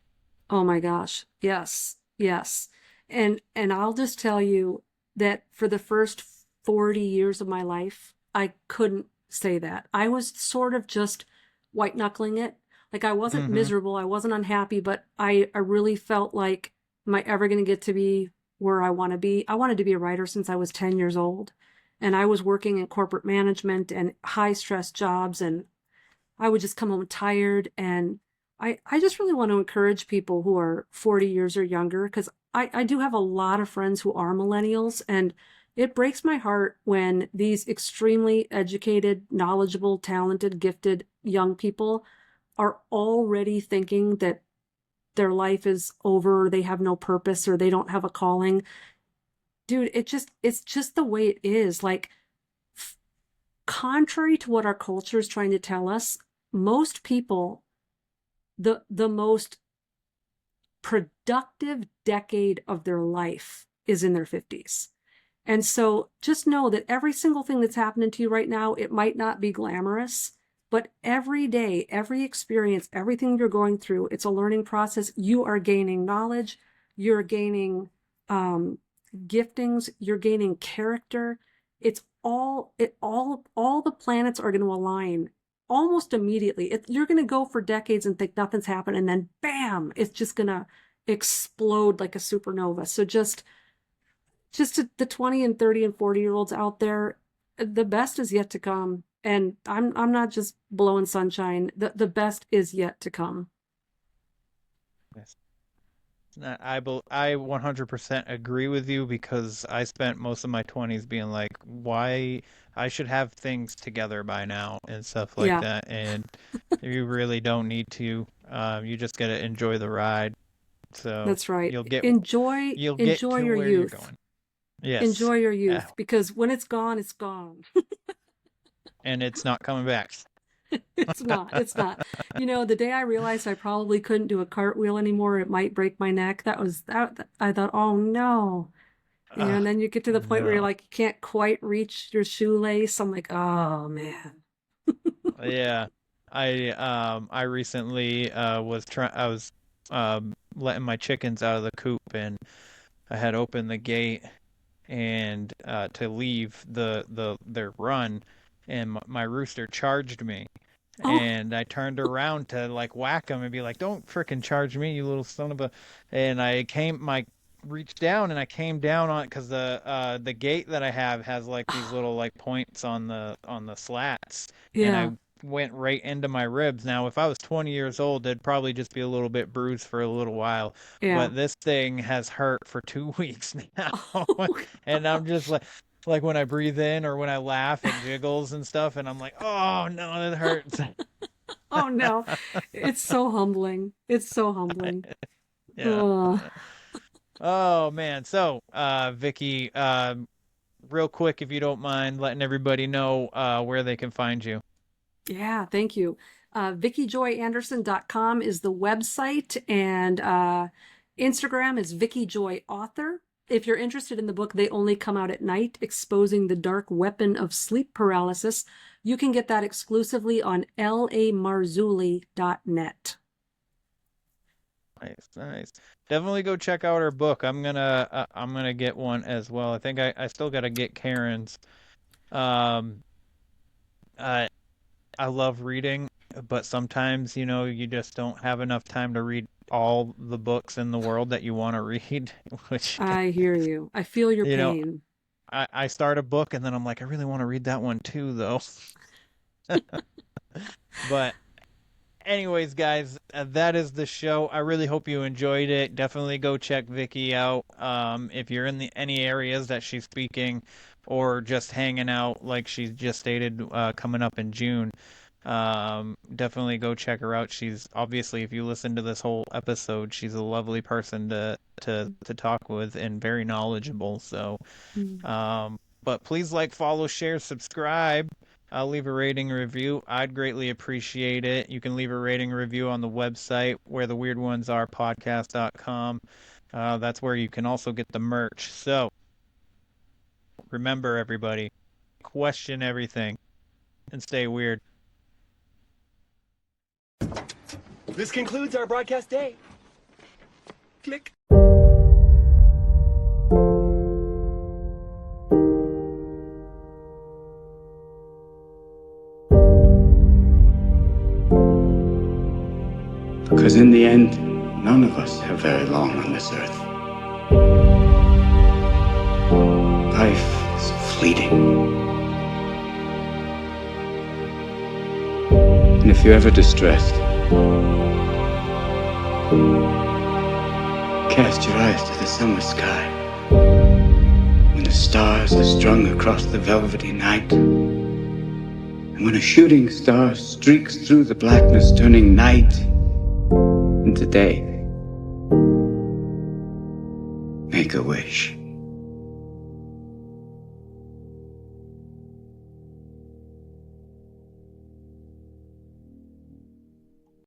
Oh my gosh. Yes. Yes. And I'll just tell you that for the first 40 years of my life, I couldn't say that. I was sort of just white knuckling it. Like I wasn't miserable, I wasn't unhappy, but I really felt like, am I ever going to get to be where I want to be? I wanted to be a writer since I was 10 years old. And I was working in corporate management and high stress jobs, and I would just come home tired. And I just really want to encourage people who are 40 years or younger, because I do have a lot of friends who are millennials, and it breaks my heart when these extremely educated, knowledgeable, talented, gifted young people are already thinking that their life is over, or they have no purpose, or they don't have a calling. Dude, it's just the way it is. Like, contrary to what our culture is trying to tell us, most people, the most productive decade of their life is in their 50s. And so just know that every single thing that's happening to you right now, it might not be glamorous, but every day, every experience, everything you're going through, it's a learning process. You are gaining knowledge, you're gaining giftings, you're gaining character. It's all the planets are going to align almost immediately. You're going to go for decades and think nothing's happened, and then bam, it's just going to explode like a supernova. So just to the 20 and 30 and 40-year-olds out there, the best is yet to come. And I'm not just blowing sunshine. The best is yet to come. Yes. I 100% agree with you, because I spent most of my 20s being like, why I should have things together by now and stuff like Yeah. that. And you really don't need to. You just got to enjoy the ride. So That's right. you'll get Enjoy to your where you're youth. going. Yes. Enjoy your youth, Yeah. because when it's gone, it's gone. And it's not coming back. It's not. You know, the day I realized I probably couldn't do a cartwheel anymore, it might break my neck. I thought, oh no. You know, and then you get to the point where you're like, you can't quite reach your shoelace. I'm like, oh man. Yeah. I recently was letting my chickens out of the coop, and I had opened the gate and to leave their run, and my rooster charged me. Oh. And I turned around to like whack him and be like, "Don't frickin' charge me, you little son of a!" And I reached down and I came down on it, because the gate that I have has like these little like points on the slats, and Yeah. I went right into my ribs. Now, if I was 20 years old, it'd probably just be a little bit bruised for a little while, Yeah. but this thing has hurt for 2 weeks now. Oh, And I'm just like when I breathe in or when I laugh, it jiggles and stuff, and I'm like, oh no, that hurts. oh no. It's so humbling. It's so humbling. Yeah. Ugh. Oh man. So, Vicki, real quick, if you don't mind letting everybody know where they can find you. Yeah, thank you. VickiJoyAnderson.com is the website, and Instagram is VickiJoyAuthor. If you're interested in the book, They Only Come Out at Night, Exposing the Dark Weapon of Sleep Paralysis, you can get that exclusively on lamarzulli.net. Nice. Definitely go check out her book. I'm gonna get one as well. I think I still gotta get Karen's. I love reading, but sometimes, you just don't have enough time to read all the books in the world that you want to read, which, I hear you. I feel your pain. I start a book and then I'm like, I really want to read that one too, though. But anyways, guys, that is the show. I really hope you enjoyed it. Definitely go check Vicki out. If you're in any areas that she's speaking or just hanging out, like she just stated, coming up in June. Definitely go check her out. She's obviously, if you listen to this whole episode, she's a lovely person to talk with and very knowledgeable. So, but please like, follow, share, subscribe. I'll leave a rating and review. I'd greatly appreciate it. You can leave a rating and review on the website where the weird ones are podcast.com. That's where you can also get the merch. So remember, everybody, question everything and stay weird. This concludes our broadcast day. Click. Because in the end, none of us have very long on this earth. Life is fleeting. And if you're ever distressed, cast your eyes to the summer sky. When the stars are strung across the velvety night, and when a shooting star streaks through the blackness, turning night into day, make a wish.